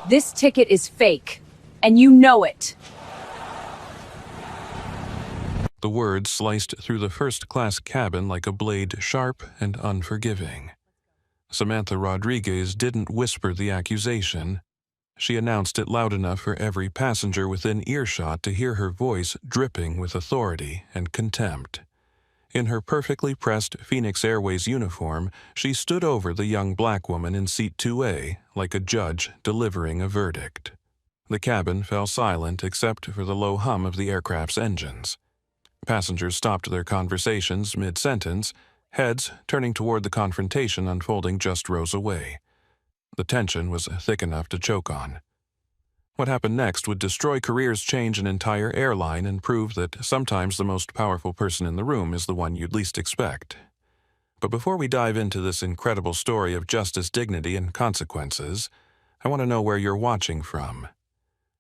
This ticket is fake, and you know it. The words sliced through the first-class cabin like a blade, sharp and unforgiving. Samantha Rodriguez didn't whisper the accusation. She announced it loud enough for every passenger within earshot to hear her voice dripping with authority and contempt. In her perfectly pressed Phoenix Airways uniform, she stood over the young black woman in seat 2A like a judge delivering a verdict. The cabin fell silent except for the low hum of the aircraft's engines. Passengers stopped their conversations mid-sentence, heads turning toward the confrontation unfolding just rows away. The tension was thick enough to choke on. What happened next would destroy careers, change an entire airline, and prove that sometimes the most powerful person in the room is the one you'd least expect. But before we dive into this incredible story of justice, dignity, and consequences, I want to know where you're watching from.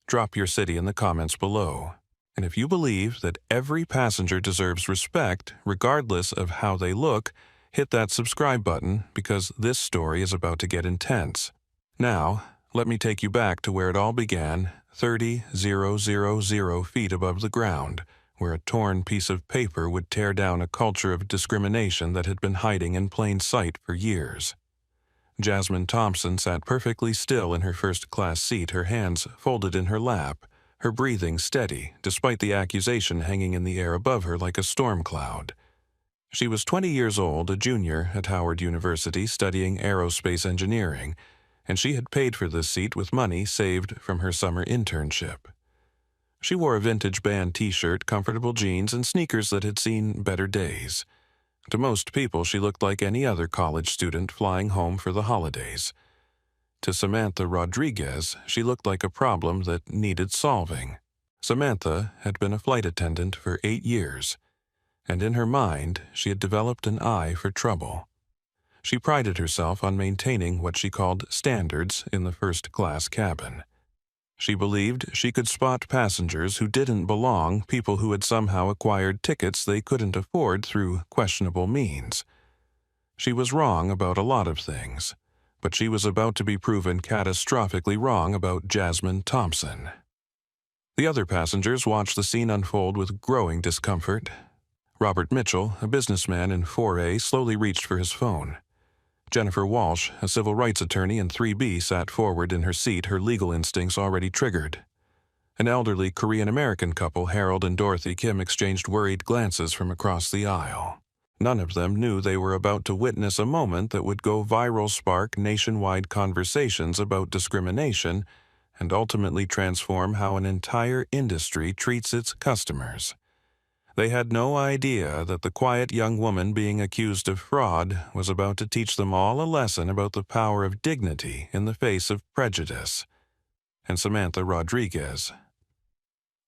Drop your city in the comments below. And if you believe that every passenger deserves respect, regardless of how they look, hit that subscribe button because this story is about to get intense. Now, let me take you back to where it all began, 30,000 feet above the ground, where a torn piece of paper would tear down a culture of discrimination that had been hiding in plain sight for years. Jasmine Thompson sat perfectly still in her first-class seat, her hands folded in her lap, her breathing steady, despite the accusation hanging in the air above her like a storm cloud. She was 20 years old, a junior at Howard University studying aerospace engineering, and she had paid for this seat with money saved from her summer internship. She wore a vintage band t-shirt, comfortable jeans, and sneakers that had seen better days. To most people, she looked like any other college student flying home for the holidays. To Samantha Rodriguez, she looked like a problem that needed solving. Samantha had been a flight attendant for 8 years, and in her mind, she had developed an eye for trouble. She prided herself on maintaining what she called standards in the first-class cabin. She believed she could spot passengers who didn't belong, people who had somehow acquired tickets they couldn't afford through questionable means. She was wrong about a lot of things, but she was about to be proven catastrophically wrong about Jasmine Thompson. The other passengers watched the scene unfold with growing discomfort. Robert Mitchell, a businessman in 4A, slowly reached for his phone. Jennifer Walsh, a civil rights attorney in 3B, sat forward in her seat, her legal instincts already triggered. An elderly Korean-American couple, Harold and Dorothy Kim, exchanged worried glances from across the aisle. None of them knew they were about to witness a moment that would go viral, spark nationwide conversations about discrimination, and ultimately transform how an entire industry treats its customers. They had no idea that the quiet young woman being accused of fraud was about to teach them all a lesson about the power of dignity in the face of prejudice. And Samantha Rodriguez.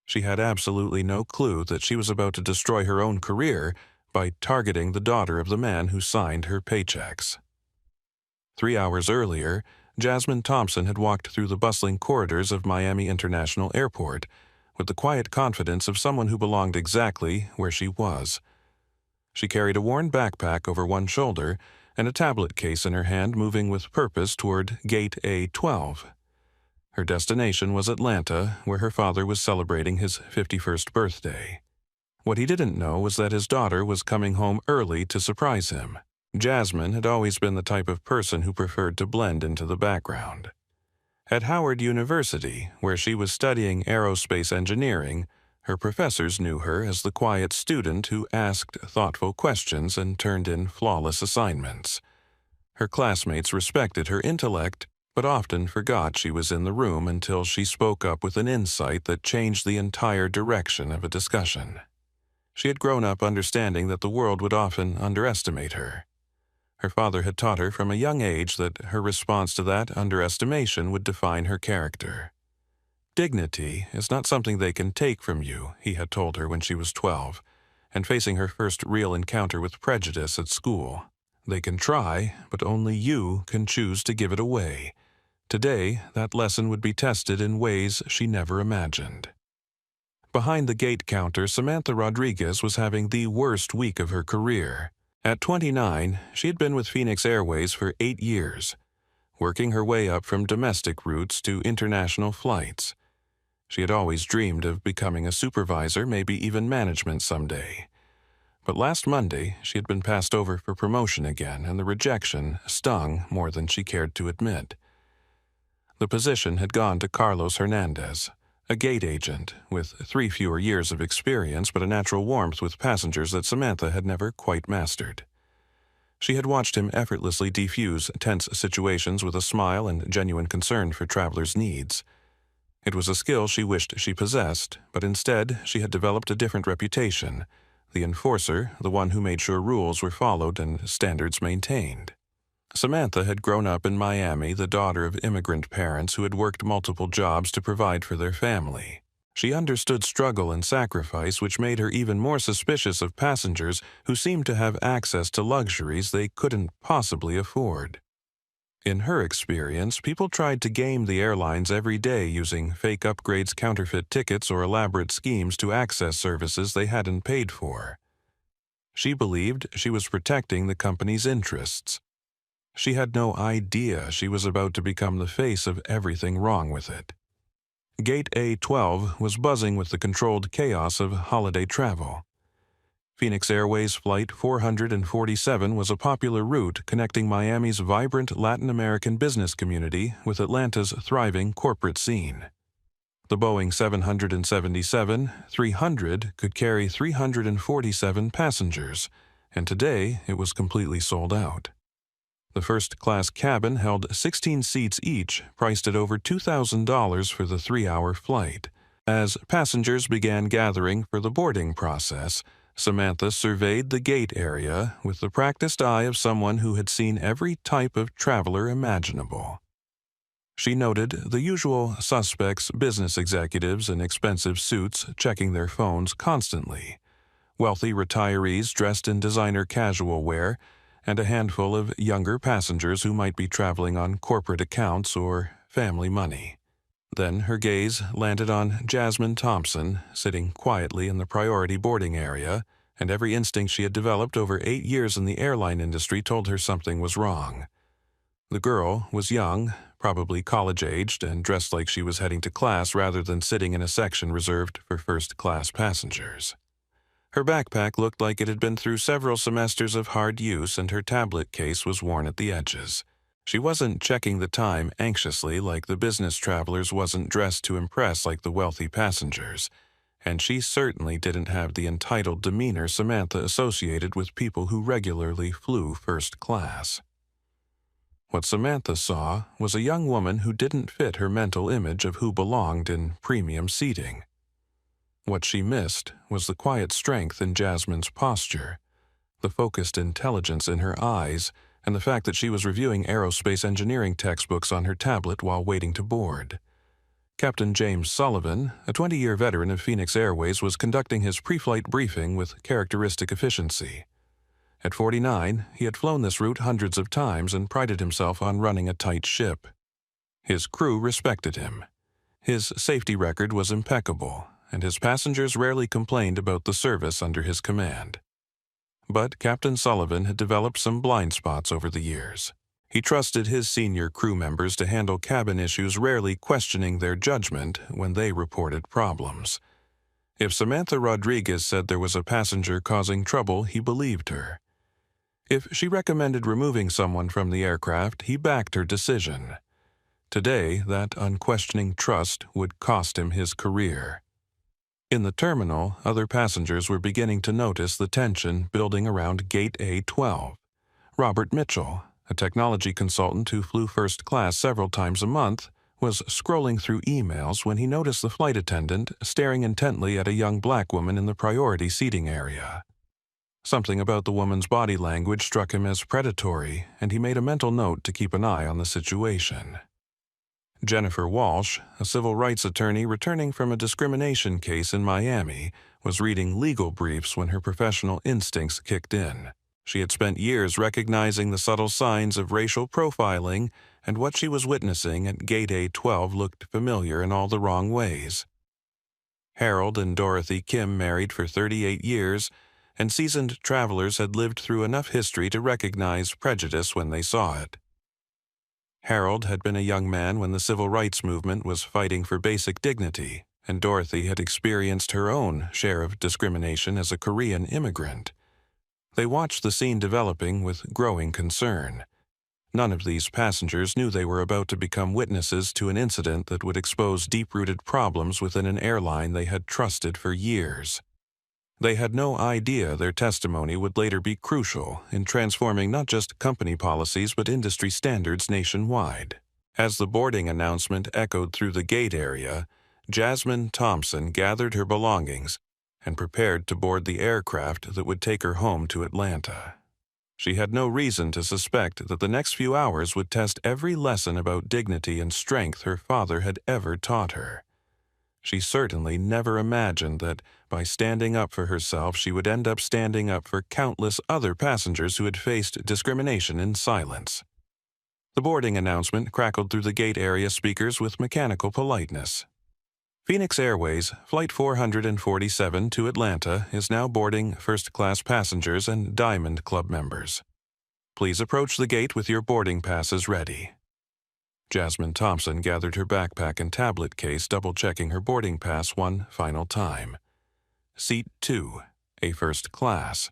She had absolutely no clue that she was about to destroy her own career by targeting the daughter of the man who signed her paychecks. 3 hours earlier, Jasmine Thompson had walked through the bustling corridors of Miami International Airport with the quiet confidence of someone who belonged exactly where she was. She carried a worn backpack over one shoulder and a tablet case in her hand, moving with purpose toward Gate A12. Her destination was Atlanta, where her father was celebrating his 51st birthday. What he didn't know was that his daughter was coming home early to surprise him. Jasmine had always been the type of person who preferred to blend into the background. At Howard University, where she was studying aerospace engineering, her professors knew her as the quiet student who asked thoughtful questions and turned in flawless assignments. Her classmates respected her intellect, but often forgot she was in the room until she spoke up with an insight that changed the entire direction of a discussion. She had grown up understanding that the world would often underestimate her. Her father had taught her from a young age that her response to that underestimation would define her character. Dignity is not something they can take from you, he had told her when she was 12, and facing her first real encounter with prejudice at school. They can try, but only you can choose to give it away. Today, that lesson would be tested in ways she never imagined. Behind the gate counter, Samantha Rodriguez was having the worst week of her career. At 29, she had been with Phoenix Airways for 8 years. working her way up from domestic routes to international flights. She had always dreamed of becoming a supervisor, maybe even management someday. But last Monday, she had been passed over for promotion again, and the rejection stung more than she cared to admit. The position had gone to Carlos Hernandez, a gate agent with 3 fewer years of experience but a natural warmth with passengers that Samantha had never quite mastered. She had watched him effortlessly defuse tense situations with a smile and genuine concern for travelers' needs. It was a skill she wished she possessed, but instead she had developed a different reputation: the enforcer, the one who made sure rules were followed and standards maintained. Samantha had grown up in Miami, the daughter of immigrant parents who had worked multiple jobs to provide for their family. She understood struggle and sacrifice, which made her even more suspicious of passengers who seemed to have access to luxuries they couldn't possibly afford. In her experience, people tried to game the airlines every day using fake upgrades, counterfeit tickets, or elaborate schemes to access services they hadn't paid for. She believed she was protecting the company's interests. She had no idea she was about to become the face of everything wrong with it. Gate A12 was buzzing with the controlled chaos of holiday travel. Phoenix Airways Flight 447 was a popular route connecting Miami's vibrant Latin American business community with Atlanta's thriving corporate scene. The Boeing 777-300 could carry 347 passengers, and today it was completely sold out. The first-class cabin held 16 seats each, priced at over $2,000 for the 3-hour flight. As passengers began gathering for the boarding process, Samantha surveyed the gate area with the practiced eye of someone who had seen every type of traveler imaginable. She noted the usual suspects: business executives in expensive suits checking their phones constantly, wealthy retirees dressed in designer casual wear, and a handful of younger passengers who might be traveling on corporate accounts or family money. Then her gaze landed on Jasmine Thompson, sitting quietly in the priority boarding area, and every instinct she had developed over 8 years in the airline industry told her something was wrong. The girl was young, probably college-aged, and dressed like she was heading to class rather than sitting in a section reserved for first-class passengers. Her backpack looked like it had been through several semesters of hard use, and her tablet case was worn at the edges. She wasn't checking the time anxiously like the business travelers, wasn't dressed to impress like the wealthy passengers, and she certainly didn't have the entitled demeanor Samantha associated with people who regularly flew first class. What Samantha saw was a young woman who didn't fit her mental image of who belonged in premium seating. What she missed was the quiet strength in Jasmine's posture, the focused intelligence in her eyes, and the fact that she was reviewing aerospace engineering textbooks on her tablet while waiting to board. Captain James Sullivan, a 20-year veteran of Phoenix Airways, was conducting his pre-flight briefing with characteristic efficiency. At 49, he had flown this route hundreds of times and prided himself on running a tight ship. His crew respected him. His safety record was impeccable, and his passengers rarely complained about the service under his command. But Captain Sullivan had developed some blind spots over the years. He trusted his senior crew members to handle cabin issues, rarely questioning their judgment when they reported problems. If Samantha Rodriguez said there was a passenger causing trouble, he believed her. If she recommended removing someone from the aircraft, he backed her decision. Today, that unquestioning trust would cost him his career. In the terminal, other passengers were beginning to notice the tension building around Gate A12. Robert Mitchell, a technology consultant who flew first class several times a month, was scrolling through emails when he noticed the flight attendant staring intently at a young black woman in the priority seating area. Something about the woman's body language struck him as predatory, and he made a mental note to keep an eye on the situation. Jennifer Walsh, a civil rights attorney returning from a discrimination case in Miami, was reading legal briefs when her professional instincts kicked in. She had spent years recognizing the subtle signs of racial profiling, and what she was witnessing at Gate A12 looked familiar in all the wrong ways. Harold and Dorothy Kim married for 38 years, and seasoned travelers had lived through enough history to recognize prejudice when they saw it. Harold had been a young man when the civil rights movement was fighting for basic dignity, and Dorothy had experienced her own share of discrimination as a Korean immigrant. They watched the scene developing with growing concern. None of these passengers knew they were about to become witnesses to an incident that would expose deep-rooted problems within an airline they had trusted for years. They had no idea their testimony would later be crucial in transforming not just company policies but industry standards nationwide. As the boarding announcement echoed through the gate area, Jasmine Thompson gathered her belongings and prepared to board the aircraft that would take her home to Atlanta. She had no reason to suspect that the next few hours would test every lesson about dignity and strength her father had ever taught her. She certainly never imagined that by standing up for herself she would end up standing up for countless other passengers who had faced discrimination in silence. The boarding announcement crackled through the gate area speakers with mechanical politeness. Phoenix Airways Flight 447 to Atlanta is now boarding first-class passengers and Diamond Club members. Please approach the gate with your boarding passes ready. Jasmine Thompson gathered her backpack and tablet case, double-checking her boarding pass one final time. Seat 2, a first class.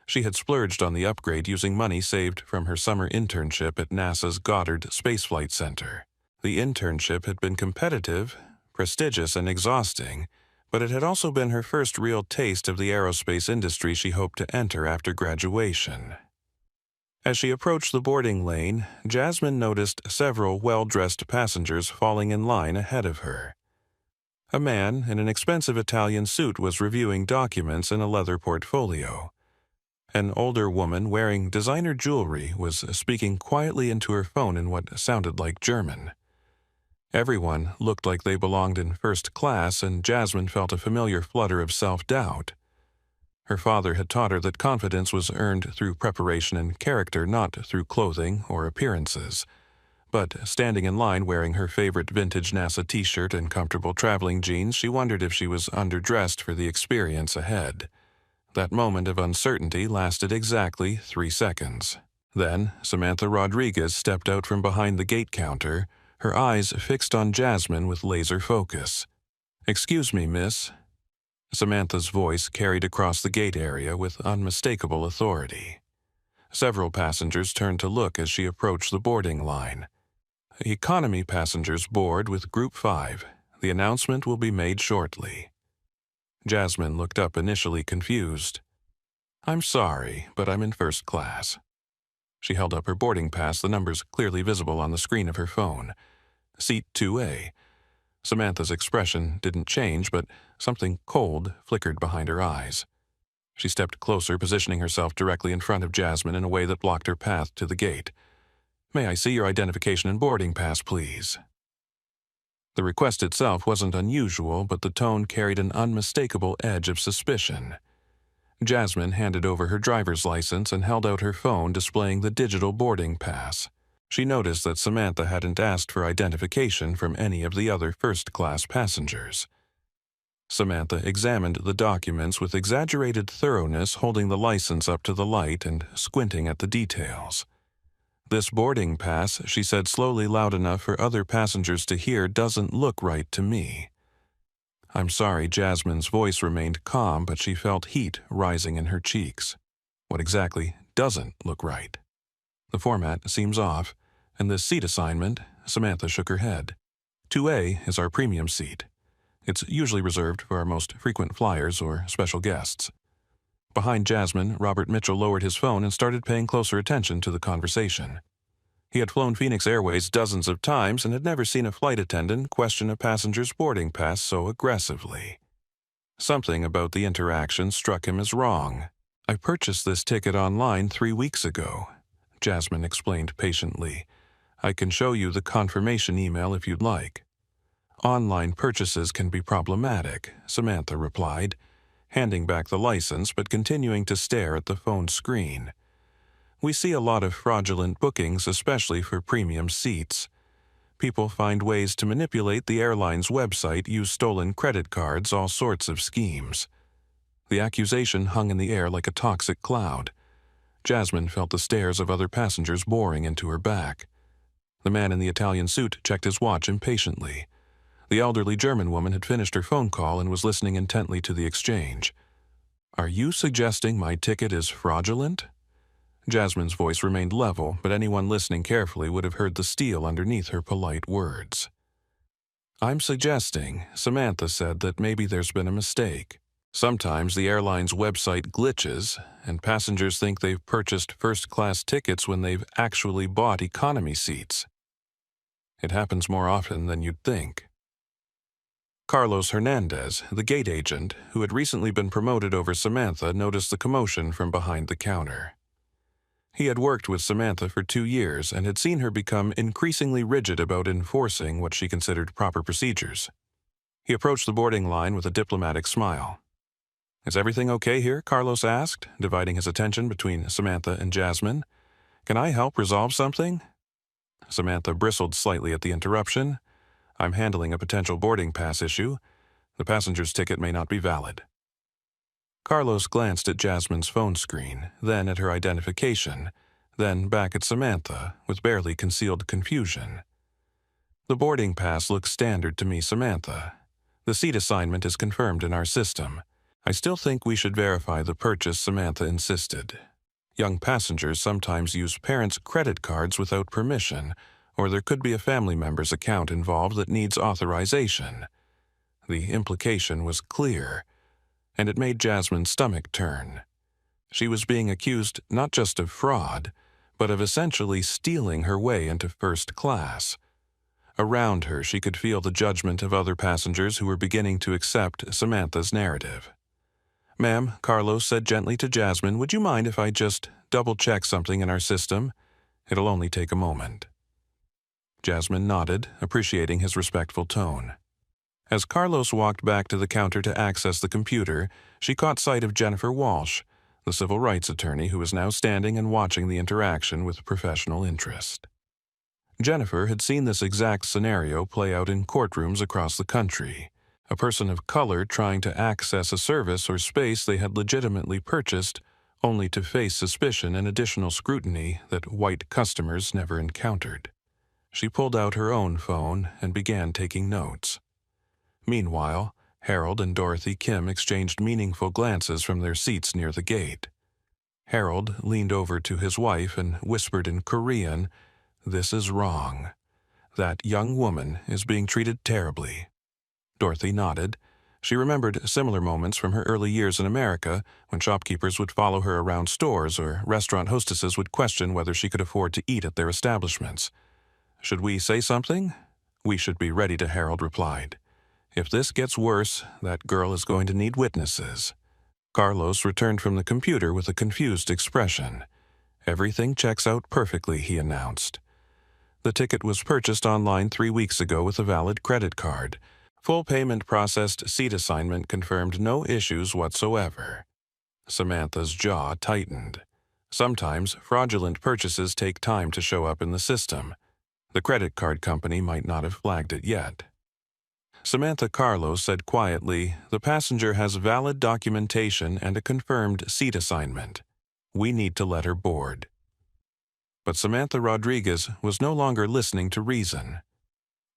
She had splurged on the upgrade using money saved from her summer internship at NASA's Goddard Space Flight Center. The internship had been competitive, prestigious, and exhausting, but it had also been her first real taste of the aerospace industry she hoped to enter after graduation. As she approached the boarding lane, Jasmine noticed several well-dressed passengers falling in line ahead of her. A man in an expensive Italian suit was reviewing documents in a leather portfolio. An older woman wearing designer jewelry was speaking quietly into her phone in what sounded like German. Everyone looked like they belonged in first class, and Jasmine felt a familiar flutter of self-doubt. Her father had taught her that confidence was earned through preparation and character, not through clothing or appearances. But standing in line wearing her favorite vintage NASA t-shirt and comfortable traveling jeans, she wondered if she was underdressed for the experience ahead. That moment of uncertainty lasted exactly 3 seconds. Then, Samantha Rodriguez stepped out from behind the gate counter, her eyes fixed on Jasmine with laser focus. "Excuse me, miss." Samantha's voice carried across the gate area with unmistakable authority. Several passengers turned to look as she approached the boarding line. "Economy passengers board with Group 5. The announcement will be made shortly." Jasmine looked up, initially confused. "I'm sorry, but I'm in first class." She held up her boarding pass, the numbers clearly visible on the screen of her phone. Seat 2A. Samantha's expression didn't change, but something cold flickered behind her eyes. She stepped closer, positioning herself directly in front of Jasmine in a way that blocked her path to the gate. "May I see your identification and boarding pass, please?" The request itself wasn't unusual, but the tone carried an unmistakable edge of suspicion. Jasmine handed over her driver's license and held out her phone, displaying the digital boarding pass. She noticed that Samantha hadn't asked for identification from any of the other first-class passengers. Samantha examined the documents with exaggerated thoroughness, holding the license up to the light and squinting at the details. "This boarding pass," she said slowly, loud enough for other passengers to hear, "doesn't look right to me." "I'm sorry." Jasmine's voice remained calm, but she felt heat rising in her cheeks. "What exactly doesn't look right?" "The format seems off, and the seat assignment," Samantha shook her head. "2A is our premium seat. It's usually reserved for our most frequent flyers or special guests." Behind Jasmine, Robert Mitchell lowered his phone and started paying closer attention to the conversation. He had flown Phoenix Airways dozens of times and had never seen a flight attendant question a passenger's boarding pass so aggressively. Something about the interaction struck him as wrong. "I purchased this ticket online 3 weeks ago," Jasmine explained patiently. "I can show you the confirmation email if you'd like." "Online purchases can be problematic," Samantha replied, handing back the license but continuing to stare at the phone screen. "We see a lot of fraudulent bookings, especially for premium seats. People find ways to manipulate the airline's website, use stolen credit cards, all sorts of schemes." The accusation hung in the air like a toxic cloud. Jasmine felt the stares of other passengers boring into her back. The man in the Italian suit checked his watch impatiently. The elderly German woman had finished her phone call and was listening intently to the exchange. "Are you suggesting my ticket is fraudulent?" Jasmine's voice remained level, but anyone listening carefully would have heard the steel underneath her polite words. "I'm suggesting," Samantha said, "that maybe there's been a mistake. Sometimes the airline's website glitches, and passengers think they've purchased first-class tickets when they've actually bought economy seats. It happens more often than you'd think." Carlos Hernandez, the gate agent, who had recently been promoted over Samantha, noticed the commotion from behind the counter. He had worked with Samantha for 2 years and had seen her become increasingly rigid about enforcing what she considered proper procedures. He approached the boarding line with a diplomatic smile. "Is everything okay here?" Carlos asked, dividing his attention between Samantha and Jasmine. "Can I help resolve something?" Samantha bristled slightly at the interruption. "I'm handling a potential boarding pass issue. The passenger's ticket may not be valid." Carlos glanced at Jasmine's phone screen, then at her identification, then back at Samantha, with barely concealed confusion. "The boarding pass looks standard to me, Samantha. The seat assignment is confirmed in our system. I still think we should verify the purchase," Samantha insisted. "Young passengers sometimes use parents' credit cards without permission, or there could be a family member's account involved that needs authorization." The implication was clear, and it made Jasmine's stomach turn. She was being accused not just of fraud, but of essentially stealing her way into first class. Around her, she could feel the judgment of other passengers who were beginning to accept Samantha's narrative. "Ma'am," Carlos said gently to Jasmine, "would you mind if I just double-check something in our system? It'll only take a moment." Jasmine nodded, appreciating his respectful tone. As Carlos walked back to the counter to access the computer, she caught sight of Jennifer Walsh, the civil rights attorney who was now standing and watching the interaction with professional interest. Jennifer had seen this exact scenario play out in courtrooms across the country. A person of color trying to access a service or space they had legitimately purchased, only to face suspicion and additional scrutiny that white customers never encountered. She pulled out her own phone and began taking notes. Meanwhile, Harold and Dorothy Kim exchanged meaningful glances from their seats near the gate. Harold leaned over to his wife and whispered in Korean, "This is wrong. That young woman is being treated terribly." Dorothy nodded. She remembered similar moments from her early years in America, when shopkeepers would follow her around stores or restaurant hostesses would question whether she could afford to eat at their establishments. "Should we say something?" "We should be ready to," Harold replied. "If this gets worse, that girl is going to need witnesses." Carlos returned from the computer with a confused expression. "Everything checks out perfectly," he announced. "The ticket was purchased online 3 weeks ago with a valid credit card. Full payment processed, seat assignment confirmed, no issues whatsoever." Samantha's jaw tightened. Sometimes fraudulent purchases take time to show up in the system. The credit card company might not have flagged it yet. Samantha Carlos said quietly, "The passenger has valid documentation and a confirmed seat assignment. We need to let her board." But Samantha Rodriguez was no longer listening to reason.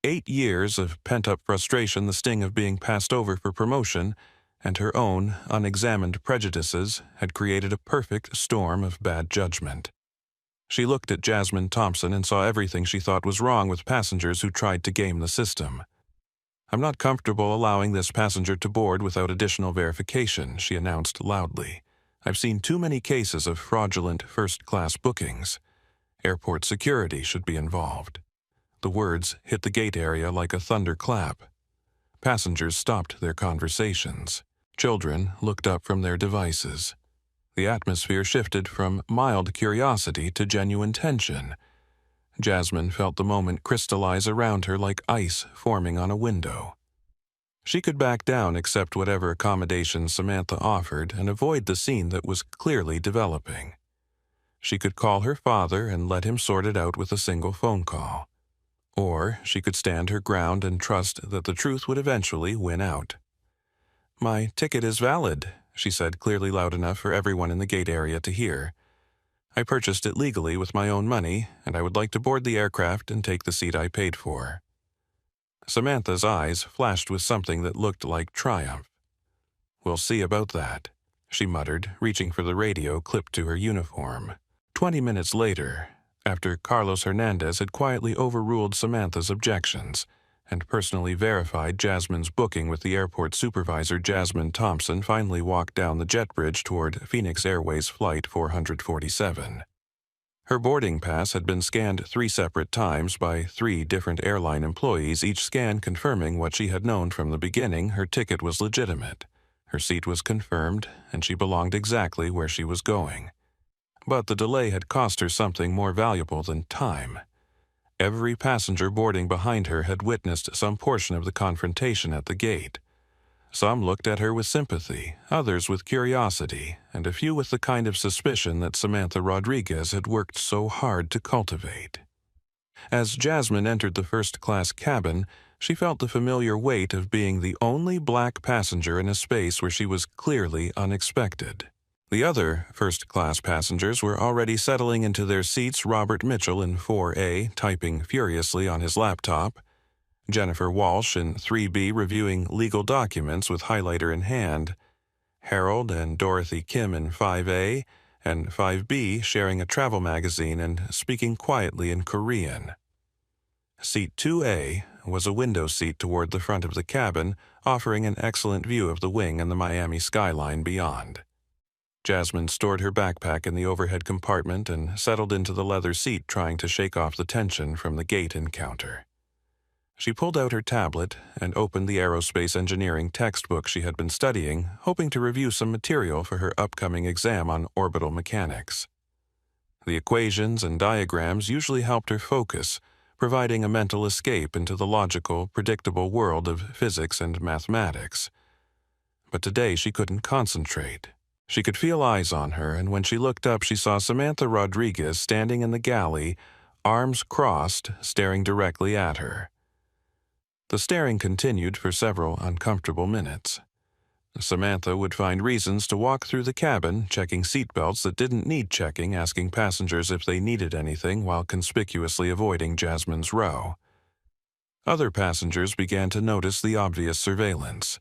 8 years of pent-up frustration, the sting of being passed over for promotion, and her own unexamined prejudices had created a perfect storm of bad judgment. She looked at Jasmine Thompson and saw everything she thought was wrong with passengers who tried to game the system. "I'm not comfortable allowing this passenger to board without additional verification," she announced loudly. "I've seen too many cases of fraudulent first-class bookings. Airport security should be involved." The words hit the gate area like a thunderclap. Passengers stopped their conversations. Children looked up from their devices. The atmosphere shifted from mild curiosity to genuine tension. Jasmine felt the moment crystallize around her like ice forming on a window. She could back down, accept whatever accommodations Samantha offered, and avoid the scene that was clearly developing. She could call her father and let him sort it out with a single phone call. Or she could stand her ground and trust that the truth would eventually win out. "My ticket is valid," she said, clearly loud enough for everyone in the gate area to hear. I purchased it legally with my own money, and I would like to board the aircraft and take the seat I paid for." Samantha's eyes flashed with something that looked like triumph. "We'll see about that," she muttered, reaching for the radio clipped to her uniform. 20 minutes later, after Carlos Hernandez had quietly overruled Samantha's objections and personally verified Jasmine's booking with the airport supervisor, Jasmine Thompson finally walked down the jet bridge toward Phoenix Airways Flight 447. Her boarding pass had been scanned 3 separate times by 3 different airline employees, each scan confirming what she had known from the beginning: her ticket was legitimate, her seat was confirmed, and she belonged exactly where she was going. But the delay had cost her something more valuable than time. Every passenger boarding behind her had witnessed some portion of the confrontation at the gate. Some looked at her with sympathy, others with curiosity, and a few with the kind of suspicion that Samantha Rodriguez had worked so hard to cultivate. As Jasmine entered the first-class cabin, she felt the familiar weight of being the only black passenger in a space where she was clearly unexpected. The other first-class passengers were already settling into their seats: Robert Mitchell in 4A, typing furiously on his laptop; Jennifer Walsh in 3B, reviewing legal documents with highlighter in hand; Harold and Dorothy Kim in 5A, and 5B sharing a travel magazine and speaking quietly in Korean. Seat 2A was a window seat toward the front of the cabin, offering an excellent view of the wing and the Miami skyline beyond. Jasmine stored her backpack in the overhead compartment and settled into the leather seat, trying to shake off the tension from the gate encounter. She pulled out her tablet and opened the aerospace engineering textbook she had been studying, hoping to review some material for her upcoming exam on orbital mechanics. The equations and diagrams usually helped her focus, providing a mental escape into the logical, predictable world of physics and mathematics. But today she couldn't concentrate. She could feel eyes on her, and when she looked up, she saw Samantha Rodriguez standing in the galley, arms crossed, staring directly at her. The staring continued for several uncomfortable minutes. Samantha would find reasons to walk through the cabin, checking seatbelts that didn't need checking, asking passengers if they needed anything, while conspicuously avoiding Jasmine's row. Other passengers began to notice the obvious surveillance.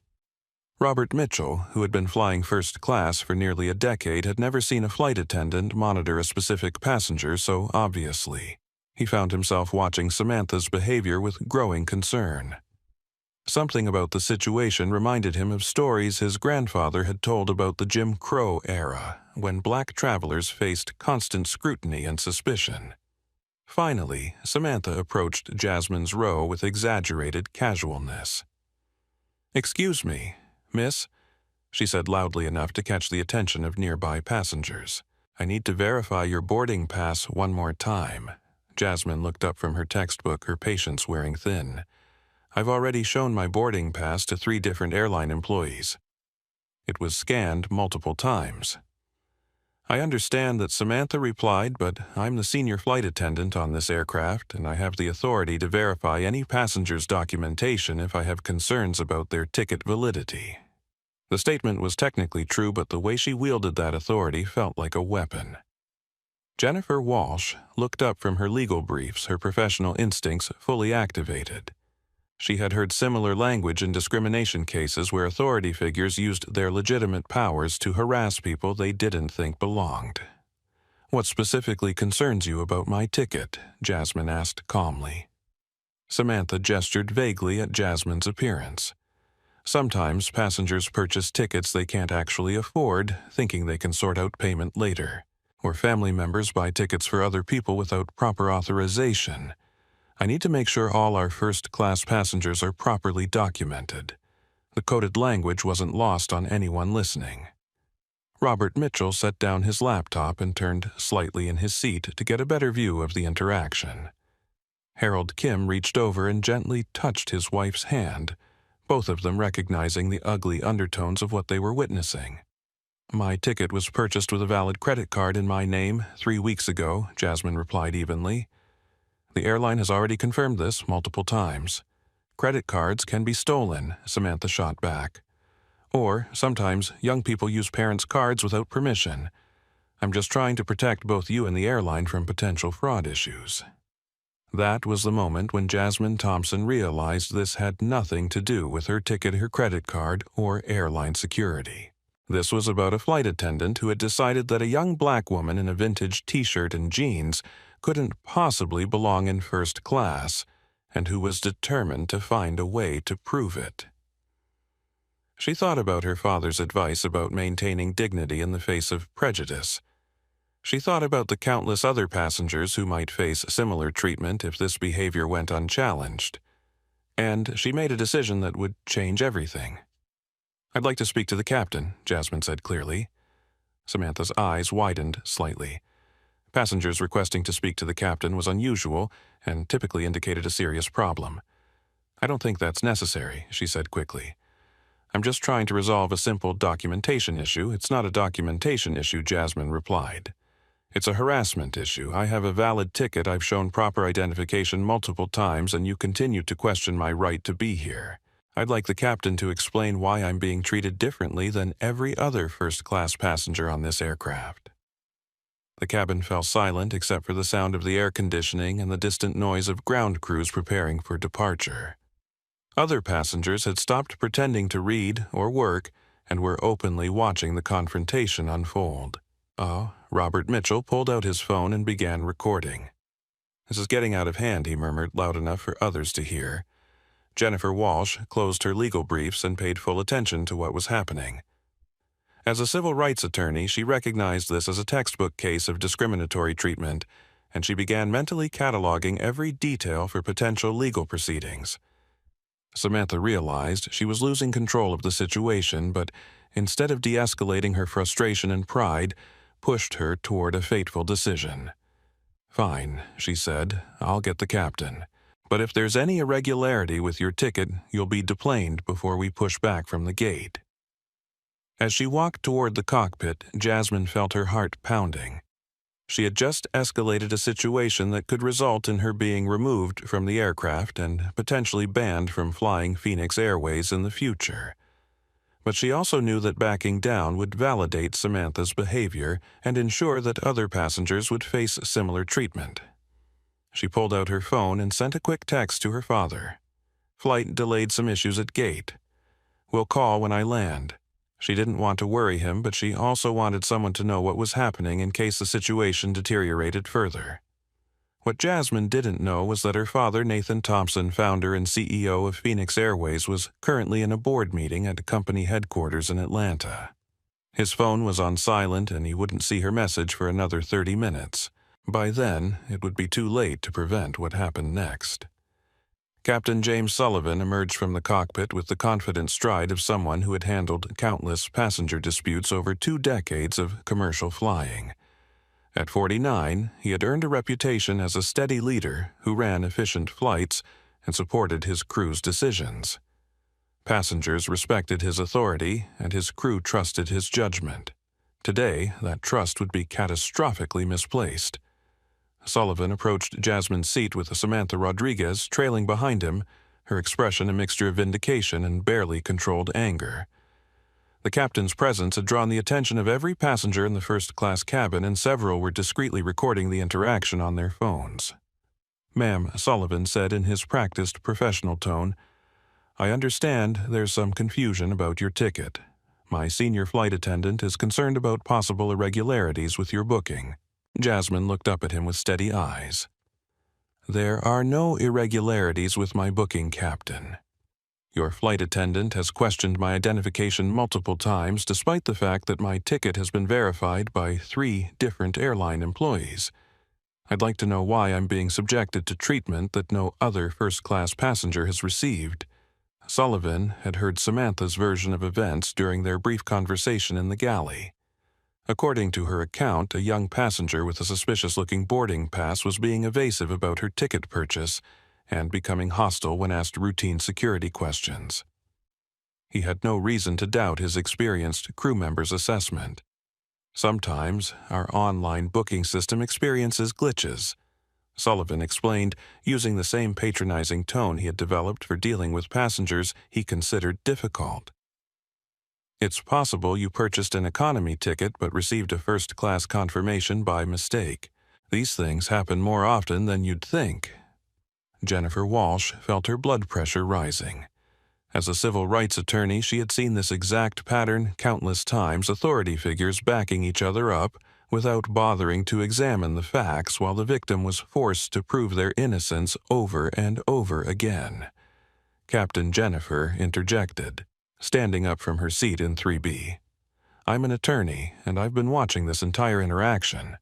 Robert Mitchell, who had been flying first class for nearly a decade, had never seen a flight attendant monitor a specific passenger so obviously. He found himself watching Samantha's behavior with growing concern. Something about the situation reminded him of stories his grandfather had told about the Jim Crow era, when black travelers faced constant scrutiny and suspicion. Finally, Samantha approached Jasmine's row with exaggerated casualness. "Excuse me, miss," she said loudly enough to catch the attention of nearby passengers. "I need to verify your boarding pass one more time." Jasmine looked up from her textbook, her patience wearing thin. "I've already shown my boarding pass to 3 different airline employees." It was scanned multiple times. "I understand that," Samantha replied, "but I'm the senior flight attendant on this aircraft, and I have the authority to verify any passenger's documentation if I have concerns about their ticket validity." The statement was technically true, but the way she wielded that authority felt like a weapon. Jennifer Walsh looked up from her legal briefs, her professional instincts fully activated. She had heard similar language in discrimination cases where authority figures used their legitimate powers to harass people they didn't think belonged. "What specifically concerns you about my ticket?" Jasmine asked calmly. Samantha gestured vaguely at Jasmine's appearance. Sometimes passengers purchase tickets they can't actually afford, thinking they can sort out payment later. Or family members buy tickets for other people without proper authorization. I need to make sure all our first-class passengers are properly documented. The coded language wasn't lost on anyone listening. Robert Mitchell set down his laptop and turned slightly in his seat to get a better view of the interaction. Harold Kim reached over and gently touched his wife's hand, both of them recognizing the ugly undertones of what they were witnessing. "My ticket was purchased with a valid credit card in my name 3 weeks ago," Jasmine replied evenly. "The airline has already confirmed this multiple times. Credit cards can be stolen," Samantha shot back. "Or, sometimes, young people use parents' cards without permission. I'm just trying to protect both you and the airline from potential fraud issues." That was the moment when Jasmine Thompson realized this had nothing to do with her ticket, her credit card, or airline security. This was about a flight attendant who had decided that a young black woman in a vintage t-shirt and jeans couldn't possibly belong in first class, and who was determined to find a way to prove it. She thought about her father's advice about maintaining dignity in the face of prejudice. She thought about the countless other passengers who might face similar treatment if this behavior went unchallenged. And she made a decision that would change everything. "I'd like to speak to the captain," Jasmine said clearly. Samantha's eyes widened slightly. Passengers requesting to speak to the captain was unusual and typically indicated a serious problem. "I don't think that's necessary," she said quickly. "I'm just trying to resolve a simple documentation issue." "It's not a documentation issue," Jasmine replied. "It's a harassment issue. I have a valid ticket, I've shown proper identification multiple times, and you continue to question my right to be here. I'd like the captain to explain why I'm being treated differently than every other first-class passenger on this aircraft." The cabin fell silent except for the sound of the air conditioning and the distant noise of ground crews preparing for departure. Other passengers had stopped pretending to read or work and were openly watching the confrontation unfold. Robert Mitchell pulled out his phone and began recording. "This is getting out of hand," he murmured loud enough for others to hear. Jennifer Walsh closed her legal briefs and paid full attention to what was happening. As a civil rights attorney, she recognized this as a textbook case of discriminatory treatment, and she began mentally cataloging every detail for potential legal proceedings. Samantha realized she was losing control of the situation, but instead of de-escalating her frustration and pride, pushed her toward a fateful decision. "Fine," she said, "I'll get the captain. But if there's any irregularity with your ticket, you'll be deplaned before we push back from the gate." As she walked toward the cockpit, Jasmine felt her heart pounding. She had just escalated a situation that could result in her being removed from the aircraft and potentially banned from flying Phoenix Airways in the future. But she also knew that backing down would validate Samantha's behavior and ensure that other passengers would face similar treatment. She pulled out her phone and sent a quick text to her father. "Flight delayed, some issues at gate. Will call when I land." She didn't want to worry him, but she also wanted someone to know what was happening in case the situation deteriorated further. What Jasmine didn't know was that her father, Nathan Thompson, founder and CEO of Phoenix Airways, was currently in a board meeting at company headquarters in Atlanta. His phone was on silent and he wouldn't see her message for another 30 minutes. By then, it would be too late to prevent what happened next. Captain James Sullivan emerged from the cockpit with the confident stride of someone who had handled countless passenger disputes over 2 decades of commercial flying. At 49, he had earned a reputation as a steady leader who ran efficient flights and supported his crew's decisions. Passengers respected his authority, and his crew trusted his judgment. Today, that trust would be catastrophically misplaced. Sullivan approached Jasmine's seat with Samantha Rodriguez trailing behind him, her expression a mixture of vindication and barely controlled anger. The captain's presence had drawn the attention of every passenger in the first-class cabin, and several were discreetly recording the interaction on their phones. "Ma'am," Sullivan said in his practiced professional tone, "I understand there's some confusion about your ticket. My senior flight attendant is concerned about possible irregularities with your booking." Jasmine looked up at him with steady eyes. "There are no irregularities with my booking, Captain. Your flight attendant has questioned my identification multiple times, despite the fact that my ticket has been verified by 3 different airline employees. I'd like to know why I'm being subjected to treatment that no other first-class passenger has received." Sullivan had heard Samantha's version of events during their brief conversation in the galley. According to her account, a young passenger with a suspicious-looking boarding pass was being evasive about her ticket purchase and becoming hostile when asked routine security questions. He had no reason to doubt his experienced crew member's assessment. "Sometimes our online booking system experiences glitches," Sullivan explained, using the same patronizing tone he had developed for dealing with passengers he considered difficult. It's possible you purchased an economy ticket but received a first-class confirmation by mistake. These things happen more often than you'd think. Jennifer Walsh felt her blood pressure rising. As a civil rights attorney, she had seen this exact pattern countless times, authority figures backing each other up without bothering to examine the facts while the victim was forced to prove their innocence over and over again. Captain Jennifer interjected, standing up from her seat in 3B. "I'm an attorney, and I've been watching this entire interaction.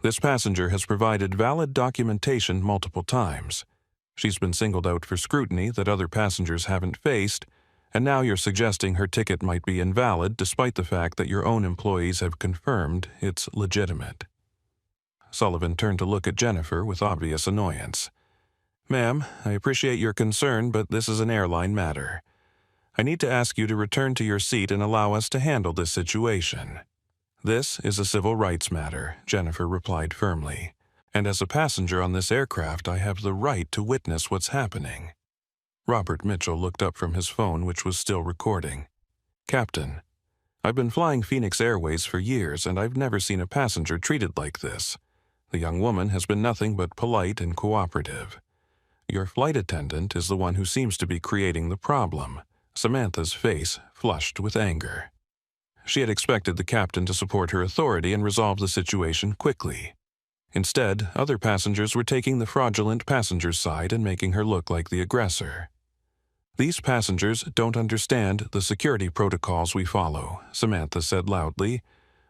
This passenger has provided valid documentation multiple times. She's been singled out for scrutiny that other passengers haven't faced, and now you're suggesting her ticket might be invalid despite the fact that your own employees have confirmed it's legitimate." Sullivan turned to look at Jennifer with obvious annoyance. "Ma'am, I appreciate your concern, but this is an airline matter. I need to ask you to return to your seat and allow us to handle this situation." "This is a civil rights matter," Jennifer replied firmly. "And as a passenger on this aircraft, I have the right to witness what's happening." Robert Mitchell looked up from his phone, which was still recording. "Captain, I've been flying Phoenix Airways for years, and I've never seen a passenger treated like this. The young woman has been nothing but polite and cooperative. Your flight attendant is the one who seems to be creating the problem." Samantha's face flushed with anger. She had expected the captain to support her authority and resolve the situation quickly. Instead, other passengers were taking the fraudulent passenger's side and making her look like the aggressor. "These passengers don't understand the security protocols we follow," Samantha said loudly.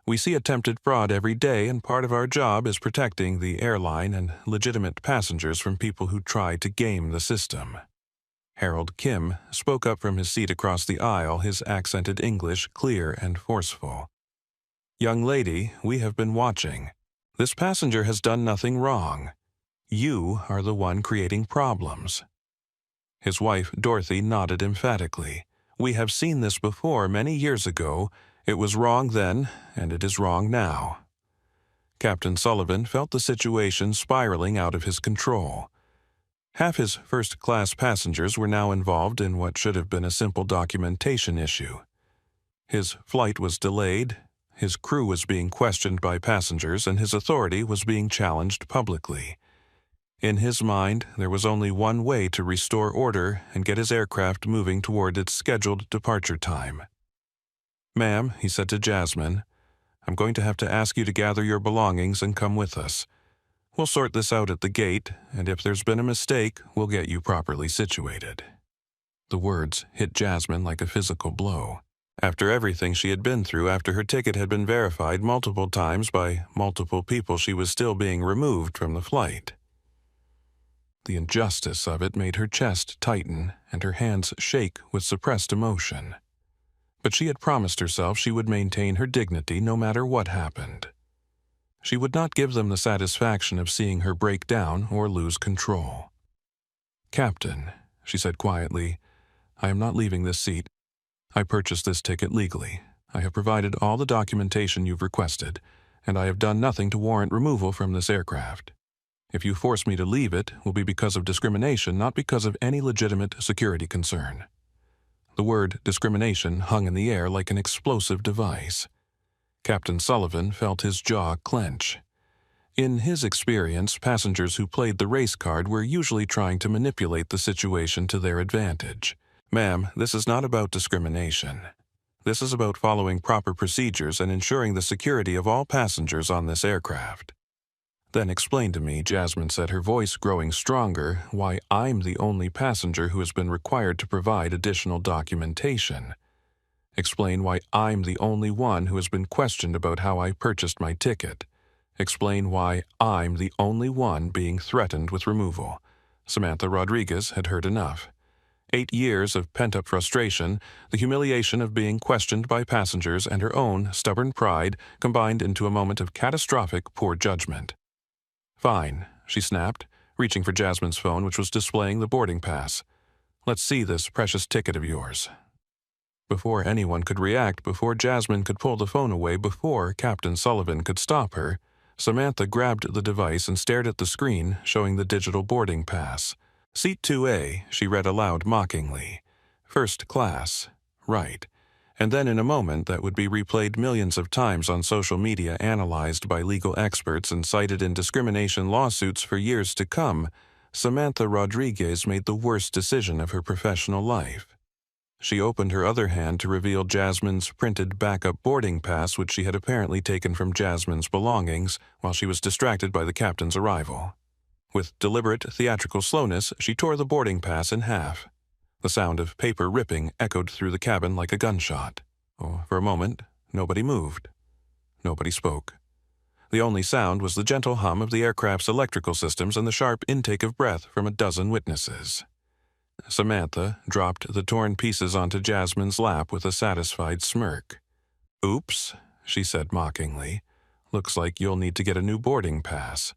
"We see attempted fraud every day, and part of our job is protecting the airline and legitimate passengers from people who try to game the system." Harold Kim spoke up from his seat across the aisle, his accented English clear and forceful. "Young lady, we have been watching. This passenger has done nothing wrong. You are the one creating problems." His wife, Dorothy, nodded emphatically. "We have seen this before many years ago. It was wrong then, and it is wrong now." Captain Sullivan felt the situation spiraling out of his control. Half his first-class passengers were now involved in what should have been a simple documentation issue. His flight was delayed, his crew was being questioned by passengers, and his authority was being challenged publicly. In his mind, there was only one way to restore order and get his aircraft moving toward its scheduled departure time. "Ma'am," he said to Jasmine, "I'm going to have to ask you to gather your belongings and come with us. We'll sort this out at the gate, and if there's been a mistake, we'll get you properly situated." The words hit Jasmine like a physical blow. After everything she had been through, after her ticket had been verified multiple times by multiple people, she was still being removed from the flight. The injustice of it made her chest tighten and her hands shake with suppressed emotion. But she had promised herself she would maintain her dignity no matter what happened. She would not give them the satisfaction of seeing her break down or lose control. "Captain," she said quietly, "I am not leaving this seat. I purchased this ticket legally. I have provided all the documentation you've requested, and I have done nothing to warrant removal from this aircraft. If you force me to leave, it will be because of discrimination, not because of any legitimate security concern." The word discrimination hung in the air like an explosive device. Captain Sullivan felt his jaw clench. In his experience, passengers who played the race card were usually trying to manipulate the situation to their advantage. "Ma'am, this is not about discrimination. This is about following proper procedures and ensuring the security of all passengers on this aircraft." "Then explain to me," Jasmine said, her voice growing stronger, "why I'm the only passenger who has been required to provide additional documentation. Explain why I'm the only one who has been questioned about how I purchased my ticket. Explain why I'm the only one being threatened with removal." Samantha Rodriguez had heard enough. 8 years of pent-up frustration, the humiliation of being questioned by passengers, and her own stubborn pride combined into a moment of catastrophic poor judgment. "Fine," she snapped, reaching for Jasmine's phone, which was displaying the boarding pass. "Let's see this precious ticket of yours." Before anyone could react, before Jasmine could pull the phone away, before Captain Sullivan could stop her, Samantha grabbed the device and stared at the screen showing the digital boarding pass. "Seat 2A, she read aloud mockingly. "First class. Right. And then in a moment that would be replayed millions of times on social media, analyzed by legal experts and cited in discrimination lawsuits for years to come, Samantha Rodriguez made the worst decision of her professional life. She opened her other hand to reveal Jasmine's printed backup boarding pass, which she had apparently taken from Jasmine's belongings while she was distracted by the captain's arrival. With deliberate theatrical slowness, she tore the boarding pass in half. The sound of paper ripping echoed through the cabin like a gunshot. Oh, for a moment, nobody moved. Nobody spoke. The only sound was the gentle hum of the aircraft's electrical systems and the sharp intake of breath from a dozen witnesses. Samantha dropped the torn pieces onto Jasmine's lap with a satisfied smirk. "Oops," she said mockingly. "Looks like you'll need to get a new boarding pass."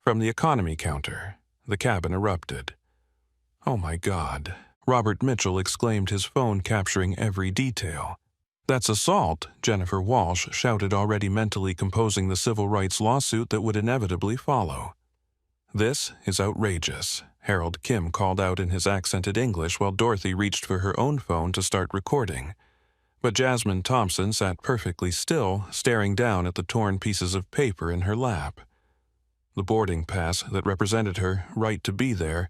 From the economy counter, the cabin erupted. "Oh my God," Robert Mitchell exclaimed, his phone capturing every detail. "That's assault," Jennifer Walsh shouted, already mentally composing the civil rights lawsuit that would inevitably follow. "This is outrageous," Harold Kim called out in his accented English while Dorothy reached for her own phone to start recording. But Jasmine Thompson sat perfectly still, staring down at the torn pieces of paper in her lap. The boarding pass that represented her right to be there,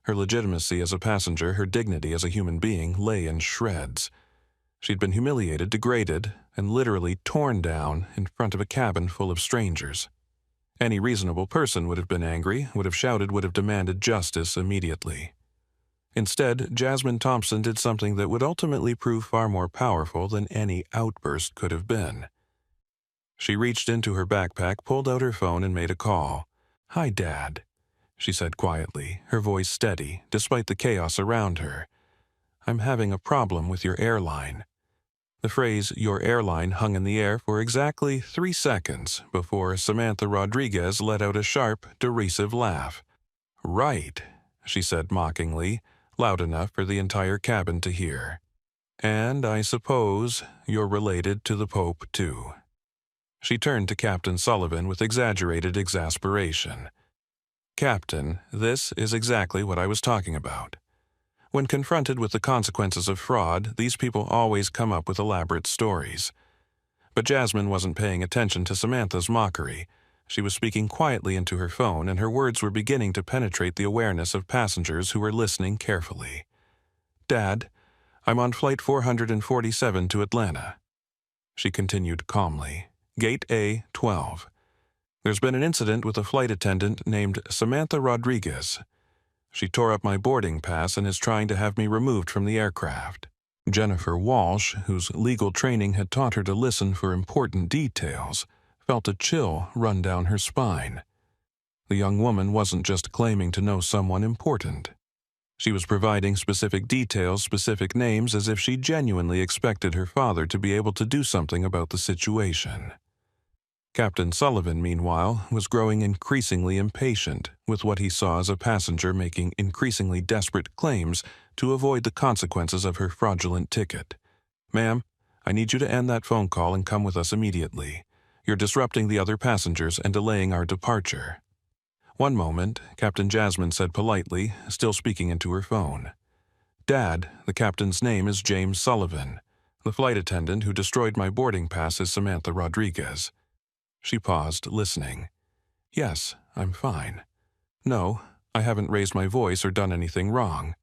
her legitimacy as a passenger, her dignity as a human being, lay in shreds. She'd been humiliated, degraded, and literally torn down in front of a cabin full of strangers. Any reasonable person would have been angry, would have shouted, would have demanded justice immediately. Instead, Jasmine Thompson did something that would ultimately prove far more powerful than any outburst could have been. She reached into her backpack, pulled out her phone, and made a call. "Hi, Dad," she said quietly, her voice steady, despite the chaos around her. "I'm having a problem with your airline." The phrase "your airline" hung in the air for exactly 3 seconds before Samantha Rodriguez let out a sharp, derisive laugh. "Right," she said mockingly, loud enough for the entire cabin to hear. "And I suppose you're related to the Pope, too." She turned to Captain Sullivan with exaggerated exasperation. "Captain, this is exactly what I was talking about. When confronted with the consequences of fraud, these people always come up with elaborate stories." But Jasmine wasn't paying attention to Samantha's mockery. She was speaking quietly into her phone, and her words were beginning to penetrate the awareness of passengers who were listening carefully. "Dad, I'm on Flight 447 to Atlanta." She continued calmly. "Gate A-12. There's been an incident with a flight attendant named Samantha Rodriguez. She tore up my boarding pass and is trying to have me removed from the aircraft." Jennifer Walsh, whose legal training had taught her to listen for important details, felt a chill run down her spine. The young woman wasn't just claiming to know someone important. She was providing specific details, specific names, as if she genuinely expected her father to be able to do something about the situation. Captain Sullivan, meanwhile, was growing increasingly impatient with what he saw as a passenger making increasingly desperate claims to avoid the consequences of her fraudulent ticket. "Ma'am, I need you to end that phone call and come with us immediately. You're disrupting the other passengers and delaying our departure." "One moment," Captain Jasmine said politely, still speaking into her phone. "Dad, the captain's name is James Sullivan. The flight attendant who destroyed my boarding pass is Samantha Rodriguez." She paused, listening. "Yes, I'm fine. No, I haven't raised my voice or done anything wrong."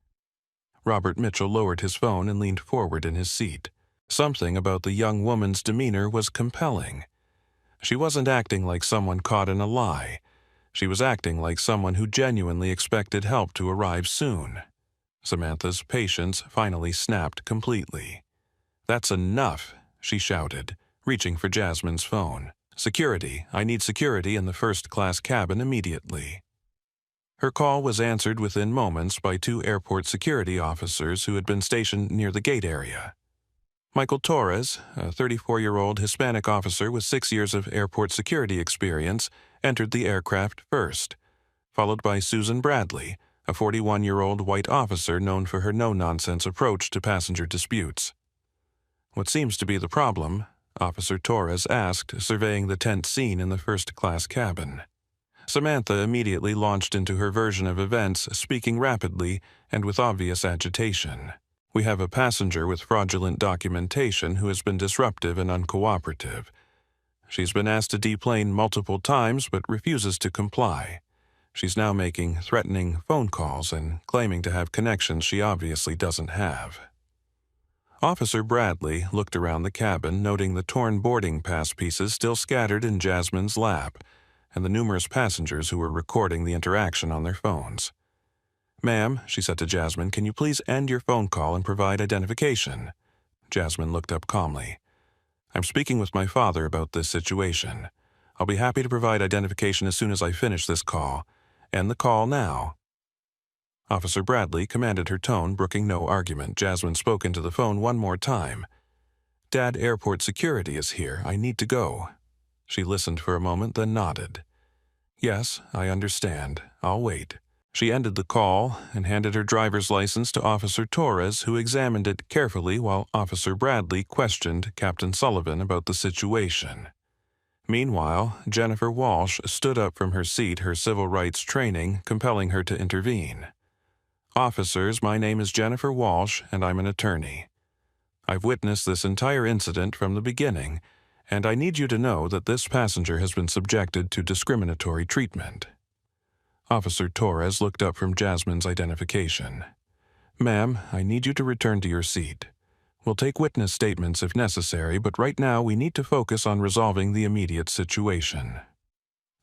Robert Mitchell lowered his phone and leaned forward in his seat. Something about the young woman's demeanor was compelling. She wasn't acting like someone caught in a lie. She was acting like someone who genuinely expected help to arrive soon. Samantha's patience finally snapped completely. "That's enough," she shouted, reaching for Jasmine's phone. "Security, I need security in the first-class cabin immediately." Her call was answered within moments by 2 airport security officers who had been stationed near the gate area. Michael Torres, a 34-year-old Hispanic officer with 6 years of airport security experience, entered the aircraft first, followed by Susan Bradley, a 41-year-old white officer known for her no-nonsense approach to passenger disputes. "What seems to be the problem?" Officer Torres asked, surveying the tense scene in the first-class cabin. Samantha immediately launched into her version of events, speaking rapidly and with obvious agitation. We have a passenger with fraudulent documentation who has been disruptive and uncooperative. She's been asked to deplane multiple times but refuses to comply. She's now making threatening phone calls and claiming to have connections she obviously doesn't have." Officer Bradley looked around the cabin, noting the torn boarding pass pieces still scattered in Jasmine's lap and the numerous passengers who were recording the interaction on their phones. "Ma'am," she said to Jasmine, "can you please end your phone call and provide identification?" Jasmine looked up calmly. "I'm speaking with my father about this situation. I'll be happy to provide identification as soon as I finish this call. End the call now." Officer Bradley commanded her tone, brooking no argument. Jasmine spoke into the phone one more time. "Dad, airport security is here. I need to go." She listened for a moment, then nodded. "Yes, I understand. I'll wait." She ended the call and handed her driver's license to Officer Torres, who examined it carefully while Officer Bradley questioned Captain Sullivan about the situation. Meanwhile, Jennifer Walsh stood up from her seat, her civil rights training compelling her to intervene. "Officers, my name is Jennifer Walsh, and I'm an attorney. I've witnessed this entire incident from the beginning, and I need you to know that this passenger has been subjected to discriminatory treatment." Officer Torres looked up from Jasmine's identification. "Ma'am, I need you to return to your seat. We'll take witness statements if necessary, but right now we need to focus on resolving the immediate situation."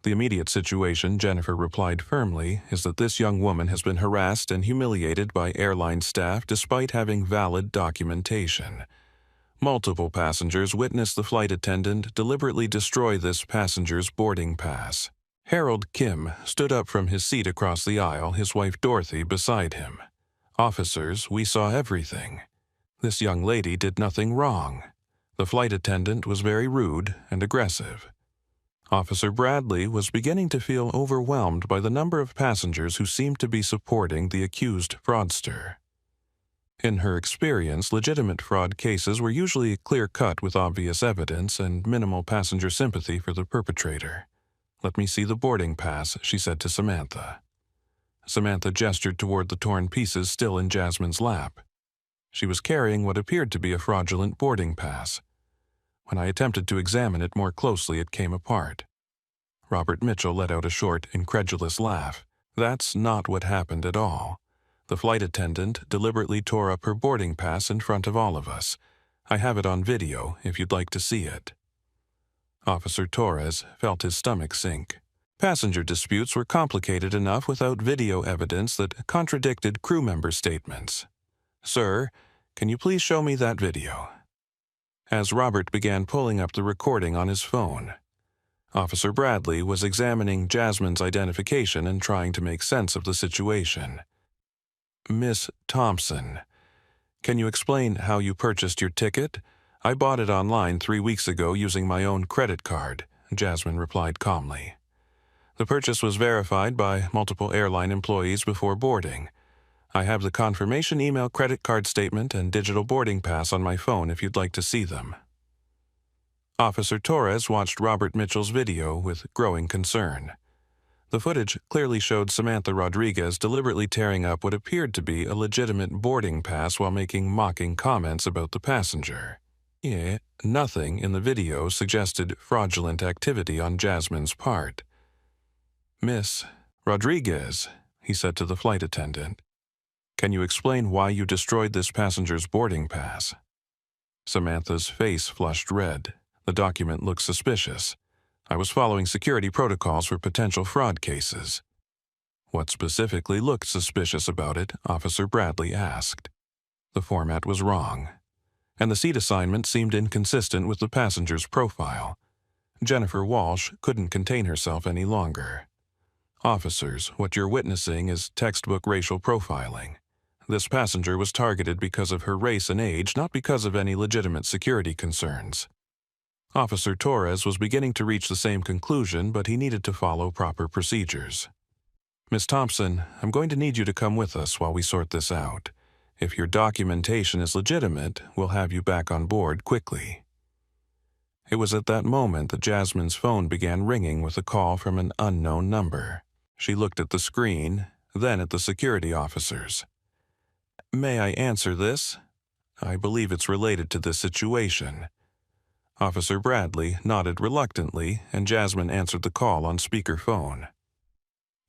"The immediate situation," Jennifer replied firmly, "is that this young woman has been harassed and humiliated by airline staff despite having valid documentation. Multiple passengers witnessed the flight attendant deliberately destroy this passenger's boarding pass. Harold Kim stood up from his seat across the aisle, his wife Dorothy beside him. "Officers, we saw everything. This young lady did nothing wrong. The flight attendant was very rude and aggressive." Officer Bradley was beginning to feel overwhelmed by the number of passengers who seemed to be supporting the accused fraudster. In her experience, legitimate fraud cases were usually clear-cut with obvious evidence and minimal passenger sympathy for the perpetrator. "Let me see the boarding pass," she said to Samantha. Samantha gestured toward the torn pieces still in Jasmine's lap. She was carrying what appeared to be a fraudulent boarding pass. When I attempted to examine it more closely, it came apart. Robert Mitchell let out a short, incredulous laugh. "That's not what happened at all. The flight attendant deliberately tore up her boarding pass in front of all of us. I have it on video if you'd like to see it." Officer Torres felt his stomach sink. Passenger disputes were complicated enough without video evidence that contradicted crew member statements. "Sir, can you please show me that video?" As Robert began pulling up the recording on his phone, Officer Bradley was examining Jasmine's identification and trying to make sense of the situation. "Miss Thompson, can you explain how you purchased your ticket? I bought it online 3 weeks ago using my own credit card," Jasmine replied calmly. "The purchase was verified by multiple airline employees before boarding. I have the confirmation email, credit card statement, and digital boarding pass on my phone if you'd like to see them." Officer Torres watched Robert Mitchell's video with growing concern. The footage clearly showed Samantha Rodriguez deliberately tearing up what appeared to be a legitimate boarding pass while making mocking comments about the passenger. Nothing in the video suggested fraudulent activity on Jasmine's part. "Miss Rodriguez," he said to the flight attendant, "can you explain why you destroyed this passenger's boarding pass?" Samantha's face flushed red. The document looked suspicious. "I was following security protocols for potential fraud cases." "What specifically looked suspicious about it?" Officer Bradley asked. The format was wrong, and the seat assignment seemed inconsistent with the passenger's profile. Jennifer Walsh couldn't contain herself any longer. "Officers, what you're witnessing is textbook racial profiling. This passenger was targeted because of her race and age, not because of any legitimate security concerns." Officer Torres was beginning to reach the same conclusion, but he needed to follow proper procedures. "Miss Thompson, I'm going to need you to come with us while we sort this out. If your documentation is legitimate, we'll have you back on board quickly." It was at that moment that Jasmine's phone began ringing with a call from an unknown number. She looked at the screen, then at the security officers. May I answer this? I believe it's related to this situation. Officer Bradley nodded reluctantly, and Jasmine answered the call on speakerphone.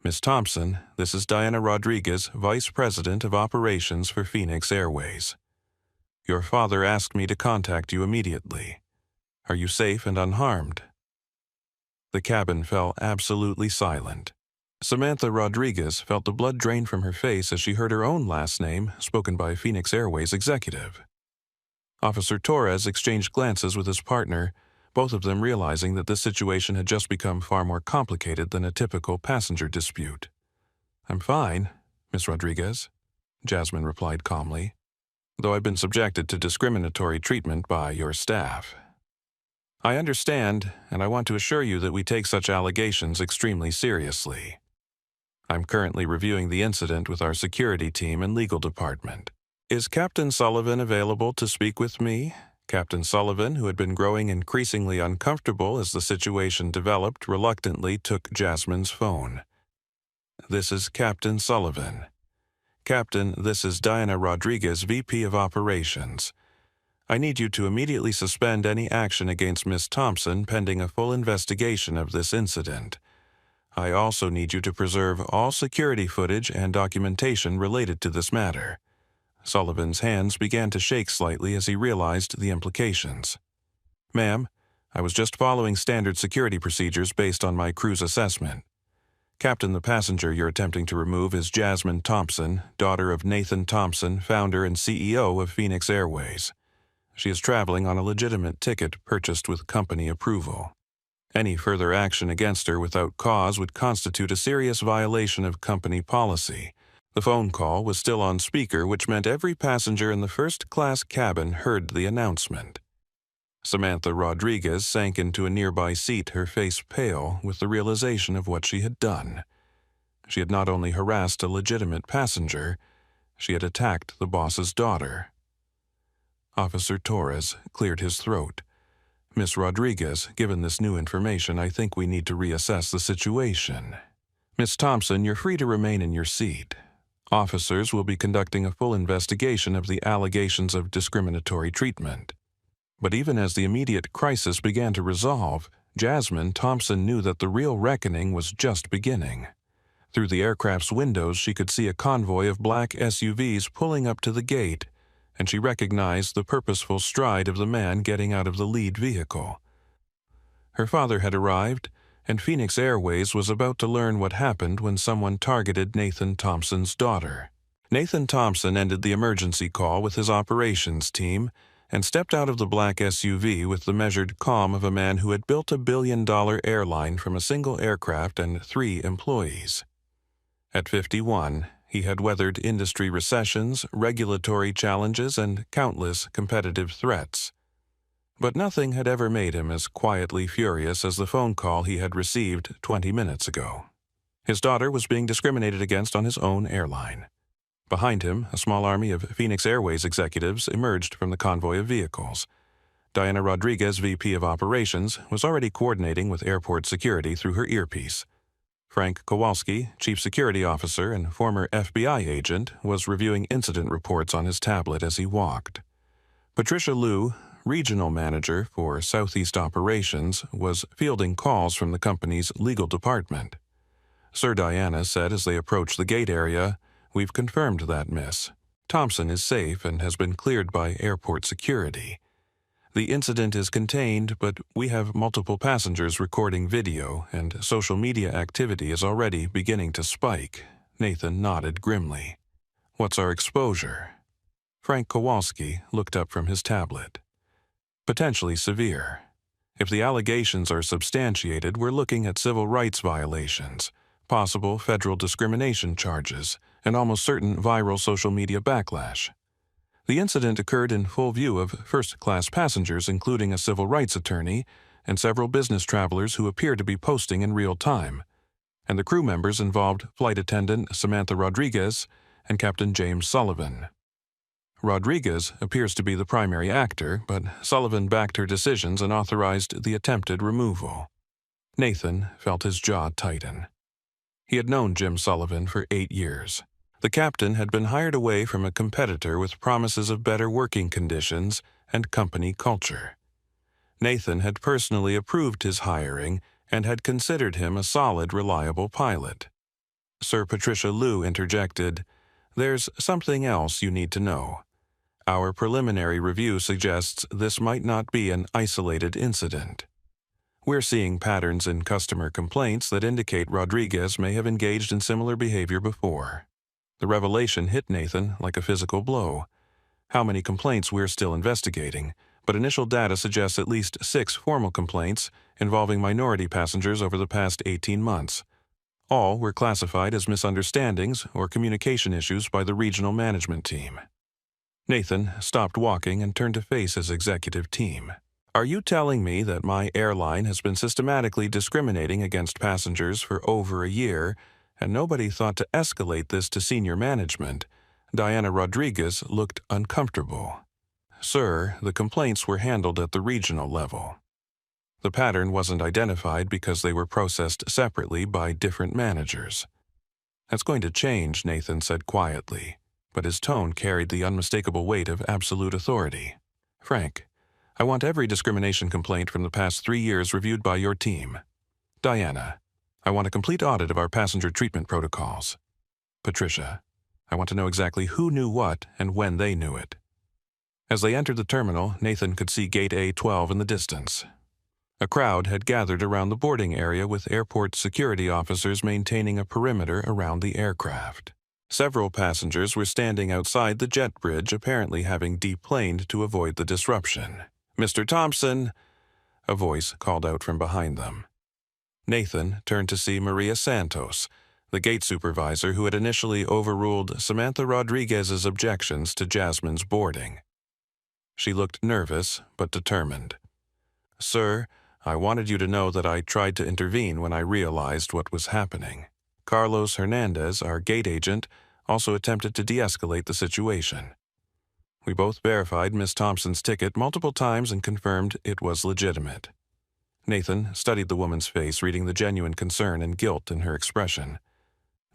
Miss Thompson, this is Diana Rodriguez, Vice President of Operations for Phoenix Airways. Your father asked me to contact you immediately. Are you safe and unharmed? The cabin fell absolutely silent. Samantha Rodriguez felt the blood drain from her face as she heard her own last name spoken by a Phoenix Airways executive. Officer Torres exchanged glances with his partner, both of them realizing that this situation had just become far more complicated than a typical passenger dispute. I'm fine, Miss Rodriguez, Jasmine replied calmly, though I've been subjected to discriminatory treatment by your staff. I understand, and I want to assure you that we take such allegations extremely seriously. I'm currently reviewing the incident with our security team and legal department. Is Captain Sullivan available to speak with me? Captain Sullivan, who had been growing increasingly uncomfortable as the situation developed, reluctantly took Jasmine's phone. This is Captain Sullivan. Captain, this is Diana Rodriguez, VP of Operations. I need you to immediately suspend any action against Miss Thompson pending a full investigation of this incident. I also need you to preserve all security footage and documentation related to this matter. Sullivan's hands began to shake slightly as he realized the implications. Ma'am, I was just following standard security procedures based on my crew's assessment. Captain, the passenger you're attempting to remove is Jasmine Thompson, daughter of Nathan Thompson, founder and CEO of Phoenix Airways. She is traveling on a legitimate ticket purchased with company approval. Any further action against her without cause would constitute a serious violation of company policy. The phone call was still on speaker, which meant every passenger in the first-class cabin heard the announcement. Samantha Rodriguez sank into a nearby seat, her face pale with the realization of what she had done. She had not only harassed a legitimate passenger, she had attacked the boss's daughter. Officer Torres cleared his throat. Miss Rodriguez, given this new information, I think we need to reassess the situation. Miss Thompson, you're free to remain in your seat. Officers will be conducting a full investigation of the allegations of discriminatory treatment. But even as the immediate crisis began to resolve, Jasmine Thompson knew that the real reckoning was just beginning. Through the aircraft's windows, she could see a convoy of black SUVs pulling up to the gate, and she recognized the purposeful stride of the man getting out of the lead vehicle. Her father had arrived, and Phoenix Airways was about to learn what happened when someone targeted Nathan Thompson's daughter. Nathan Thompson ended the emergency call with his operations team and stepped out of the black SUV with the measured calm of a man who had built a billion-dollar airline from a single aircraft and 3 employees. At 51, he had weathered industry recessions, regulatory challenges, and countless competitive threats. But nothing had ever made him as quietly furious as the phone call he had received 20 minutes ago. His daughter was being discriminated against on his own airline. Behind him, a small army of Phoenix Airways executives emerged from the convoy of vehicles. Diana Rodriguez, VP of Operations, was already coordinating with airport security through her earpiece. Frank Kowalski, Chief Security Officer and former FBI agent, was reviewing incident reports on his tablet as he walked. Patricia Liu, Regional Manager for Southeast Operations, was fielding calls from the company's legal department. Sir Diana said as they approached the gate area, "We've confirmed that, miss. Thompson is safe and has been cleared by airport security. The incident is contained, but we have multiple passengers recording video, and social media activity is already beginning to spike." Nathan nodded grimly. "What's our exposure?" Frank Kowalski looked up from his tablet. "Potentially severe. If the allegations are substantiated, we're looking at civil rights violations, possible federal discrimination charges, and almost certain viral social media backlash. The incident occurred in full view of first-class passengers, including a civil rights attorney and several business travelers who appear to be posting in real time, and the crew members involved flight attendant Samantha Rodriguez and Captain James Sullivan. Rodriguez appears to be the primary actor, but Sullivan backed her decisions and authorized the attempted removal." Nathan felt his jaw tighten. He had known Jim Sullivan for 8 years. The captain had been hired away from a competitor with promises of better working conditions and company culture. Nathan had personally approved his hiring and had considered him a solid, reliable pilot. Sir Patricia Liu interjected, "There's something else you need to know. Our preliminary review suggests this might not be an isolated incident. We're seeing patterns in customer complaints that indicate Rodriguez may have engaged in similar behavior before." The revelation hit Nathan like a physical blow. How many complaints we're still investigating, but initial data suggests at least 6 formal complaints involving minority passengers over the past 18 months. All were classified as misunderstandings or communication issues by the regional management team. Nathan stopped walking and turned to face his executive team. "Are you telling me that my airline has been systematically discriminating against passengers for over a year, and nobody thought to escalate this to senior management?" Diana Rodriguez looked uncomfortable. "Sir, the complaints were handled at the regional level. The pattern wasn't identified because they were processed separately by different managers." "That's going to change," Nathan said quietly, but his tone carried the unmistakable weight of absolute authority. "Frank, I want every discrimination complaint from the past 3 years reviewed by your team. Diana, I want a complete audit of our passenger treatment protocols. Patricia, I want to know exactly who knew what and when they knew it." As they entered the terminal, Nathan could see Gate A12 in the distance. A crowd had gathered around the boarding area with airport security officers maintaining a perimeter around the aircraft. Several passengers were standing outside the jet bridge, apparently having deplaned to avoid the disruption. "Mr. Thompson," a voice called out from behind them. Nathan turned to see Maria Santos, the gate supervisor who had initially overruled Samantha Rodriguez's objections to Jasmine's boarding. She looked nervous but determined. "Sir, I wanted you to know that I tried to intervene when I realized what was happening. Carlos Hernandez, our gate agent, also attempted to de-escalate the situation. We both verified Miss Thompson's ticket multiple times and confirmed it was legitimate." Nathan studied the woman's face, reading the genuine concern and guilt in her expression.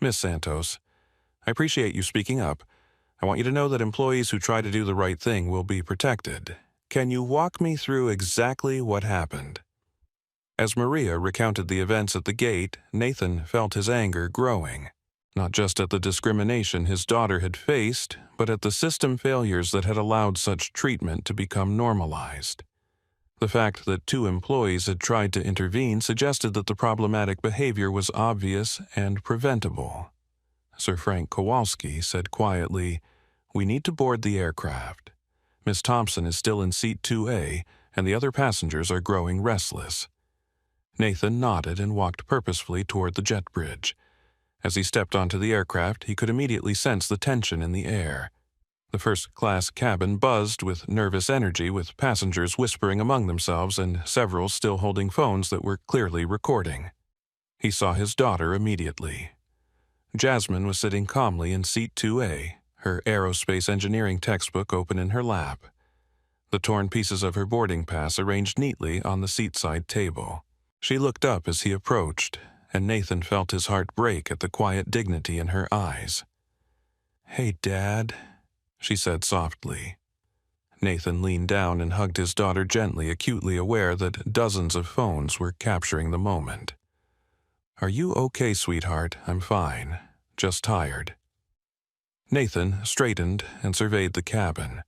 "Miss Santos, I appreciate you speaking up. I want you to know that employees who try to do the right thing will be protected. Can you walk me through exactly what happened?" As Maria recounted the events at the gate, Nathan felt his anger growing, not just at the discrimination his daughter had faced, but at the system failures that had allowed such treatment to become normalized. The fact that 2 employees had tried to intervene suggested that the problematic behavior was obvious and preventable. Sir Frank Kowalski said quietly, "We need to board the aircraft. Miss Thompson is still in seat 2A, and the other passengers are growing restless." Nathan nodded and walked purposefully toward the jet bridge. As he stepped onto the aircraft, he could immediately sense the tension in the air. The first-class cabin buzzed with nervous energy, with passengers whispering among themselves and several still holding phones that were clearly recording. He saw his daughter immediately. Jasmine was sitting calmly in seat 2A, her aerospace engineering textbook open in her lap. The torn pieces of her boarding pass arranged neatly on the seat-side table. She looked up as he approached, and Nathan felt his heart break at the quiet dignity in her eyes. "Hey, Dad," she said softly. Nathan leaned down and hugged his daughter gently, acutely aware that dozens of phones were capturing the moment. "Are you okay, sweetheart? I'm fine. Just tired." Nathan straightened and surveyed the cabin.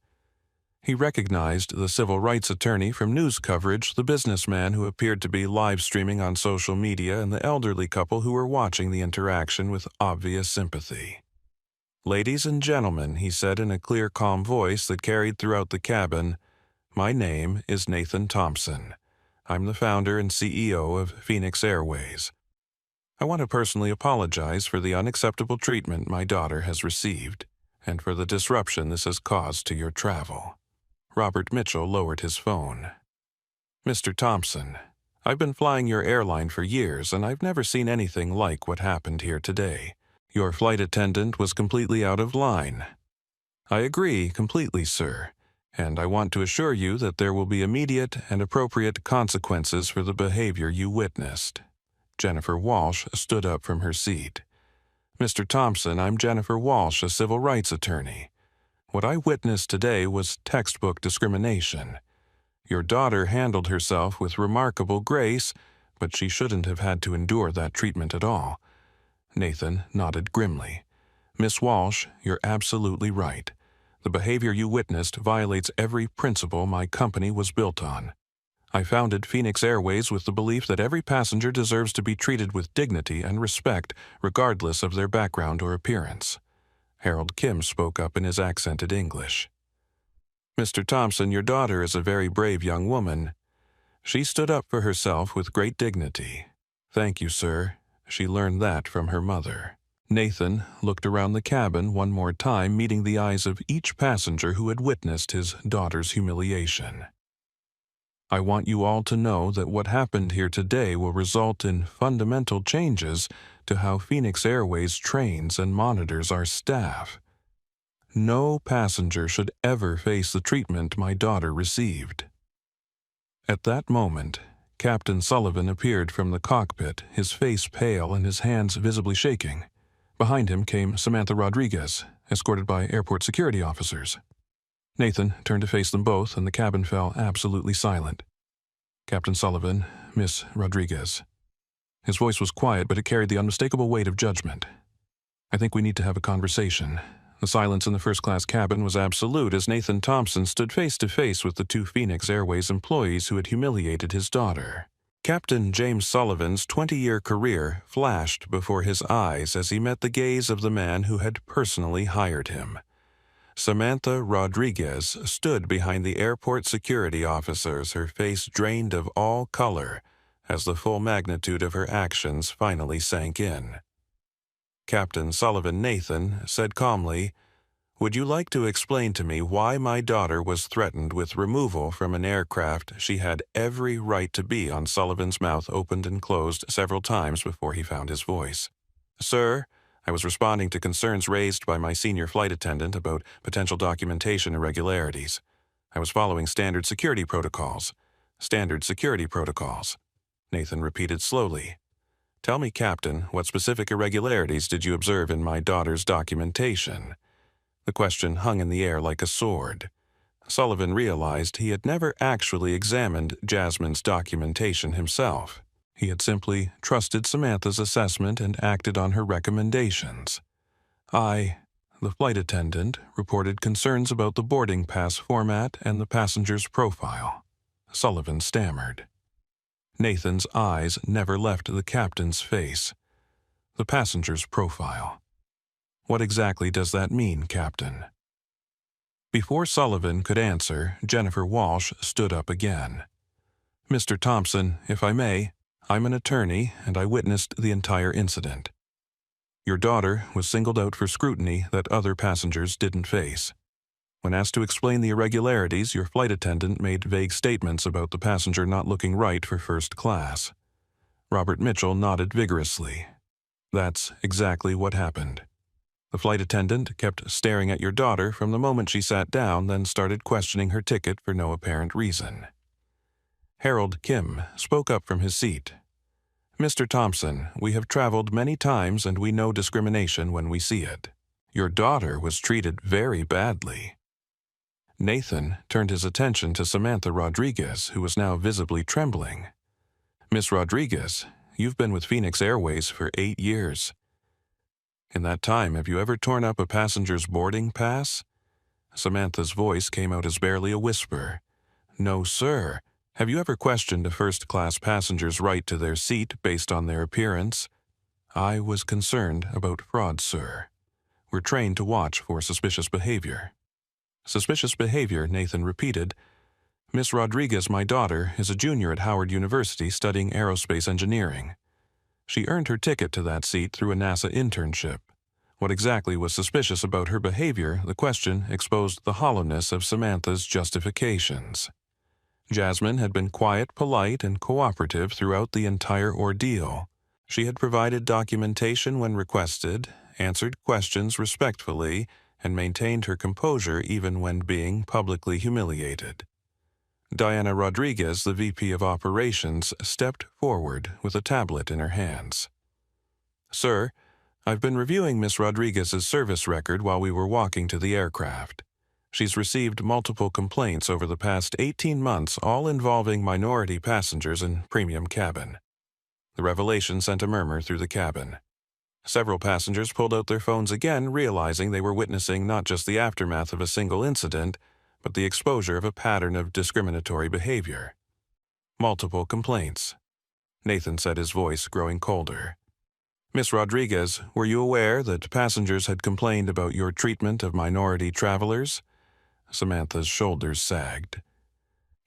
He recognized the civil rights attorney from news coverage, the businessman who appeared to be live streaming on social media, and the elderly couple who were watching the interaction with obvious sympathy. "Ladies and gentlemen," he said in a clear, calm voice that carried throughout the cabin, "my name is Nathan Thompson. I'm the founder and CEO of Phoenix Airways. I want to personally apologize for the unacceptable treatment my daughter has received, and for the disruption this has caused to your travel." Robert Mitchell lowered his phone. "Mr. Thompson, I've been flying your airline for years, and I've never seen anything like what happened here today. Your flight attendant was completely out of line." "I agree completely, sir, and I want to assure you that there will be immediate and appropriate consequences for the behavior you witnessed." Jennifer Walsh stood up from her seat. Mr. Thompson, I'm Jennifer Walsh, a civil rights attorney. What I witnessed today was textbook discrimination. Your daughter handled herself with remarkable grace, but she shouldn't have had to endure that treatment at all. Nathan nodded grimly. Miss Walsh, you're absolutely right. The behavior you witnessed violates every principle my company was built on. I founded Phoenix Airways with the belief that every passenger deserves to be treated with dignity and respect, regardless of their background or appearance. Harold Kim spoke up in his accented English. Mr. Thompson, your daughter is a very brave young woman. She stood up for herself with great dignity. Thank you, sir. She learned that from her mother. Nathan looked around the cabin one more time, meeting the eyes of each passenger who had witnessed his daughter's humiliation. I want you all to know that what happened here today will result in fundamental changes to how Phoenix Airways trains and monitors our staff. No passenger should ever face the treatment my daughter received. At that moment, Captain Sullivan appeared from the cockpit, his face pale and his hands visibly shaking. Behind him came Samantha Rodriguez, escorted by airport security officers. Nathan turned to face them both, and the cabin fell absolutely silent. Captain Sullivan, Miss Rodriguez. His voice was quiet, but it carried the unmistakable weight of judgment. I think we need to have a conversation. The silence in the first-class cabin was absolute as Nathan Thompson stood face-to-face with the two Phoenix Airways employees who had humiliated his daughter. Captain James Sullivan's 20-year career flashed before his eyes as he met the gaze of the man who had personally hired him. Samantha Rodriguez stood behind the airport security officers, her face drained of all color, as the full magnitude of her actions finally sank in. Captain Sullivan Nathan said calmly, "Would you like to explain to me why my daughter was threatened with removal from an aircraft she had every right to be on?" Sullivan's mouth opened and closed several times before he found his voice. "Sir, I was responding to concerns raised by my senior flight attendant about potential documentation irregularities. I was following standard security protocols." "Standard security protocols," Nathan repeated slowly. "Tell me, Captain, what specific irregularities did you observe in my daughter's documentation?" The question hung in the air like a sword. Sullivan realized he had never actually examined Jasmine's documentation himself. He had simply trusted Samantha's assessment and acted on her recommendations. The flight attendant, reported concerns about the boarding pass format and the passenger's profile. Sullivan stammered. Nathan's eyes never left the captain's face. The passenger's profile. What exactly does that mean, Captain? Before Sullivan could answer, Jennifer Walsh stood up again. "Mr. Thompson, if I may, I'm an attorney, and I witnessed the entire incident. Your daughter was singled out for scrutiny that other passengers didn't face. When asked to explain the irregularities, your flight attendant made vague statements about the passenger not looking right for first class." Robert Mitchell nodded vigorously. "That's exactly what happened. The flight attendant kept staring at your daughter from the moment she sat down, then started questioning her ticket for no apparent reason." Harold Kim spoke up from his seat. "Mr. Thompson, we have traveled many times and we know discrimination when we see it. Your daughter was treated very badly." Nathan turned his attention to Samantha Rodriguez, who was now visibly trembling. "Miss Rodriguez, you've been with Phoenix Airways for 8 years. In that time, have you ever torn up a passenger's boarding pass?" Samantha's voice came out as barely a whisper. "No, sir. Have you ever questioned a first-class passenger's right to their seat based on their appearance?" "I was concerned about fraud, sir. We're trained to watch for suspicious behavior." "Suspicious behavior," Nathan repeated. "Miss Rodriguez, my daughter, is a junior at Howard University studying aerospace engineering. She earned her ticket to that seat through a NASA internship. What exactly was suspicious about her behavior? The question exposed the hollowness of Samantha's justifications. Jasmine had been quiet, polite, and cooperative throughout the entire ordeal. She had provided documentation when requested, answered questions respectfully, and maintained her composure even when being publicly humiliated. Diana Rodriguez, the VP of Operations, stepped forward with a tablet in her hands. "Sir, I've been reviewing Miss Rodriguez's service record while we were walking to the aircraft. She's received multiple complaints over the past 18 months, all involving minority passengers in premium cabin. The revelation sent a murmur through the cabin. Several passengers pulled out their phones again, realizing they were witnessing not just the aftermath of a single incident, but the exposure of a pattern of discriminatory behavior. Multiple complaints. Nathan said, his voice growing colder. Miss Rodriguez, were you aware that passengers had complained about your treatment of minority travelers? Samantha's shoulders sagged.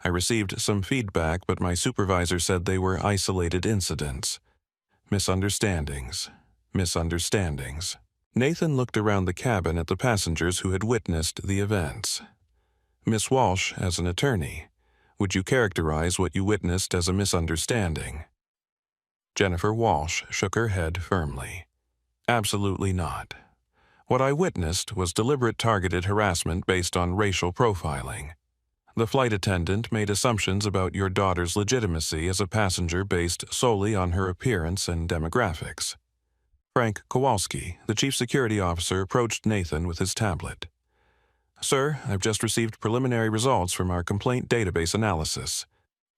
I received some feedback, but my supervisor said they were isolated incidents. Misunderstandings. Nathan looked around the cabin at the passengers who had witnessed the events. Miss Walsh, as an attorney, would you characterize what you witnessed as a misunderstanding? Jennifer Walsh shook her head firmly. Absolutely not. What I witnessed was deliberate targeted harassment based on racial profiling. The flight attendant made assumptions about your daughter's legitimacy as a passenger based solely on her appearance and demographics. Frank Kowalski, the chief security officer, approached Nathan with his tablet. Sir, I've just received preliminary results from our complaint database analysis.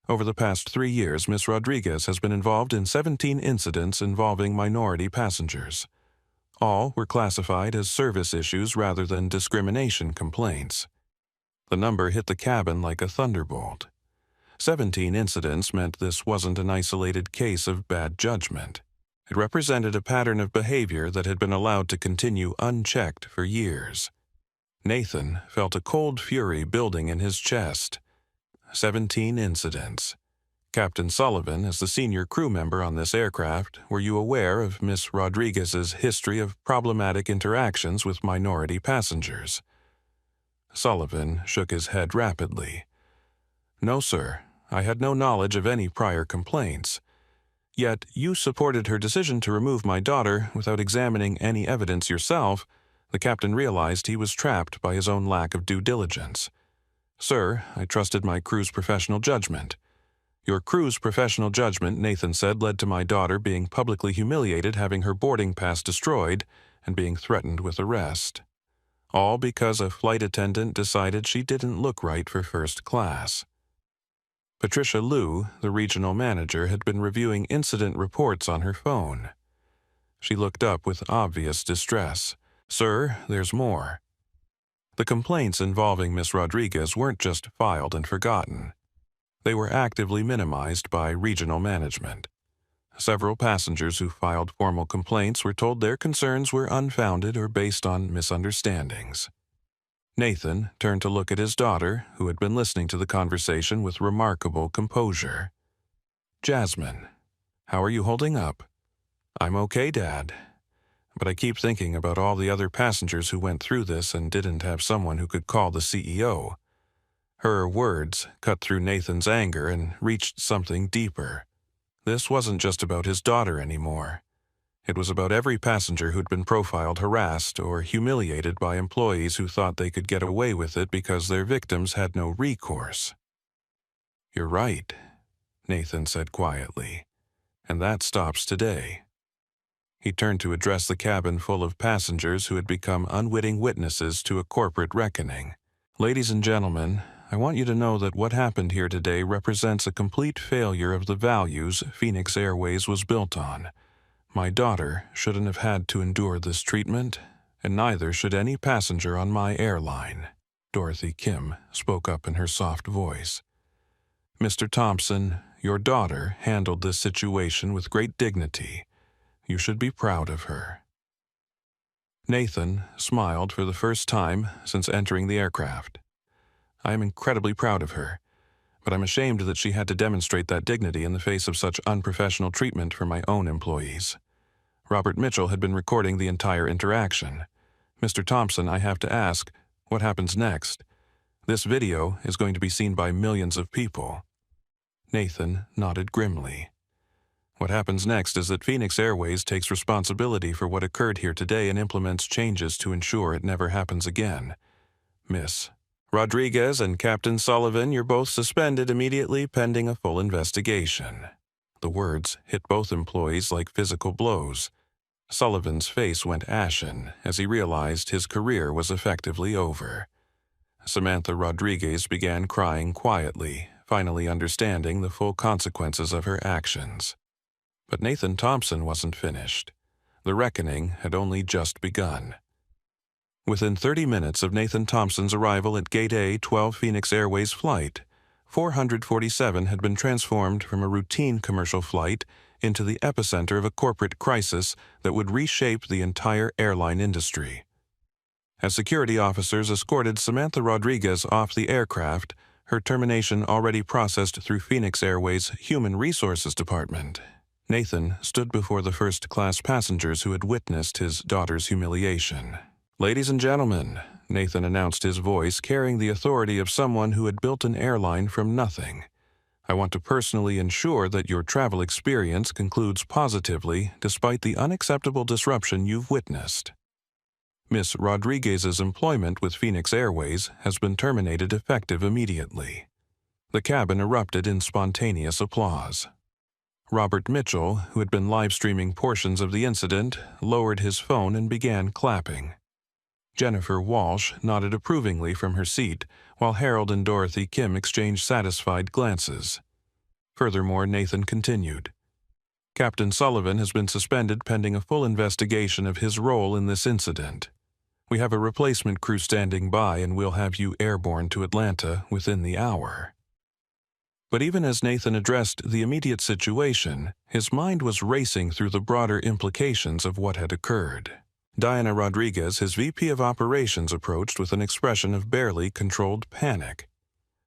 Over the past 3 years, Ms. Rodriguez has been involved in 17 incidents involving minority passengers. All were classified as service issues rather than discrimination complaints. The number hit the cabin like a thunderbolt. 17 incidents meant this wasn't an isolated case of bad judgment. It represented a pattern of behavior that had been allowed to continue unchecked for years. Nathan felt a cold fury building in his chest. 17 incidents. Captain Sullivan, as the senior crew member on this aircraft, were you aware of Miss Rodriguez's history of problematic interactions with minority passengers? Sullivan shook his head rapidly. No, sir. I had no knowledge of any prior complaints. Yet you supported her decision to remove my daughter without examining any evidence yourself. The captain realized he was trapped by his own lack of due diligence. Sir, I trusted my crew's professional judgment. Your crew's professional judgment, Nathan said, led to my daughter being publicly humiliated, having her boarding pass destroyed, and being threatened with arrest. All because a flight attendant decided she didn't look right for first class. Patricia Liu, the regional manager, had been reviewing incident reports on her phone. She looked up with obvious distress. Sir, there's more. The complaints involving Miss Rodriguez weren't just filed and forgotten. They were actively minimized by regional management. Several passengers who filed formal complaints were told their concerns were unfounded or based on misunderstandings. Nathan turned to look at his daughter, who had been listening to the conversation with remarkable composure. Jasmine, how are you holding up? I'm okay, Dad. But I keep thinking about all the other passengers who went through this and didn't have someone who could call the CEO. Her words cut through Nathan's anger and reached something deeper. This wasn't just about his daughter anymore. It was about every passenger who'd been profiled, harassed, or humiliated by employees who thought they could get away with it because their victims had no recourse. You're right, Nathan said quietly, and that stops today. He turned to address the cabin full of passengers who had become unwitting witnesses to a corporate reckoning. Ladies and gentlemen, I want you to know that what happened here today represents a complete failure of the values Phoenix Airways was built on. My daughter shouldn't have had to endure this treatment, and neither should any passenger on my airline. Dorothy Kim spoke up in her soft voice. Mr. Thompson, your daughter handled this situation with great dignity. You should be proud of her. Nathan smiled for the first time since entering the aircraft. I am incredibly proud of her, but I'm ashamed that she had to demonstrate that dignity in the face of such unprofessional treatment from my own employees. Robert Mitchell had been recording the entire interaction. Mr. Thompson, I have to ask, what happens next? This video is going to be seen by millions of people. Nathan nodded grimly. What happens next is that Phoenix Airways takes responsibility for what occurred here today and implements changes to ensure it never happens again. Miss Rodriguez and Captain Sullivan, you're both suspended immediately pending a full investigation. The words hit both employees like physical blows. Sullivan's face went ashen as he realized his career was effectively over. Samantha Rodriguez began crying quietly, finally understanding the full consequences of her actions. But Nathan Thompson wasn't finished. The reckoning had only just begun. Within 30 minutes of Nathan Thompson's arrival at Gate A 12 Phoenix Airways flight, 447 had been transformed from a routine commercial flight into the epicenter of a corporate crisis that would reshape the entire airline industry. As security officers escorted Samantha Rodriguez off the aircraft, her termination already processed through Phoenix Airways' Human Resources Department, Nathan stood before the first-class passengers who had witnessed his daughter's humiliation. "Ladies and gentlemen," Nathan announced, his voice carrying the authority of someone who had built an airline from nothing. "I want to personally ensure that your travel experience concludes positively despite the unacceptable disruption you've witnessed. Miss Rodriguez's employment with Phoenix Airways has been terminated effective immediately." The cabin erupted in spontaneous applause. Robert Mitchell, who had been live-streaming portions of the incident, lowered his phone and began clapping. Jennifer Walsh nodded approvingly from her seat, while Harold and Dorothy Kim exchanged satisfied glances. Furthermore, Nathan continued, "Captain Sullivan has been suspended pending a full investigation of his role in this incident. We have a replacement crew standing by and we'll have you airborne to Atlanta within the hour." But even as Nathan addressed the immediate situation, his mind was racing through the broader implications of what had occurred. Diana Rodriguez, his VP of Operations, approached with an expression of barely controlled panic.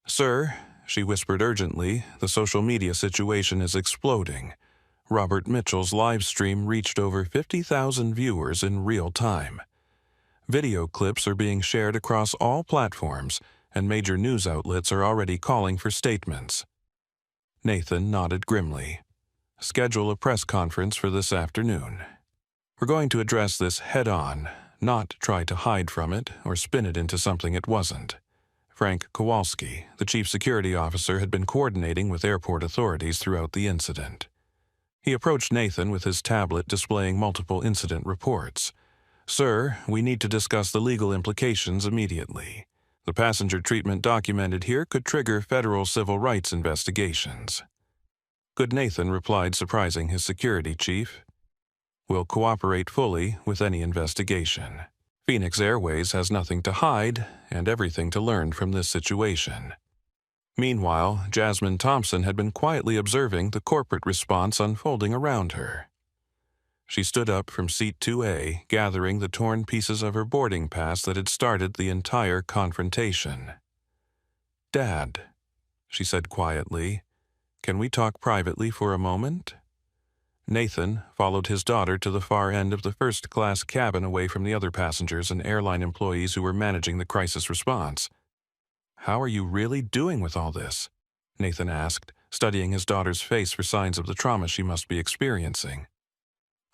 "Sir," she whispered urgently, "the social media situation is exploding. Robert Mitchell's live stream reached over 50,000 viewers in real time. Video clips are being shared across all platforms, and major news outlets are already calling for statements." Nathan nodded grimly. "Schedule a press conference for this afternoon. We're going to address this head-on, not try to hide from it or spin it into something it wasn't." Frank Kowalski, the chief security officer, had been coordinating with airport authorities throughout the incident. He approached Nathan with his tablet displaying multiple incident reports. "Sir, we need to discuss the legal implications immediately. The passenger treatment documented here could trigger federal civil rights investigations." Good Nathan replied, surprising his security chief, "We'll cooperate fully with any investigation. Phoenix Airways has nothing to hide and everything to learn from this situation." Meanwhile, Jasmine Thompson had been quietly observing the corporate response unfolding around her. She stood up from seat 2A, gathering the torn pieces of her boarding pass that had started the entire confrontation. "Dad," she said quietly, "can we talk privately for a moment?" Nathan followed his daughter to the far end of the first-class cabin away from the other passengers and airline employees who were managing the crisis response. "How are you really doing with all this?" Nathan asked, studying his daughter's face for signs of the trauma she must be experiencing.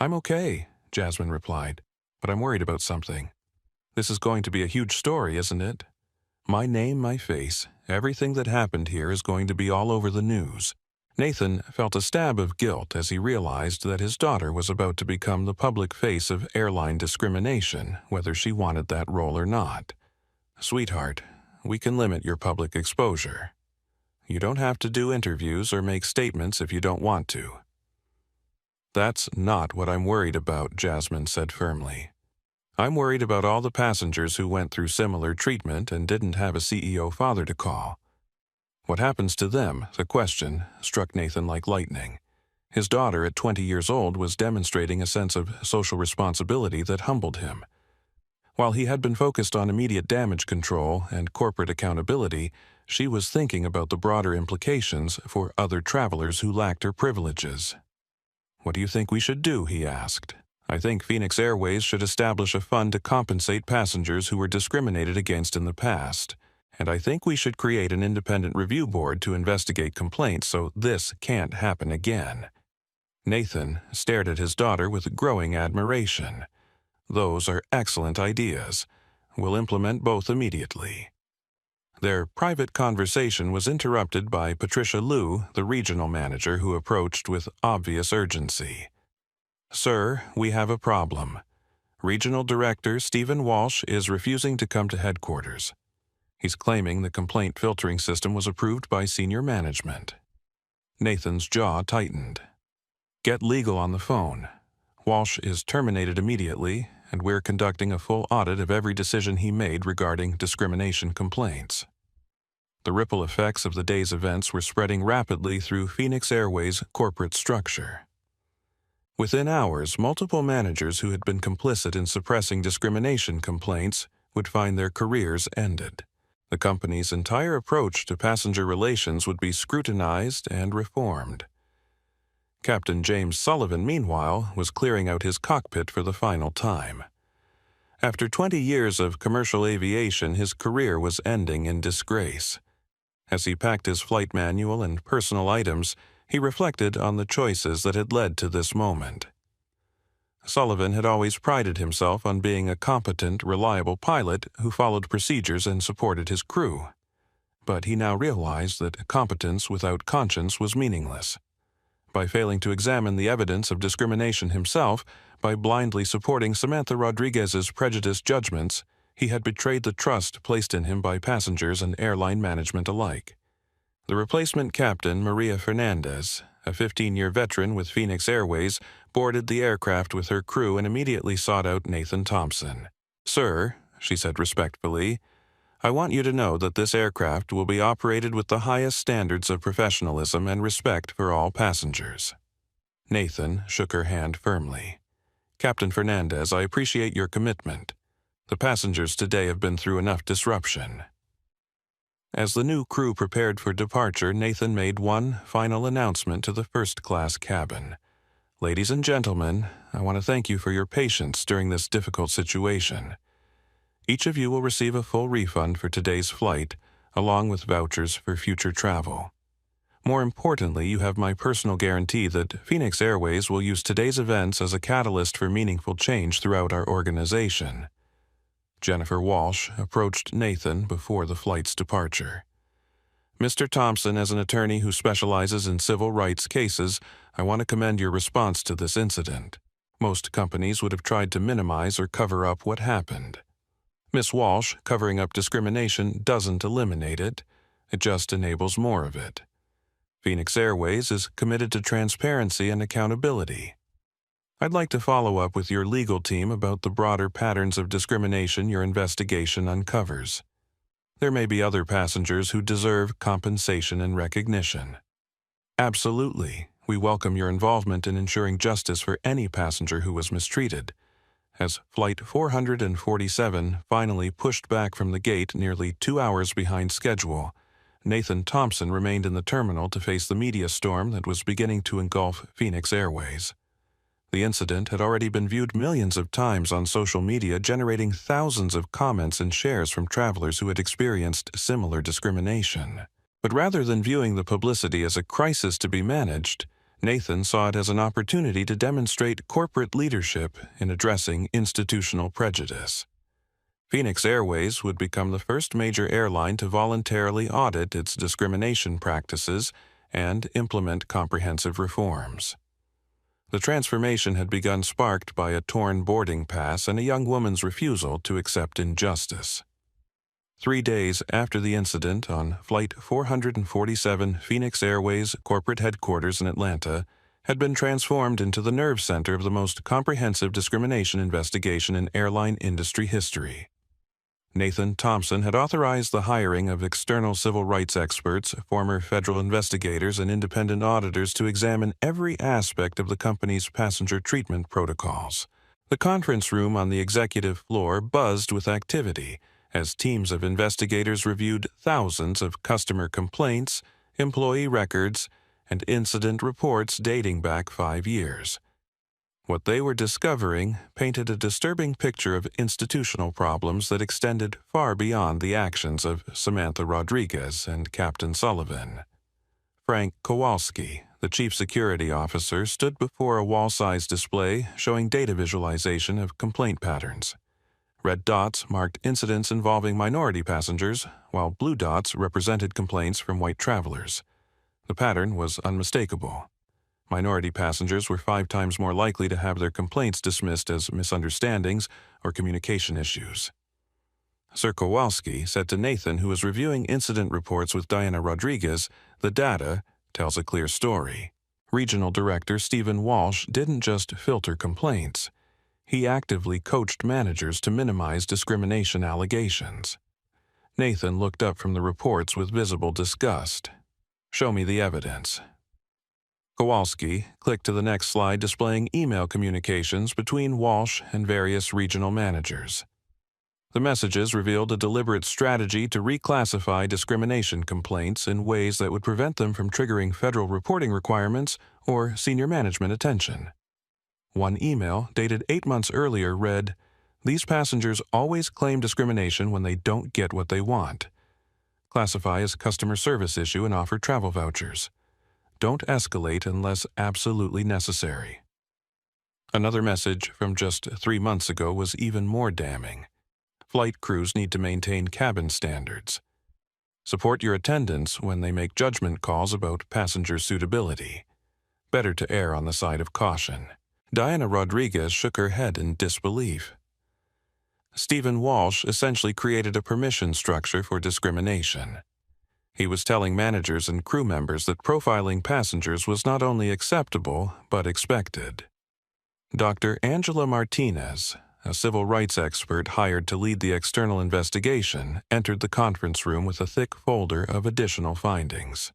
"I'm okay," Jasmine replied, "but I'm worried about something. This is going to be a huge story, isn't it? My name, my face, everything that happened here is going to be all over the news." Nathan felt a stab of guilt as he realized that his daughter was about to become the public face of airline discrimination, whether she wanted that role or not. "Sweetheart, we can limit your public exposure. You don't have to do interviews or make statements if you don't want to." "That's not what I'm worried about," Jasmine said firmly. "I'm worried about all the passengers who went through similar treatment and didn't have a CEO father to call. What happens to them?" The question struck Nathan like lightning. His daughter, at 20 years old, was demonstrating a sense of social responsibility that humbled him. While he had been focused on immediate damage control and corporate accountability, she was thinking about the broader implications for other travelers who lacked her privileges. "What do you think we should do?" he asked. "I think Phoenix Airways should establish a fund to compensate passengers who were discriminated against in the past. And I think we should create an independent review board to investigate complaints so this can't happen again." Nathan stared at his daughter with growing admiration. "Those are excellent ideas. We'll implement both immediately." Their private conversation was interrupted by Patricia Liu, the regional manager, who approached with obvious urgency. Sir, we have a problem. Regional Director Stephen Walsh is refusing to come to headquarters. He's claiming the complaint filtering system was approved by senior management. Nathan's jaw tightened. Get legal on the phone. Walsh is terminated immediately, and we're conducting a full audit of every decision he made regarding discrimination complaints. The ripple effects of the day's events were spreading rapidly through Phoenix Airways' corporate structure. Within hours, multiple managers who had been complicit in suppressing discrimination complaints would find their careers ended. The company's entire approach to passenger relations would be scrutinized and reformed. Captain James Sullivan, meanwhile, was clearing out his cockpit for the final time. After 20 years of commercial aviation, his career was ending in disgrace. As he packed his flight manual and personal items, he reflected on the choices that had led to this moment. Sullivan had always prided himself on being a competent, reliable pilot who followed procedures and supported his crew. But he now realized that competence without conscience was meaningless. By failing to examine the evidence of discrimination himself, by blindly supporting Samantha Rodriguez's prejudiced judgments, he had betrayed the trust placed in him by passengers and airline management alike. The replacement captain, Maria Fernandez, a 15-year veteran with Phoenix Airways, boarded the aircraft with her crew and immediately sought out Nathan Thompson. "Sir," she said respectfully, "I want you to know that this aircraft will be operated with the highest standards of professionalism and respect for all passengers." Nathan shook her hand firmly. "Captain Fernandez, I appreciate your commitment. The passengers today have been through enough disruption." As the new crew prepared for departure, Nathan made one final announcement to the first-class cabin. "Ladies and gentlemen, I want to thank you for your patience during this difficult situation. Each of you will receive a full refund for today's flight, along with vouchers for future travel. More importantly, you have my personal guarantee that Phoenix Airways will use today's events as a catalyst for meaningful change throughout our organization." Jennifer Walsh approached Nathan before the flight's departure. "Mr. Thompson, as an attorney who specializes in civil rights cases, I want to commend your response to this incident. Most companies would have tried to minimize or cover up what happened. Miss Walsh, covering up discrimination doesn't eliminate it. It just enables more of it. Phoenix Airways is committed to transparency and accountability. I'd like to follow up with your legal team about the broader patterns of discrimination your investigation uncovers. There may be other passengers who deserve compensation and recognition. Absolutely, we welcome your involvement in ensuring justice for any passenger who was mistreated." As Flight 447 finally pushed back from the gate nearly 2 hours behind schedule, Nathan Thompson remained in the terminal to face the media storm that was beginning to engulf Phoenix Airways. The incident had already been viewed millions of times on social media, generating thousands of comments and shares from travelers who had experienced similar discrimination. But rather than viewing the publicity as a crisis to be managed, Nathan saw it as an opportunity to demonstrate corporate leadership in addressing institutional prejudice. Phoenix Airways would become the first major airline to voluntarily audit its discrimination practices and implement comprehensive reforms. The transformation had begun, sparked by a torn boarding pass and a young woman's refusal to accept injustice. 3 days after the incident, on Flight 447, Phoenix Airways corporate headquarters in Atlanta had been transformed into the nerve center of the most comprehensive discrimination investigation in airline industry history. Nathan Thompson had authorized the hiring of external civil rights experts, former federal investigators, and independent auditors to examine every aspect of the company's passenger treatment protocols. The conference room on the executive floor buzzed with activity as teams of investigators reviewed thousands of customer complaints, employee records, and incident reports dating back 5 years. What they were discovering painted a disturbing picture of institutional problems that extended far beyond the actions of Samantha Rodriguez and Captain Sullivan. Frank Kowalski, the chief security officer, stood before a wall-sized display showing data visualization of complaint patterns. Red dots marked incidents involving minority passengers, while blue dots represented complaints from white travelers. The pattern was unmistakable. Minority passengers were 5 times more likely to have their complaints dismissed as misunderstandings or communication issues. Sir Kowalski said to Nathan, who was reviewing incident reports with Diana Rodriguez, "The data tells a clear story." Regional Director Stephen Walsh didn't just filter complaints. He actively coached managers to minimize discrimination allegations. Nathan looked up from the reports with visible disgust. "Show me the evidence." Kowalski clicked to the next slide displaying email communications between Walsh and various regional managers. The messages revealed a deliberate strategy to reclassify discrimination complaints in ways that would prevent them from triggering federal reporting requirements or senior management attention. One email, dated 8 months earlier, read, "These passengers always claim discrimination when they don't get what they want. Classify as customer service issue and offer travel vouchers. Don't escalate unless absolutely necessary." Another message from just 3 months ago was even more damning. Flight crews need to maintain cabin standards. Support your attendants when they make judgment calls about passenger suitability. Better to err on the side of caution. Diana Rodriguez shook her head in disbelief. Stephen Walsh essentially created a permission structure for discrimination. He was telling managers and crew members that profiling passengers was not only acceptable, but expected. Dr. Angela Martinez, a civil rights expert hired to lead the external investigation, entered the conference room with a thick folder of additional findings.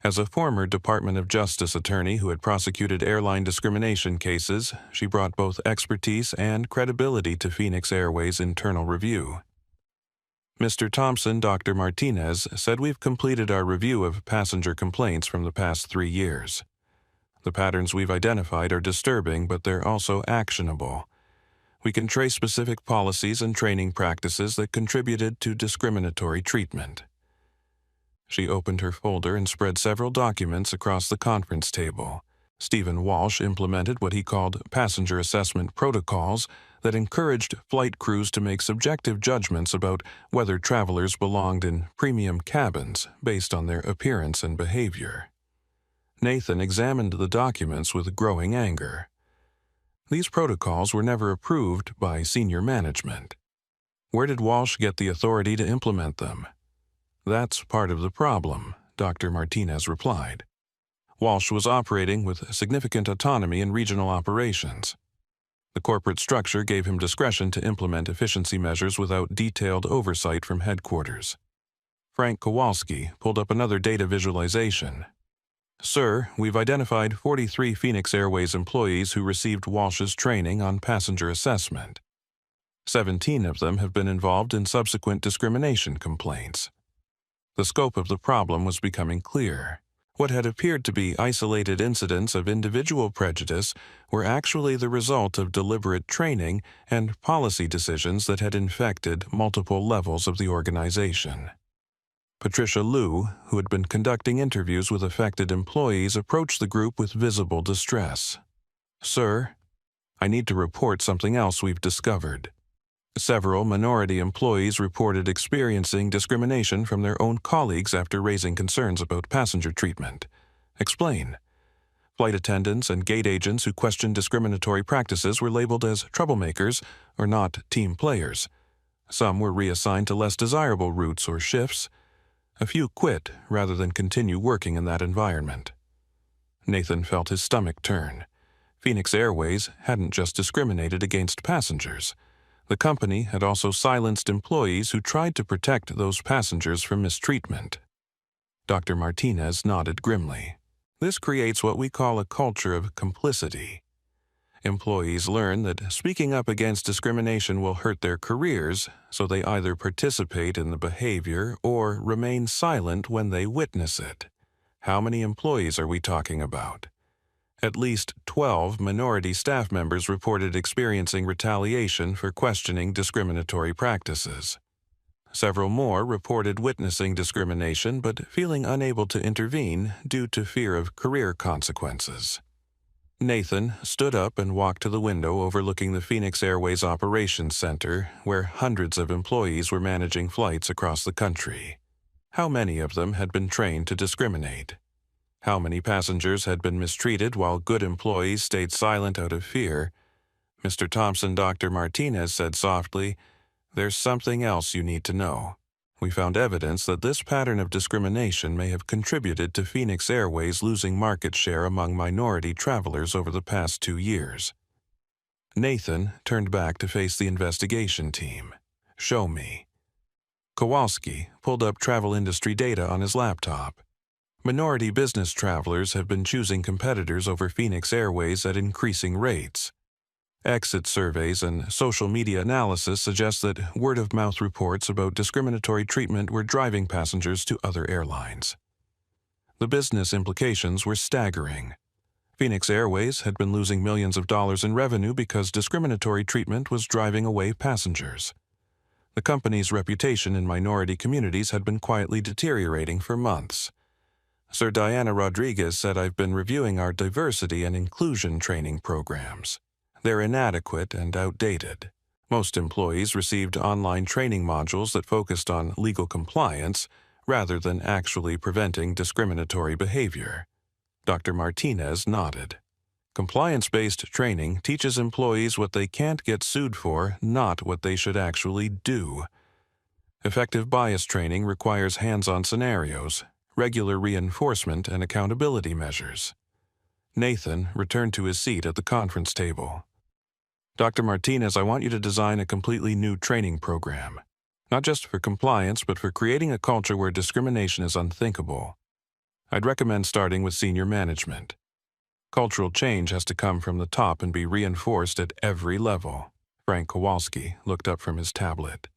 As a former Department of Justice attorney who had prosecuted airline discrimination cases, she brought both expertise and credibility to Phoenix Airways' internal review. "Mr. Thompson," Dr. Martinez said, "we've completed our review of passenger complaints from the past 3 years. The patterns we've identified are disturbing, but they're also actionable. We can trace specific policies and training practices that contributed to discriminatory treatment." She opened her folder and spread several documents across the conference table. Stephen Walsh implemented what he called passenger assessment protocols that encouraged flight crews to make subjective judgments about whether travelers belonged in premium cabins based on their appearance and behavior. Nathan examined the documents with growing anger. These protocols were never approved by senior management. Where did Walsh get the authority to implement them? "That's part of the problem," Dr. Martinez replied. Walsh was operating with significant autonomy in regional operations. The corporate structure gave him discretion to implement efficiency measures without detailed oversight from headquarters. Frank Kowalski pulled up another data visualization. "Sir, we've identified 43 Phoenix Airways employees who received Walsh's training on passenger assessment. 17 of them have been involved in subsequent discrimination complaints." The scope of the problem was becoming clear. What had appeared to be isolated incidents of individual prejudice were actually the result of deliberate training and policy decisions that had infected multiple levels of the organization. Patricia Liu, who had been conducting interviews with affected employees, approached the group with visible distress. "Sir, I need to report something else we've discovered. Several minority employees reported experiencing discrimination from their own colleagues after raising concerns about passenger treatment. Explain." Flight attendants and gate agents who questioned discriminatory practices were labeled as troublemakers or not team players. Some were reassigned to less desirable routes or shifts. A few quit rather than continue working in that environment. Nathan felt his stomach turn. Phoenix Airways hadn't just discriminated against passengers. The company had also silenced employees who tried to protect those passengers from mistreatment. Dr. Martinez nodded grimly. "This creates what we call a culture of complicity. Employees learn that speaking up against discrimination will hurt their careers, so they either participate in the behavior or remain silent when they witness it. How many employees are we talking about? At least 12 minority staff members reported experiencing retaliation for questioning discriminatory practices. Several more reported witnessing discrimination but feeling unable to intervene due to fear of career consequences." Nathan stood up and walked to the window overlooking the Phoenix Airways Operations Center, where hundreds of employees were managing flights across the country. How many of them had been trained to discriminate? How many passengers had been mistreated while good employees stayed silent out of fear? Mr. Thompson, Dr. Martinez said softly, "There's something else you need to know. We found evidence that this pattern of discrimination may have contributed to Phoenix Airways losing market share among minority travelers over the past 2 years." Nathan turned back to face the investigation team. "Show me." Kowalski pulled up travel industry data on his laptop. Minority business travelers have been choosing competitors over Phoenix Airways at increasing rates. Exit surveys and social media analysis suggest that word-of-mouth reports about discriminatory treatment were driving passengers to other airlines. The business implications were staggering. Phoenix Airways had been losing millions of dollars in revenue because discriminatory treatment was driving away passengers. The company's reputation in minority communities had been quietly deteriorating for months. Sir Diana Rodriguez said, "I've been reviewing our diversity and inclusion training programs. They're inadequate and outdated. Most employees received online training modules that focused on legal compliance rather than actually preventing discriminatory behavior." Dr. Martinez nodded. Compliance-based training teaches employees what they can't get sued for, not what they should actually do. Effective bias training requires hands-on scenarios, regular reinforcement, and accountability measures. Nathan returned to his seat at the conference table. "Dr. Martinez, I want you to design a completely new training program. Not just for compliance, but for creating a culture where discrimination is unthinkable. I'd recommend starting with senior management. Cultural change has to come from the top and be reinforced at every level." Frank Kowalski looked up from his tablet.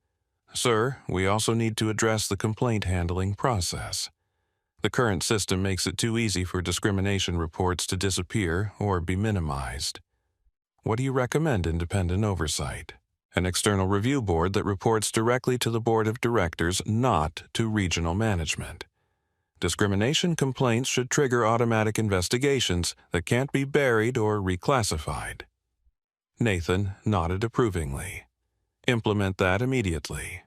"Sir, we also need to address the complaint handling process. The current system makes it too easy for discrimination reports to disappear or be minimized. What do you recommend independent oversight? An external review board that reports directly to the board of directors, not to regional management. Discrimination complaints should trigger automatic investigations that can't be buried or reclassified." Nathan nodded approvingly. "Implement that immediately."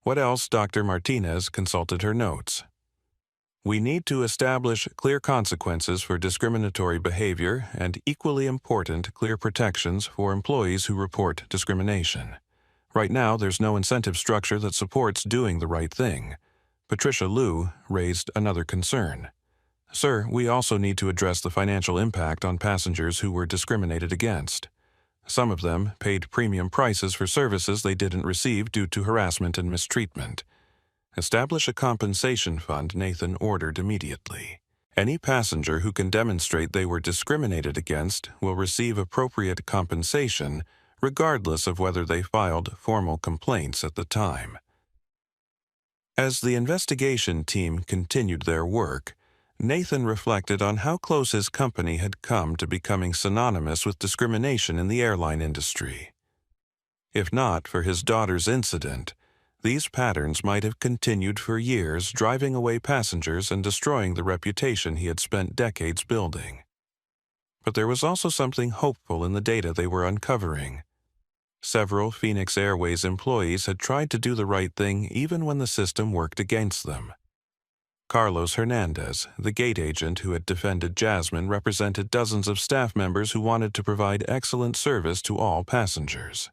"What else?" Dr. Martinez consulted her notes. "We need to establish clear consequences for discriminatory behavior and, equally important, clear protections for employees who report discrimination. Right now, there's no incentive structure that supports doing the right thing." Patricia Liu raised another concern. "Sir, we also need to address the financial impact on passengers who were discriminated against. Some of them paid premium prices for services they didn't receive due to harassment and mistreatment. Establish a compensation fund," Nathan ordered immediately. "Any passenger who can demonstrate they were discriminated against will receive appropriate compensation, regardless of whether they filed formal complaints at the time." As the investigation team continued their work, Nathan reflected on how close his company had come to becoming synonymous with discrimination in the airline industry. If not for his daughter's incident, these patterns might have continued for years, driving away passengers and destroying the reputation he had spent decades building. But there was also something hopeful in the data they were uncovering. Several Phoenix Airways employees had tried to do the right thing even when the system worked against them. Carlos Hernandez, the gate agent who had defended Jasmine, represented dozens of staff members who wanted to provide excellent service to all passengers.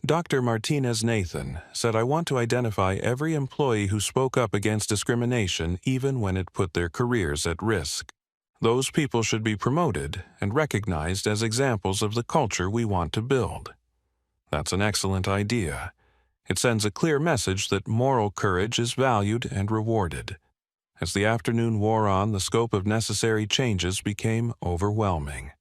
Dr. Martinez Nathan said, "I want to identify every employee who spoke up against discrimination even when it put their careers at risk. Those people should be promoted and recognized as examples of the culture we want to build." That's an excellent idea. It sends a clear message that moral courage is valued and rewarded. As the afternoon wore on, the scope of necessary changes became overwhelming.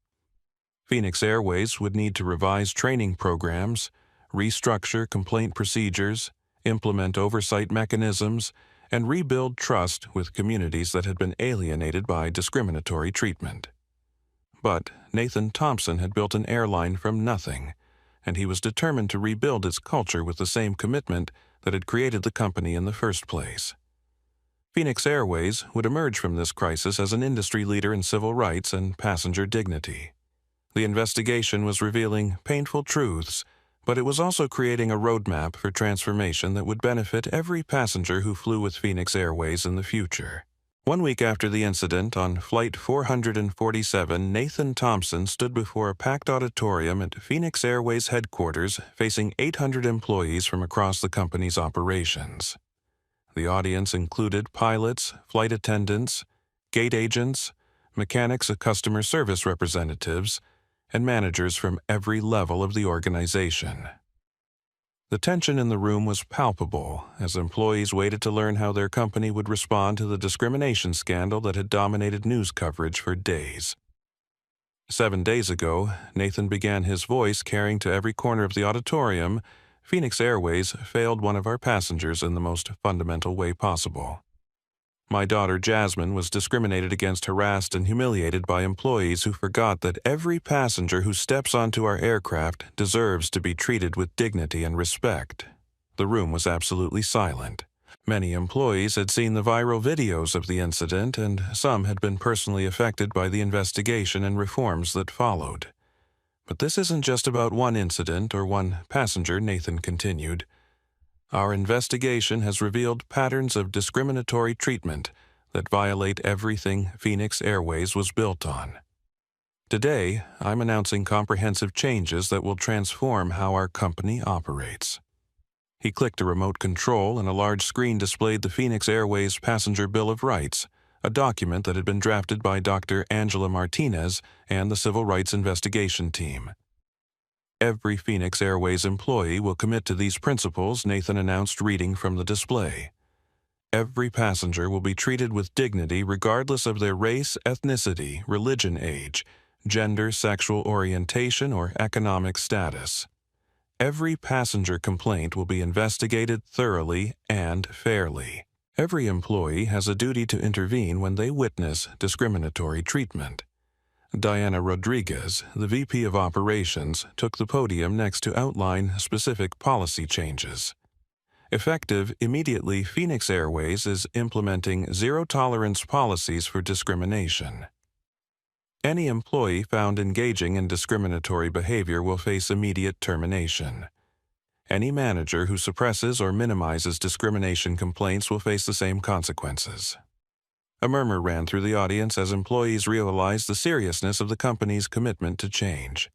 Phoenix Airways would need to revise training programs, restructure complaint procedures, implement oversight mechanisms, and rebuild trust with communities that had been alienated by discriminatory treatment. But Nathan Thompson had built an airline from nothing, and he was determined to rebuild its culture with the same commitment that had created the company in the first place. Phoenix Airways would emerge from this crisis as an industry leader in civil rights and passenger dignity. The investigation was revealing painful truths, but it was also creating a roadmap for transformation that would benefit every passenger who flew with Phoenix Airways in the future. 1 week after the incident, on Flight 447, Nathan Thompson stood before a packed auditorium at Phoenix Airways headquarters facing 800 employees from across the company's operations. The audience included pilots, flight attendants, gate agents, mechanics, customer service representatives, and managers from every level of the organization. The tension in the room was palpable as employees waited to learn how their company would respond to the discrimination scandal that had dominated news coverage for days. 7 days ago, Nathan began his voice carrying to every corner of the auditorium, Phoenix Airways failed one of our passengers in the most fundamental way possible. My daughter Jasmine was discriminated against, harassed, and humiliated by employees who forgot that every passenger who steps onto our aircraft deserves to be treated with dignity and respect. The room was absolutely silent. Many employees had seen the viral videos of the incident, and some had been personally affected by the investigation and reforms that followed. But this isn't just about one incident or one passenger, Nathan continued. Our investigation has revealed patterns of discriminatory treatment that violate everything Phoenix Airways was built on. Today, I'm announcing comprehensive changes that will transform how our company operates. He clicked a remote control and a large screen displayed the Phoenix Airways Passenger Bill of Rights, a document that had been drafted by Dr. Angela Martinez and the Civil Rights Investigation Team. Every Phoenix Airways employee will commit to these principles, Nathan announced, reading from the display. Every passenger will be treated with dignity regardless of their race, ethnicity, religion, age, gender, sexual orientation, or economic status. Every passenger complaint will be investigated thoroughly and fairly. Every employee has a duty to intervene when they witness discriminatory treatment. Diana Rodriguez, the VP of Operations, took the podium next to outline specific policy changes. Effective immediately, Phoenix Airways is implementing zero-tolerance policies for discrimination. Any employee found engaging in discriminatory behavior will face immediate termination. Any manager who suppresses or minimizes discrimination complaints will face the same consequences. A murmur ran through the audience as employees realized the seriousness of the company's commitment to change.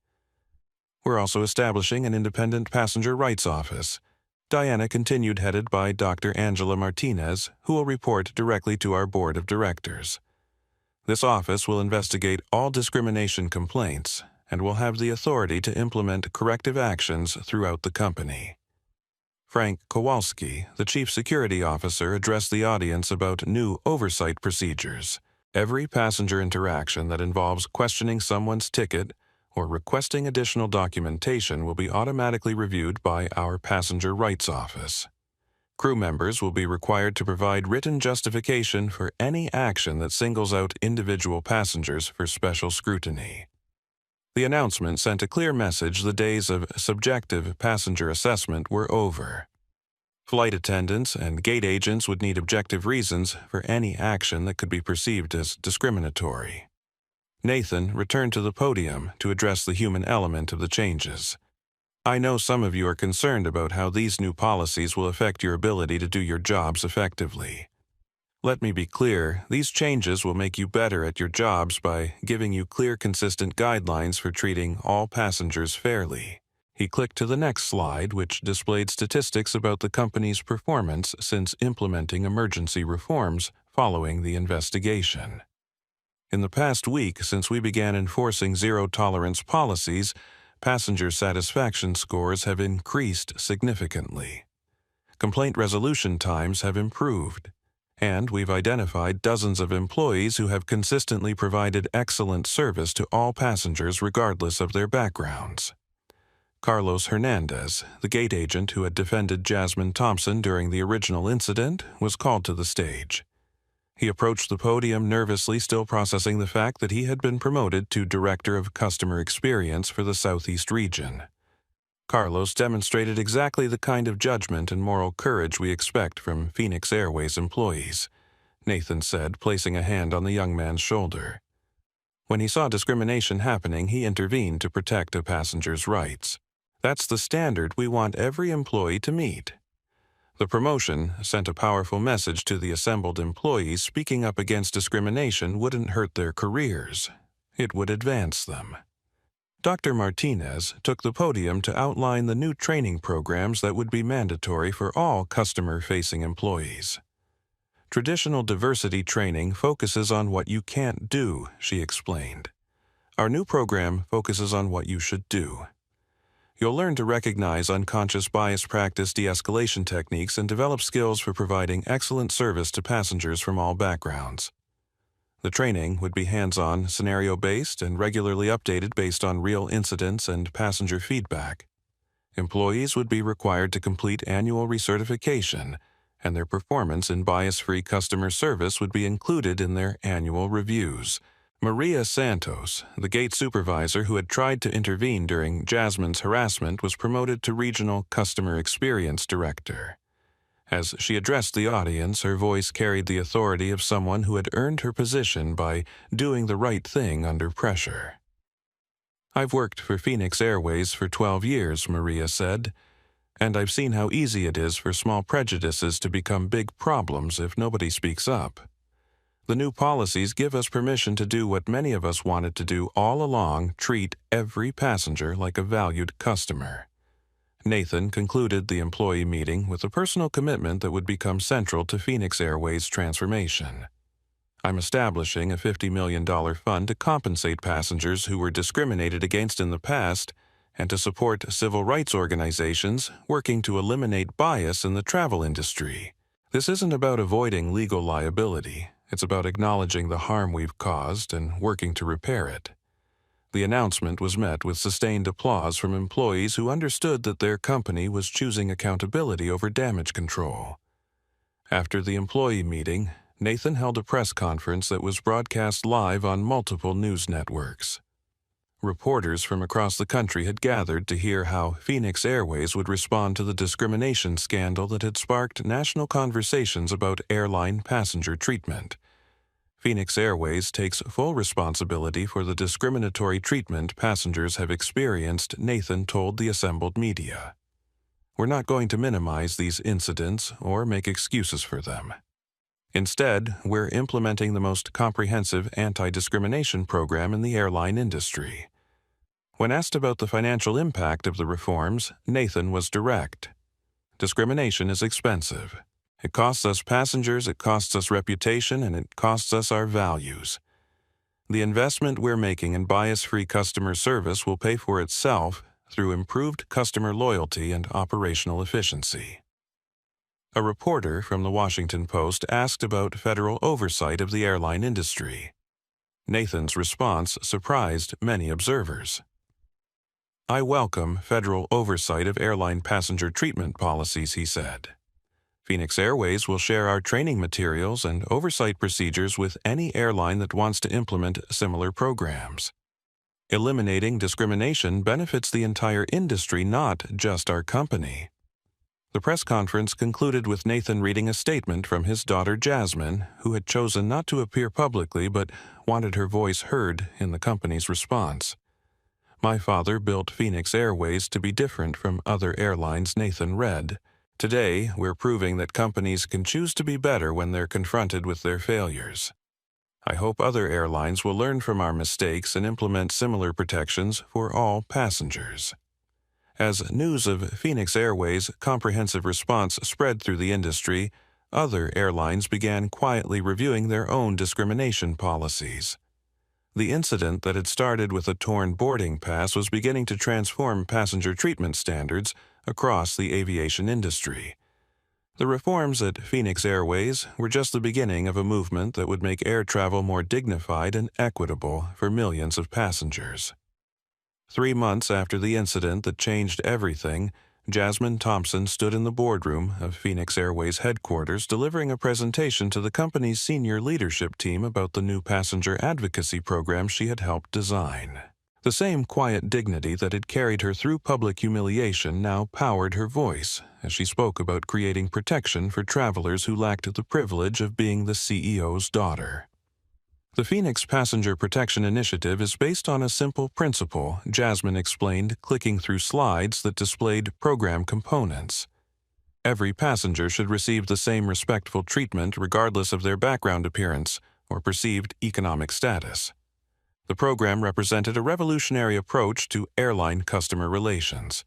We're also establishing an independent passenger rights office. Diana continued, headed by Dr. Angela Martinez, who will report directly to our board of directors. This office will investigate all discrimination complaints and will have the authority to implement corrective actions throughout the company. Frank Kowalski, the chief security officer, addressed the audience about new oversight procedures. Every passenger interaction that involves questioning someone's ticket or requesting additional documentation will be automatically reviewed by our passenger rights office. Crew members will be required to provide written justification for any action that singles out individual passengers for special scrutiny. The announcement sent a clear message: the days of subjective passenger assessment were over. Flight attendants and gate agents would need objective reasons for any action that could be perceived as discriminatory. Nathan returned to the podium to address the human element of the changes. I know some of you are concerned about how these new policies will affect your ability to do your jobs effectively. Let me be clear, these changes will make you better at your jobs by giving you clear, consistent guidelines for treating all passengers fairly. He clicked to the next slide, which displayed statistics about the company's performance since implementing emergency reforms following the investigation. In the past week, since we began enforcing zero-tolerance policies, passenger satisfaction scores have increased significantly. Complaint resolution times have improved. And we've identified dozens of employees who have consistently provided excellent service to all passengers regardless of their backgrounds. Carlos Hernandez, the gate agent who had defended Jasmine Thompson during the original incident, was called to the stage. He approached the podium nervously, still processing the fact that he had been promoted to Director of Customer Experience for the Southeast region. Carlos demonstrated exactly the kind of judgment and moral courage we expect from Phoenix Airways employees, Nathan said, placing a hand on the young man's shoulder. When he saw discrimination happening, he intervened to protect a passenger's rights. That's the standard we want every employee to meet. The promotion sent a powerful message to the assembled employees. Speaking up against discrimination wouldn't hurt their careers. It would advance them. Dr. Martinez took the podium to outline the new training programs that would be mandatory for all customer-facing employees. Traditional diversity training focuses on what you can't do, she explained. Our new program focuses on what you should do. You'll learn to recognize unconscious bias, practice de-escalation techniques, and develop skills for providing excellent service to passengers from all backgrounds. The training would be hands-on, scenario-based, and regularly updated based on real incidents and passenger feedback. Employees would be required to complete annual recertification, and their performance in bias-free customer service would be included in their annual reviews. Maria Santos, the gate supervisor who had tried to intervene during Jasmine's harassment, was promoted to Regional Customer Experience Director. As she addressed the audience, her voice carried the authority of someone who had earned her position by doing the right thing under pressure. I've worked for Phoenix Airways for 12 years, Maria said, and I've seen how easy it is for small prejudices to become big problems if nobody speaks up. The new policies give us permission to do what many of us wanted to do all along: treat every passenger like a valued customer. Nathan concluded the employee meeting with a personal commitment that would become central to Phoenix Airways' transformation. I'm establishing a $50 million fund to compensate passengers who were discriminated against in the past and to support civil rights organizations working to eliminate bias in the travel industry. This isn't about avoiding legal liability. It's about acknowledging the harm we've caused and working to repair it. The announcement was met with sustained applause from employees who understood that their company was choosing accountability over damage control. After the employee meeting, Nathan held a press conference that was broadcast live on multiple news networks. Reporters from across the country had gathered to hear how Phoenix Airways would respond to the discrimination scandal that had sparked national conversations about airline passenger treatment. Phoenix Airways takes full responsibility for the discriminatory treatment passengers have experienced, Nathan told the assembled media. We're not going to minimize these incidents or make excuses for them. Instead, we're implementing the most comprehensive anti-discrimination program in the airline industry. When asked about the financial impact of the reforms, Nathan was direct. Discrimination is expensive. It costs us passengers, it costs us reputation, and it costs us our values. The investment we're making in bias-free customer service will pay for itself through improved customer loyalty and operational efficiency. A reporter from the Washington Post asked about federal oversight of the airline industry. Nathan's response surprised many observers. I welcome federal oversight of airline passenger treatment policies, he said. Phoenix Airways will share our training materials and oversight procedures with any airline that wants to implement similar programs. Eliminating discrimination benefits the entire industry, not just our company. The press conference concluded with Nathan reading a statement from his daughter Jasmine, who had chosen not to appear publicly but wanted her voice heard in the company's response. My father built Phoenix Airways to be different from other airlines, Nathan read. Today, we're proving that companies can choose to be better when they're confronted with their failures. I hope other airlines will learn from our mistakes and implement similar protections for all passengers. As news of Phoenix Airways' comprehensive response spread through the industry, other airlines began quietly reviewing their own discrimination policies. The incident that had started with a torn boarding pass was beginning to transform passenger treatment standards across the aviation industry. The reforms at Phoenix Airways were just the beginning of a movement that would make air travel more dignified and equitable for millions of passengers. 3 months after the incident that changed everything, Jasmine Thompson stood in the boardroom of Phoenix Airways headquarters delivering a presentation to the company's senior leadership team about the new passenger advocacy program she had helped design. The same quiet dignity that had carried her through public humiliation now powered her voice as she spoke about creating protection for travelers who lacked the privilege of being the CEO's daughter. The Phoenix Passenger Protection Initiative is based on a simple principle, Jasmine explained, clicking through slides that displayed program components. Every passenger should receive the same respectful treatment regardless of their background appearance or perceived economic status. The program represented a revolutionary approach to airline customer relations.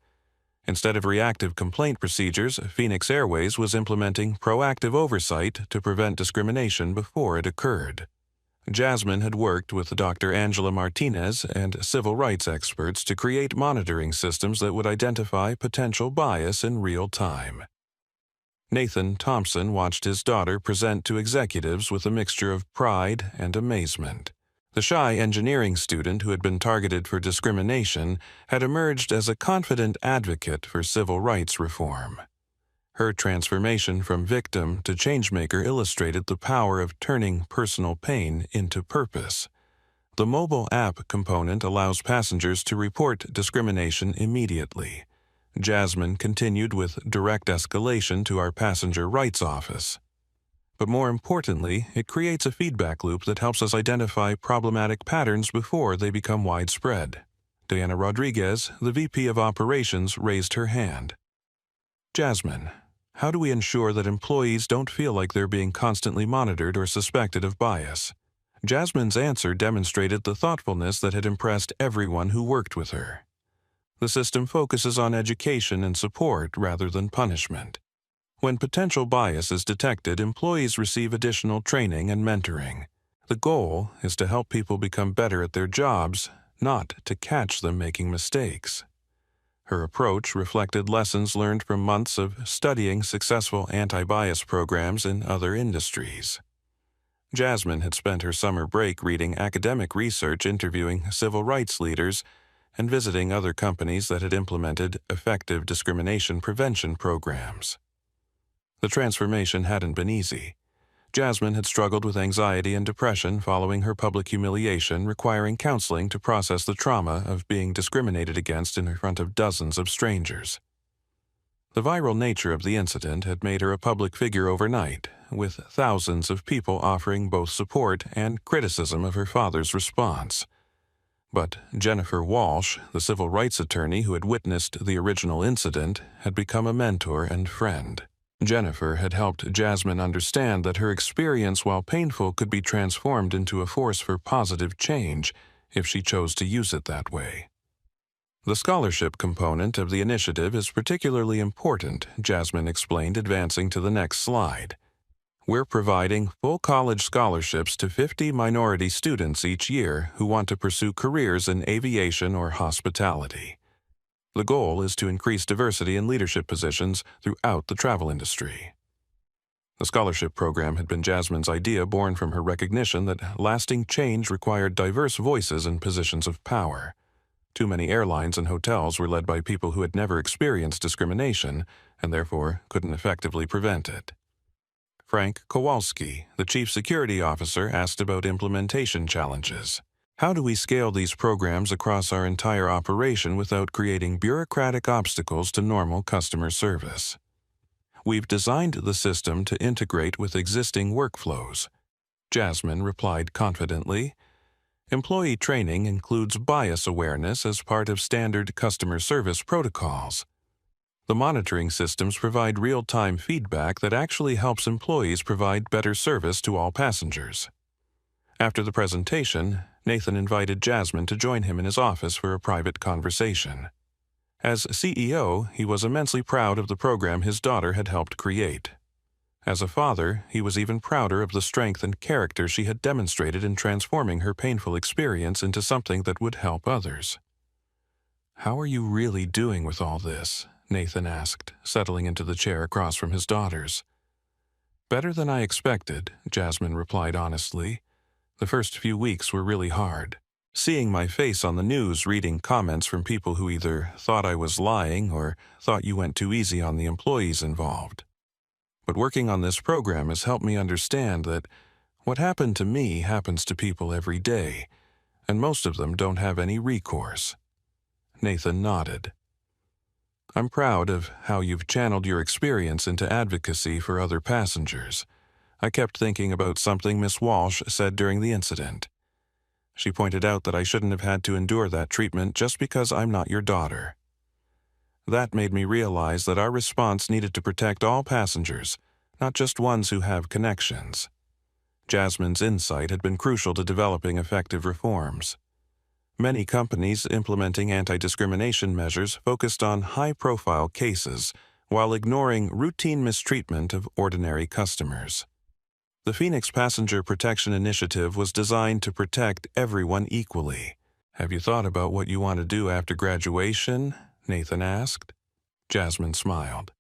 Instead of reactive complaint procedures, Phoenix Airways was implementing proactive oversight to prevent discrimination before it occurred. Jasmine had worked with Dr. Angela Martinez and civil rights experts to create monitoring systems that would identify potential bias in real time. Nathan Thompson watched his daughter present to executives with a mixture of pride and amazement. The shy engineering student who had been targeted for discrimination had emerged as a confident advocate for civil rights reform. Her transformation from victim to changemaker illustrated the power of turning personal pain into purpose. The mobile app component allows passengers to report discrimination immediately. Jasmine continued with direct escalation to our passenger rights office. But more importantly, it creates a feedback loop that helps us identify problematic patterns before they become widespread. Diana Rodriguez, the VP of Operations, raised her hand. Jasmine, how do we ensure that employees don't feel like they're being constantly monitored or suspected of bias? Jasmine's answer demonstrated the thoughtfulness that had impressed everyone who worked with her. The system focuses on education and support rather than punishment. When potential bias is detected, employees receive additional training and mentoring. The goal is to help people become better at their jobs, not to catch them making mistakes. Her approach reflected lessons learned from months of studying successful anti-bias programs in other industries. Jasmine had spent her summer break reading academic research, interviewing civil rights leaders, and visiting other companies that had implemented effective discrimination prevention programs. The transformation hadn't been easy. Jasmine had struggled with anxiety and depression following her public humiliation, requiring counseling to process the trauma of being discriminated against in front of dozens of strangers. The viral nature of the incident had made her a public figure overnight, with thousands of people offering both support and criticism of her father's response. But Jennifer Walsh, the civil rights attorney who had witnessed the original incident, had become a mentor and friend. Jennifer had helped Jasmine understand that her experience, while painful, could be transformed into a force for positive change if she chose to use it that way. The scholarship component of the initiative is particularly important, Jasmine explained, advancing to the next slide. We're providing full college scholarships to 50 minority students each year who want to pursue careers in aviation or hospitality. The goal is to increase diversity in leadership positions throughout the travel industry. The scholarship program had been Jasmine's idea, born from her recognition that lasting change required diverse voices in positions of power. Too many airlines and hotels were led by people who had never experienced discrimination and therefore couldn't effectively prevent it. Frank Kowalski, the chief security officer, asked about implementation challenges. How do we scale these programs across our entire operation without creating bureaucratic obstacles to normal customer service? We've designed the system to integrate with existing workflows. Jasmine replied confidently. Employee training includes bias awareness as part of standard customer service protocols. The monitoring systems provide real-time feedback that actually helps employees provide better service to all passengers. After the presentation, Nathan invited Jasmine to join him in his office for a private conversation. As CEO, he was immensely proud of the program his daughter had helped create. As a father, he was even prouder of the strength and character she had demonstrated in transforming her painful experience into something that would help others. "How are you really doing with all this?" Nathan asked, settling into the chair across from his daughter's. "Better than I expected," Jasmine replied honestly. "The first few weeks were really hard. Seeing my face on the news, reading comments from people who either thought I was lying or thought you went too easy on the employees involved. But working on this program has helped me understand that what happened to me happens to people every day, and most of them don't have any recourse." Nathan nodded. "I'm proud of how you've channeled your experience into advocacy for other passengers. I kept thinking about something Miss Walsh said during the incident. She pointed out that I shouldn't have had to endure that treatment just because I'm not your daughter." That made me realize that our response needed to protect all passengers, not just ones who have connections. Jasmine's insight had been crucial to developing effective reforms. Many companies implementing anti-discrimination measures focused on high-profile cases while ignoring routine mistreatment of ordinary customers. The Phoenix Passenger Protection Initiative was designed to protect everyone equally. "Have you thought about what you want to do after graduation?" Nathan asked. Jasmine smiled.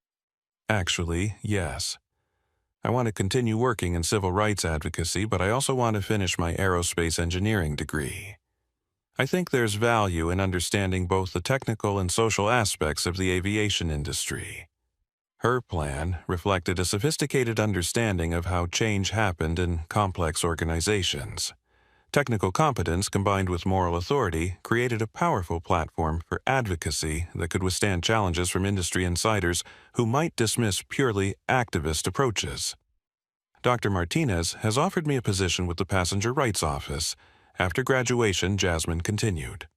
"Actually, yes. I want to continue working in civil rights advocacy, but I also want to finish my aerospace engineering degree. I think there's value in understanding both the technical and social aspects of the aviation industry." Her plan reflected a sophisticated understanding of how change happened in complex organizations. Technical competence combined with moral authority created a powerful platform for advocacy that could withstand challenges from industry insiders who might dismiss purely activist approaches. "Dr. Martinez has offered me a position with the Passenger Rights Office." After graduation, Jasmine continued.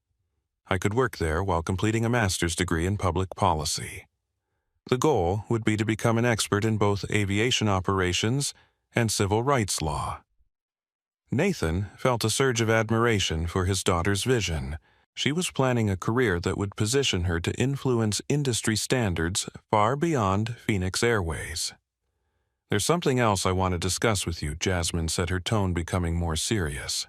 "I could work there while completing a master's degree in public policy. The goal would be to become an expert in both aviation operations and civil rights law." Nathan felt a surge of admiration for his daughter's vision. She was planning a career that would position her to influence industry standards far beyond Phoenix Airways. "There's something else I want to discuss with you," Jasmine said, her tone becoming more serious.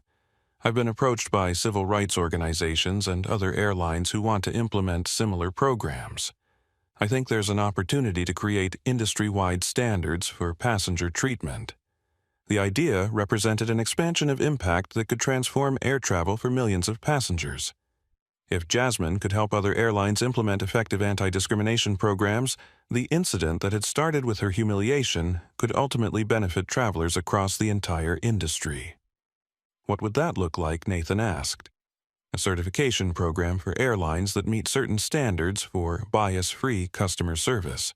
"I've been approached by civil rights organizations and other airlines who want to implement similar programs. I think there's an opportunity to create industry-wide standards for passenger treatment." The idea represented an expansion of impact that could transform air travel for millions of passengers. If Jasmine could help other airlines implement effective anti-discrimination programs, the incident that had started with her humiliation could ultimately benefit travelers across the entire industry. "What would that look like?" Nathan asked. "A certification program for airlines that meet certain standards for bias-free customer service.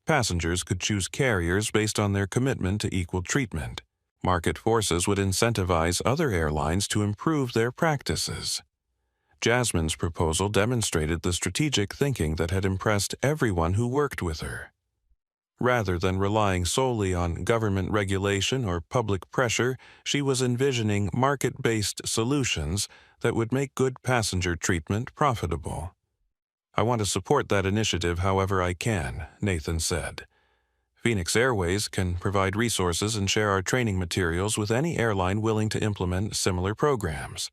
Passengers could choose carriers based on their commitment to equal treatment. Market forces would incentivize other airlines to improve their practices." Jasmine's proposal demonstrated the strategic thinking that had impressed everyone who worked with her. Rather than relying solely on government regulation or public pressure, she was envisioning market-based solutions that would make good passenger treatment profitable. "I want to support that initiative however I can," Nathan said. "Phoenix Airways can provide resources and share our training materials with any airline willing to implement similar programs."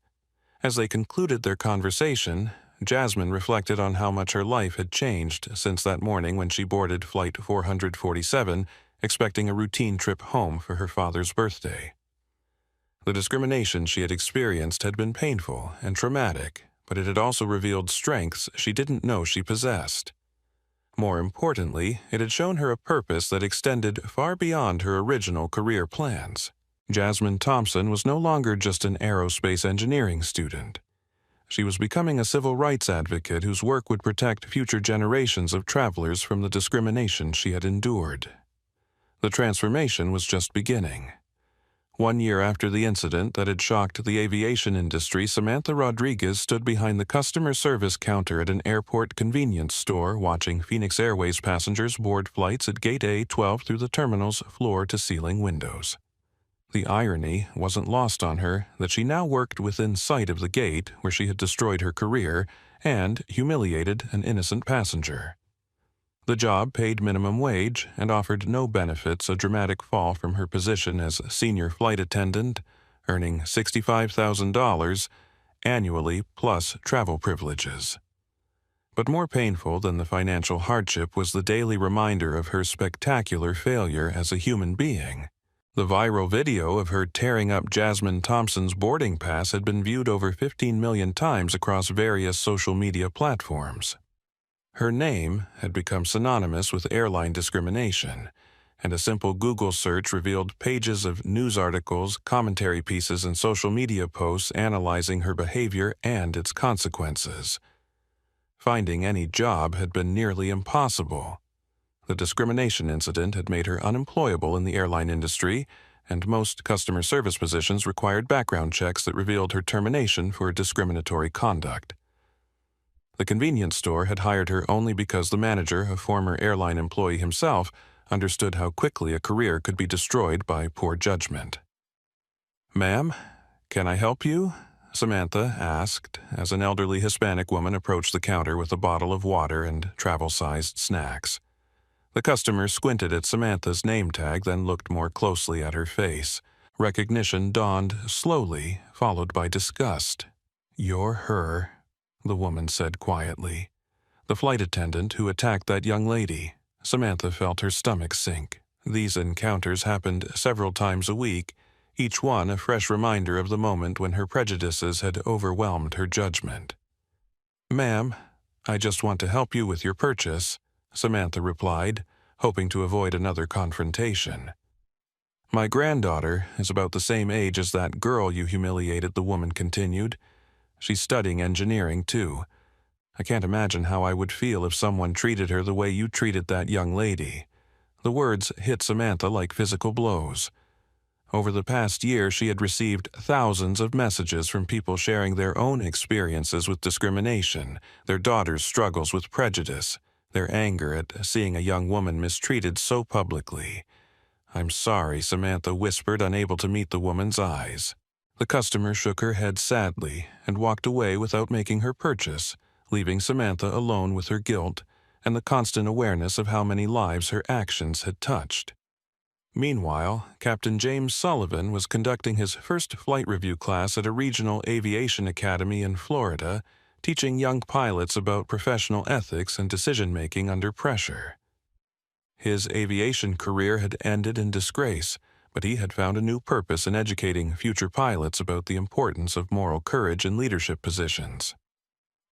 As they concluded their conversation, Jasmine reflected on how much her life had changed since that morning when she boarded Flight 447, expecting a routine trip home for her father's birthday. The discrimination she had experienced had been painful and traumatic, but it had also revealed strengths she didn't know she possessed. More importantly, it had shown her a purpose that extended far beyond her original career plans. Jasmine Thompson was no longer just an aerospace engineering student. She was becoming a civil rights advocate whose work would protect future generations of travelers from the discrimination she had endured. The transformation was just beginning. 1 year after the incident that had shocked the aviation industry, Samantha Rodriguez stood behind the customer service counter at an airport convenience store watching Phoenix Airways passengers board flights at Gate A-12 through the terminal's floor-to-ceiling windows. The irony wasn't lost on her that she now worked within sight of the gate where she had destroyed her career and humiliated an innocent passenger. The job paid minimum wage and offered no benefits, a dramatic fall from her position as senior flight attendant, earning $65,000 annually plus travel privileges. But more painful than the financial hardship was the daily reminder of her spectacular failure as a human being. The viral video of her tearing up Jasmine Thompson's boarding pass had been viewed over 15 million times across various social media platforms. Her name had become synonymous with airline discrimination, and a simple Google search revealed pages of news articles, commentary pieces, and social media posts analyzing her behavior and its consequences. Finding any job had been nearly impossible. The discrimination incident had made her unemployable in the airline industry, and most customer service positions required background checks that revealed her termination for discriminatory conduct. The convenience store had hired her only because the manager, a former airline employee himself, understood how quickly a career could be destroyed by poor judgment. "Ma'am, can I help you?" Samantha asked as an elderly Hispanic woman approached the counter with a bottle of water and travel-sized snacks. The customer squinted at Samantha's name tag, then looked more closely at her face. Recognition dawned slowly, followed by disgust. "You're her," the woman said quietly. "The flight attendant who attacked that young lady." Samantha felt her stomach sink. These encounters happened several times a week, each one a fresh reminder of the moment when her prejudices had overwhelmed her judgment. "Ma'am, I just want to help you with your purchase," Samantha replied, hoping to avoid another confrontation. "My granddaughter is about the same age as that girl you humiliated," the woman continued. "She's studying engineering, too. I can't imagine how I would feel if someone treated her the way you treated that young lady." The words hit Samantha like physical blows. Over the past year, she had received thousands of messages from people sharing their own experiences with discrimination, their daughters' struggles with prejudice, their anger at seeing a young woman mistreated so publicly. "I'm sorry," Samantha whispered, unable to meet the woman's eyes. The customer shook her head sadly and walked away without making her purchase, leaving Samantha alone with her guilt and the constant awareness of how many lives her actions had touched. Meanwhile, Captain James Sullivan was conducting his first flight review class at a regional aviation academy in Florida, teaching young pilots about professional ethics and decision-making under pressure. His aviation career had ended in disgrace, but he had found a new purpose in educating future pilots about the importance of moral courage in leadership positions.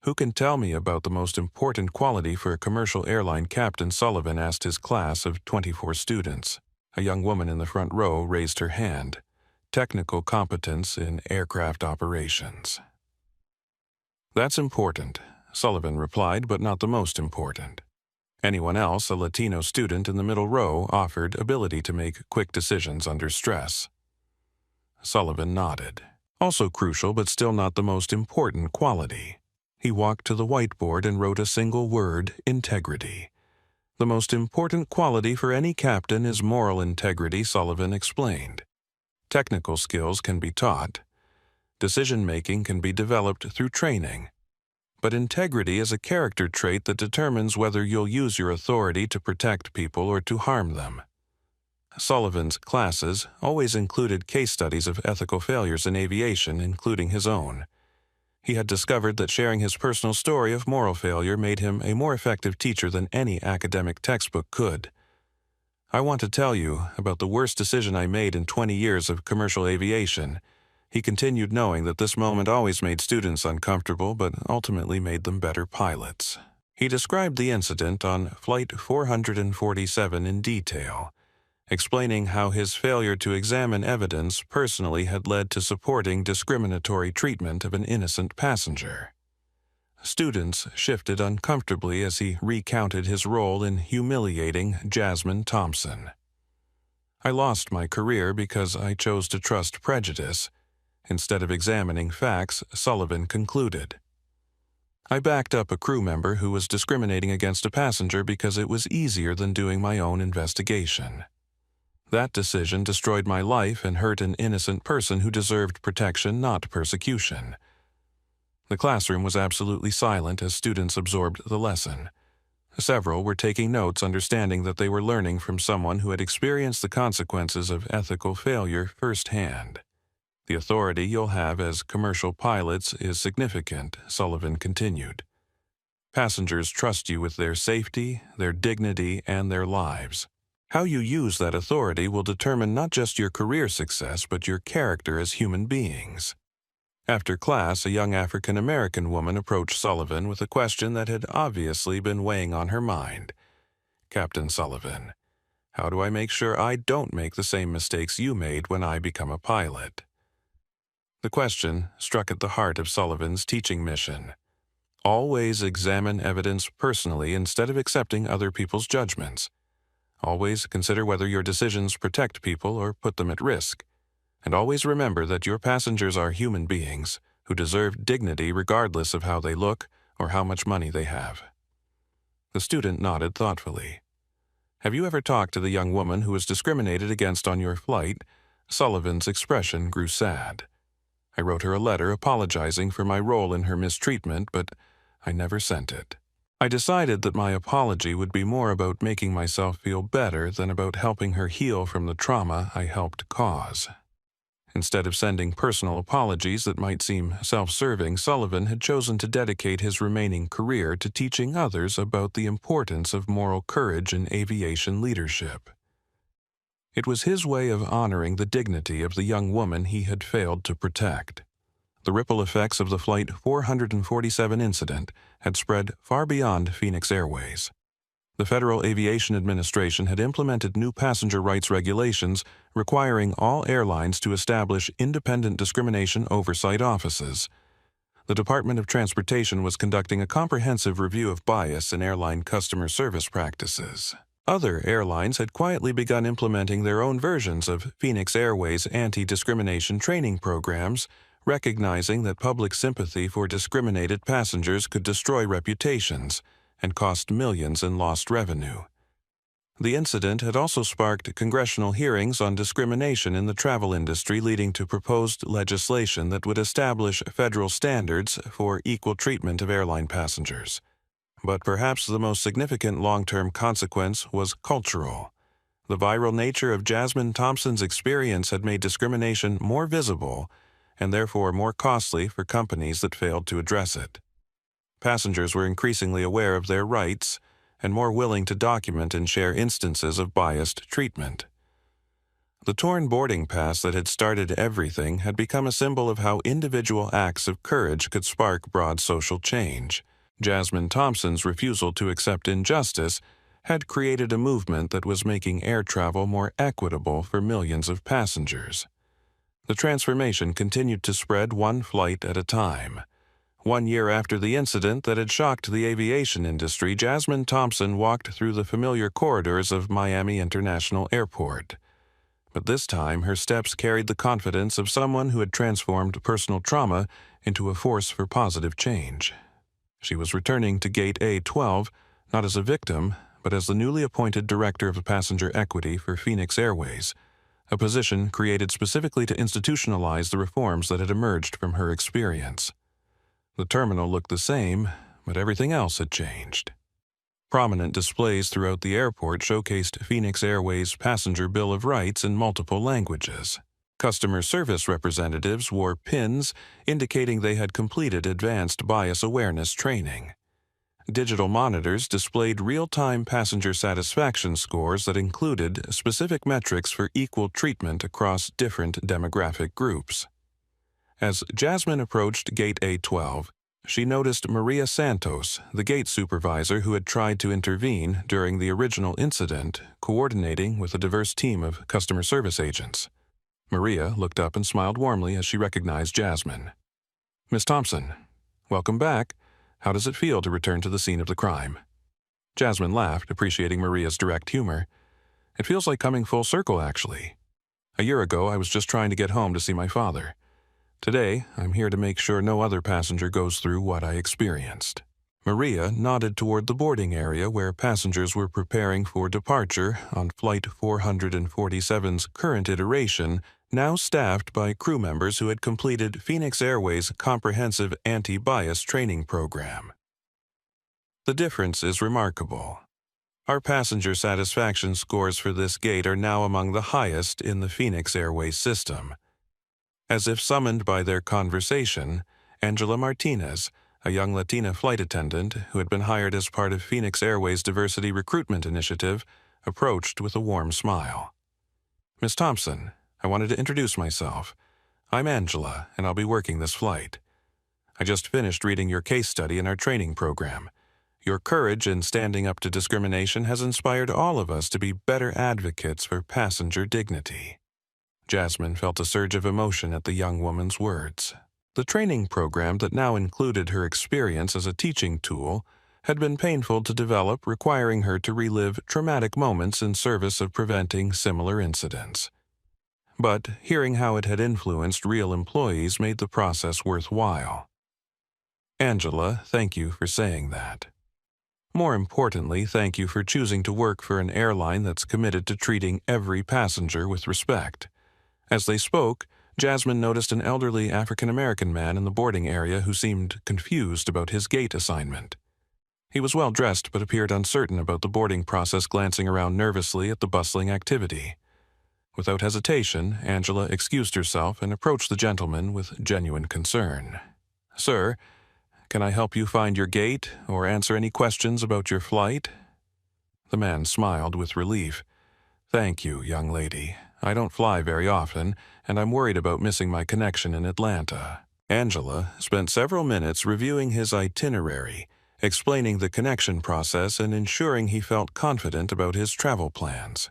"Who can tell me about the most important quality for a commercial airline captain?" Sullivan asked his class of 24 students. A young woman in the front row raised her hand. "Technical competence in aircraft operations." "That's important," Sullivan replied, "but not the most important." Anyone else, a Latino student in the middle row, offered ability to make quick decisions under stress. Sullivan nodded. "Also crucial, but still not the most important quality." He walked to the whiteboard and wrote a single word: integrity. "The most important quality for any captain is moral integrity," Sullivan explained. "Technical skills can be taught. Decision-making can be developed through training. But integrity is a character trait that determines whether you'll use your authority to protect people or to harm them." Sullivan's classes always included case studies of ethical failures in aviation, including his own. He had discovered that sharing his personal story of moral failure made him a more effective teacher than any academic textbook could. "I want to tell you about the worst decision I made in 20 years of commercial aviation." He continued, knowing that this moment always made students uncomfortable but ultimately made them better pilots. He described the incident on Flight 447 in detail, explaining how his failure to examine evidence personally had led to supporting discriminatory treatment of an innocent passenger. Students shifted uncomfortably as he recounted his role in humiliating Jasmine Thompson. "I lost my career because I chose to trust prejudice instead of examining facts," Sullivan concluded. "I backed up a crew member who was discriminating against a passenger because it was easier than doing my own investigation. That decision destroyed my life and hurt an innocent person who deserved protection, not persecution." The classroom was absolutely silent as students absorbed the lesson. Several were taking notes, understanding that they were learning from someone who had experienced the consequences of ethical failure firsthand. "The authority you'll have as commercial pilots is significant," Sullivan continued. "Passengers trust you with their safety, their dignity, and their lives. How you use that authority will determine not just your career success, but your character as human beings." After class, a young African-American woman approached Sullivan with a question that had obviously been weighing on her mind. "Captain Sullivan, how do I make sure I don't make the same mistakes you made when I become a pilot?" The question struck at the heart of Sullivan's teaching mission. Always examine evidence personally instead of accepting other people's judgments. Always consider whether your decisions protect people or put them at risk. And always remember that your passengers are human beings who deserve dignity regardless of how they look or how much money they have. The student nodded thoughtfully. Have you ever talked to the young woman who was discriminated against on your flight? Sullivan's expression grew sad. I wrote her a letter apologizing for my role in her mistreatment, but I never sent it. I decided that my apology would be more about making myself feel better than about helping her heal from the trauma I helped cause. Instead of sending personal apologies that might seem self-serving, Sullivan had chosen to dedicate his remaining career to teaching others about the importance of moral courage in aviation leadership. It was his way of honoring the dignity of the young woman he had failed to protect. The ripple effects of the Flight 447 incident had spread far beyond Phoenix Airways. The Federal Aviation Administration had implemented new passenger rights regulations requiring all airlines to establish independent discrimination oversight offices. The Department of Transportation was conducting a comprehensive review of bias in airline customer service practices. Other airlines had quietly begun implementing their own versions of Phoenix Airways' anti-discrimination training programs, recognizing that public sympathy for discriminated passengers could destroy reputations and cost millions in lost revenue. The incident had also sparked congressional hearings on discrimination in the travel industry, leading to proposed legislation that would establish federal standards for equal treatment of airline passengers. But perhaps the most significant long-term consequence was cultural. The viral nature of Jasmine Thompson's experience had made discrimination more visible and therefore more costly for companies that failed to address it. Passengers were increasingly aware of their rights and more willing to document and share instances of biased treatment. The torn boarding pass that had started everything had become a symbol of how individual acts of courage could spark broad social change. Jasmine Thompson's refusal to accept injustice had created a movement that was making air travel more equitable for millions of passengers. The transformation continued to spread one flight at a time. 1 year after the incident that had shocked the aviation industry, Jasmine Thompson walked through the familiar corridors of Miami International Airport. But this time, her steps carried the confidence of someone who had transformed personal trauma into a force for positive change. She was returning to Gate A12, not as a victim, but as the newly appointed Director of Passenger Equity for Phoenix Airways, a position created specifically to institutionalize the reforms that had emerged from her experience. The terminal looked the same, but everything else had changed. Prominent displays throughout the airport showcased Phoenix Airways' passenger Bill of Rights in multiple languages. Customer service representatives wore pins indicating they had completed advanced bias awareness training. Digital monitors displayed real-time passenger satisfaction scores that included specific metrics for equal treatment across different demographic groups. As Jasmine approached Gate A12, she noticed Maria Santos, the gate supervisor who had tried to intervene during the original incident, coordinating with a diverse team of customer service agents. Maria looked up and smiled warmly as she recognized Jasmine. "Miss Thompson, welcome back. How does it feel to return to the scene of the crime?" Jasmine laughed, appreciating Maria's direct humor. "It feels like coming full circle, actually. A year ago, I was just trying to get home to see my father. Today, I'm here to make sure no other passenger goes through what I experienced." Maria nodded toward the boarding area where passengers were preparing for departure on Flight 447's current iteration, now staffed by crew members who had completed Phoenix Airways' comprehensive anti-bias training program. The difference is remarkable. Our passenger satisfaction scores for this gate are now among the highest in the Phoenix Airways system. As if summoned by their conversation, Angela Martinez, a young Latina flight attendant who had been hired as part of Phoenix Airways' diversity recruitment initiative, approached with a warm smile. "Miss Thompson, I wanted to introduce myself. I'm Angela, and I'll be working this flight. I just finished reading your case study in our training program. Your courage in standing up to discrimination has inspired all of us to be better advocates for passenger dignity." Jasmine felt a surge of emotion at the young woman's words. The training program that now included her experience as a teaching tool had been painful to develop, requiring her to relive traumatic moments in service of preventing similar incidents. But hearing how it had influenced real employees made the process worthwhile. Angela, thank you for saying that. More importantly, thank you for choosing to work for an airline that's committed to treating every passenger with respect. As they spoke, Jasmine noticed an elderly African-American man in the boarding area who seemed confused about his gate assignment. He was well-dressed but appeared uncertain about the boarding process, glancing around nervously at the bustling activity. Without hesitation, Angela excused herself and approached the gentleman with genuine concern. "Sir, can I help you find your gate or answer any questions about your flight?" The man smiled with relief. "Thank you, young lady. I don't fly very often, and I'm worried about missing my connection in Atlanta." Angela spent several minutes reviewing his itinerary, explaining the connection process and ensuring he felt confident about his travel plans.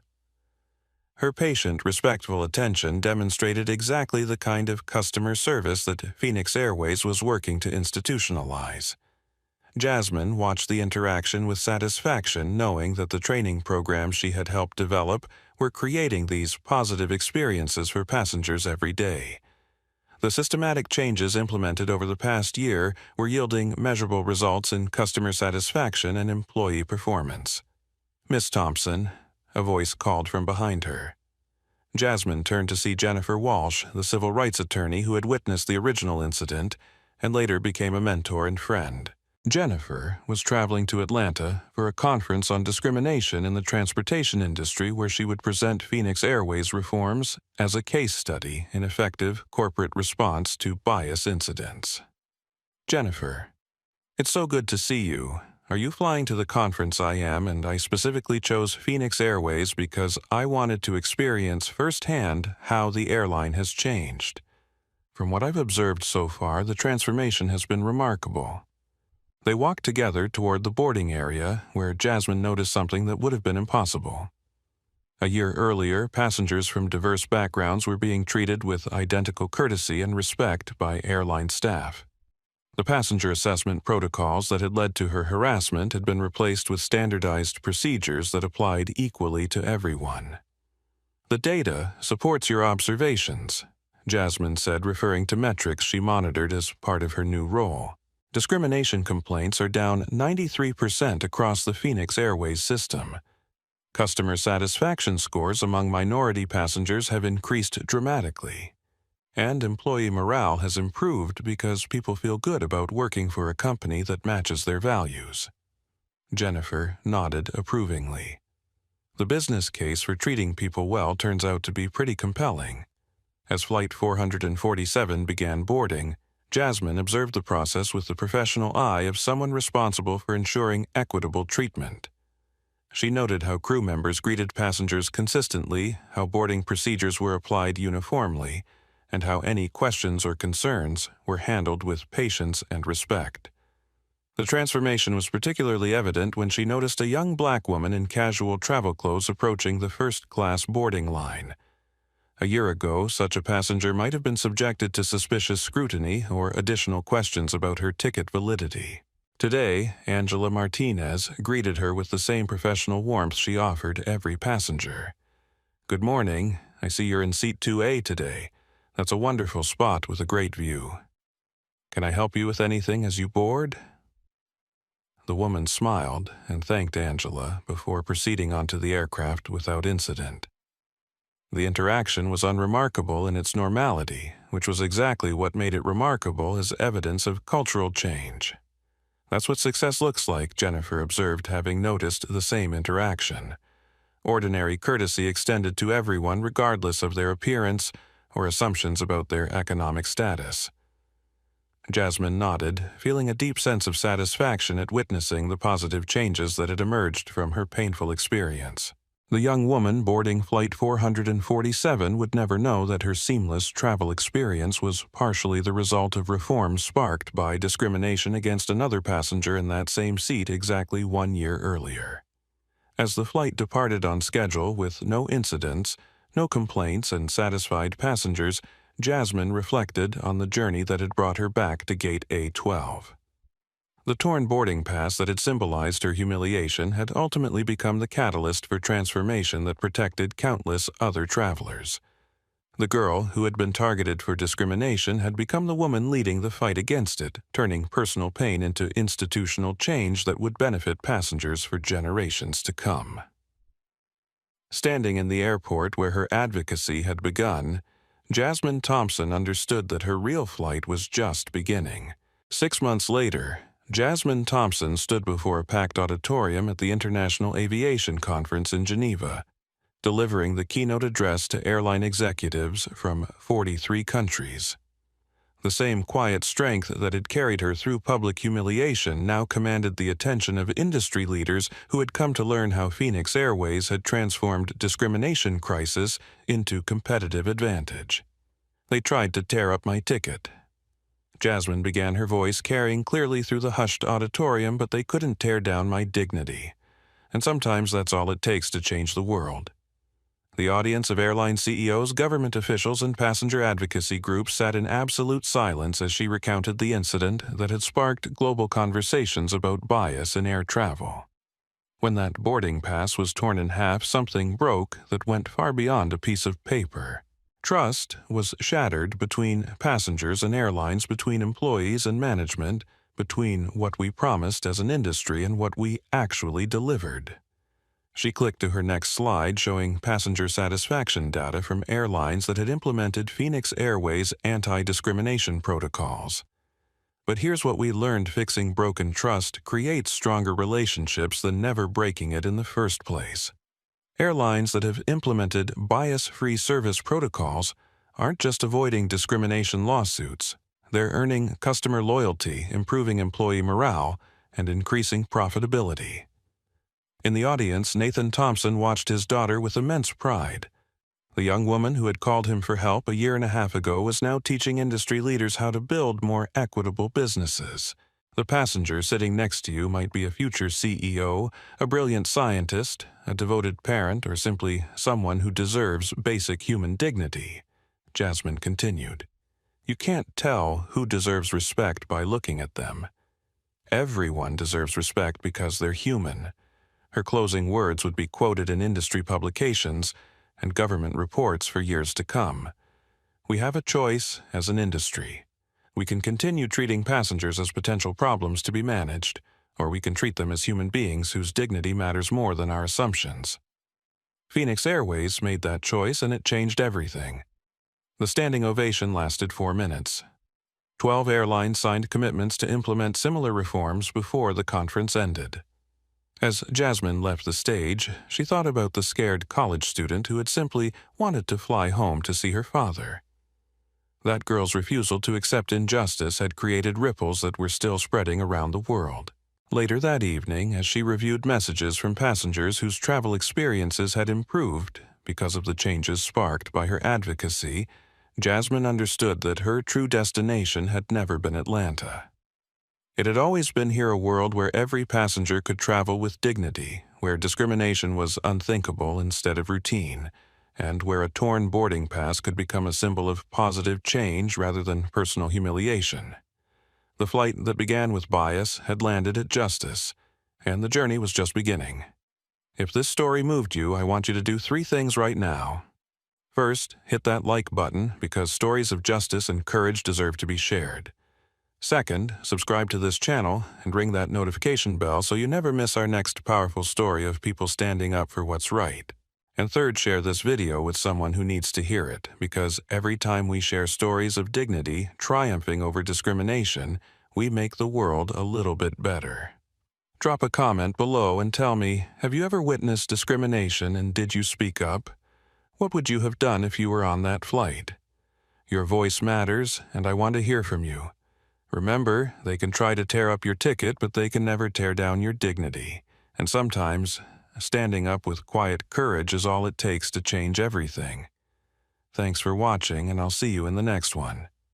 Her patient, respectful attention demonstrated exactly the kind of customer service that Phoenix Airways was working to institutionalize. Jasmine watched the interaction with satisfaction, knowing that the training programs she had helped develop were creating these positive experiences for passengers every day. The systematic changes implemented over the past year were yielding measurable results in customer satisfaction and employee performance. "Miss Thompson," a voice called from behind her. Jasmine turned to see Jennifer Walsh, the civil rights attorney who had witnessed the original incident and later became a mentor and friend. Jennifer was traveling to Atlanta for a conference on discrimination in the transportation industry, where she would present Phoenix Airways reforms as a case study in effective corporate response to bias incidents. "Jennifer, it's so good to see you. Are you flying to the conference?" "I am, and I specifically chose Phoenix Airways because I wanted to experience firsthand how the airline has changed. From what I've observed so far, the transformation has been remarkable." They walked together toward the boarding area, where Jasmine noticed something that would have been impossible. A year earlier, passengers from diverse backgrounds were being treated with identical courtesy and respect by airline staff. The passenger assessment protocols that had led to her harassment had been replaced with standardized procedures that applied equally to everyone. "The data supports your observations," Jasmine said, referring to metrics she monitored as part of her new role. "Discrimination complaints are down 93% across the Phoenix Airways system. Customer satisfaction scores among minority passengers have increased dramatically. And employee morale has improved because people feel good about working for a company that matches their values." Jennifer nodded approvingly. The business case for treating people well turns out to be pretty compelling. As Flight 447 began boarding, Jasmine observed the process with the professional eye of someone responsible for ensuring equitable treatment. She noted how crew members greeted passengers consistently, how boarding procedures were applied uniformly, and how any questions or concerns were handled with patience and respect. The transformation was particularly evident when she noticed a young black woman in casual travel clothes approaching the first-class boarding line. A year ago, such a passenger might have been subjected to suspicious scrutiny or additional questions about her ticket validity. Today, Angela Martinez greeted her with the same professional warmth she offered every passenger. "Good morning. I see you're in seat 2A today. That's a wonderful spot with a great view. Can I help you with anything as you board?" The woman smiled and thanked Angela before proceeding onto the aircraft without incident. The interaction was unremarkable in its normality, which was exactly what made it remarkable as evidence of cultural change. "That's what success looks like," Jennifer observed, having noticed the same interaction. Ordinary courtesy extended to everyone regardless of their appearance or assumptions about their economic status. Jasmine nodded, feeling a deep sense of satisfaction at witnessing the positive changes that had emerged from her painful experience. The young woman boarding Flight 447 would never know that her seamless travel experience was partially the result of reforms sparked by discrimination against another passenger in that same seat exactly 1 year earlier. As the flight departed on schedule with no incidents, no complaints, and satisfied passengers, Jasmine reflected on the journey that had brought her back to Gate A12. The torn boarding pass that had symbolized her humiliation had ultimately become the catalyst for transformation that protected countless other travelers. The girl who had been targeted for discrimination had become the woman leading the fight against it, turning personal pain into institutional change that would benefit passengers for generations to come. Standing in the airport where her advocacy had begun, Jasmine Thompson understood that her real flight was just beginning. 6 months later, Jasmine Thompson stood before a packed auditorium at the International Aviation Conference in Geneva, delivering the keynote address to airline executives from 43 countries. The same quiet strength that had carried her through public humiliation now commanded the attention of industry leaders who had come to learn how Phoenix Airways had transformed discrimination crisis into competitive advantage. They tried to tear up my ticket. Jasmine began, her voice carrying clearly through the hushed auditorium, but they couldn't tear down my dignity. And sometimes that's all it takes to change the world. The audience of airline CEOs, government officials, and passenger advocacy groups sat in absolute silence as she recounted the incident that had sparked global conversations about bias in air travel. When that boarding pass was torn in half, something broke that went far beyond a piece of paper. Trust was shattered between passengers and airlines, between employees and management, between what we promised as an industry and what we actually delivered. She clicked to her next slide, showing passenger satisfaction data from airlines that had implemented Phoenix Airways' anti-discrimination protocols. But here's what we learned: fixing broken trust creates stronger relationships than never breaking it in the first place. Airlines that have implemented bias-free service protocols aren't just avoiding discrimination lawsuits. They're earning customer loyalty, improving employee morale, and increasing profitability. In the audience, Nathan Thompson watched his daughter with immense pride. The young woman who had called him for help a year and a half ago was now teaching industry leaders how to build more equitable businesses. The passenger sitting next to you might be a future CEO, a brilliant scientist, a devoted parent, or simply someone who deserves basic human dignity. Jasmine continued. You can't tell who deserves respect by looking at them. Everyone deserves respect because they're human. Her closing words would be quoted in industry publications and government reports for years to come. We have a choice as an industry. We can continue treating passengers as potential problems to be managed, or we can treat them as human beings whose dignity matters more than our assumptions. Phoenix Airways made that choice, and it changed everything. The standing ovation lasted 4 minutes. 12 airlines signed commitments to implement similar reforms before the conference ended. As Jasmine left the stage, she thought about the scared college student who had simply wanted to fly home to see her father. That girl's refusal to accept injustice had created ripples that were still spreading around the world. Later that evening, as she reviewed messages from passengers whose travel experiences had improved because of the changes sparked by her advocacy, Jasmine understood that her true destination had never been Atlanta. It had always been here, a world where every passenger could travel with dignity, where discrimination was unthinkable instead of routine, and where a torn boarding pass could become a symbol of positive change rather than personal humiliation. The flight that began with bias had landed at justice, and the journey was just beginning. If this story moved you, I want you to do 3 things right now. First, hit that like button, because stories of justice and courage deserve to be shared. Second, subscribe to this channel and ring that notification bell so you never miss our next powerful story of people standing up for what's right. And third, share this video with someone who needs to hear it, because every time we share stories of dignity triumphing over discrimination, we make the world a little bit better. Drop a comment below and tell me, have you ever witnessed discrimination, and did you speak up? What would you have done if you were on that flight? Your voice matters, and I want to hear from you. Remember, they can try to tear up your ticket, but they can never tear down your dignity. And sometimes, standing up with quiet courage is all it takes to change everything. Thanks for watching, and I'll see you in the next one.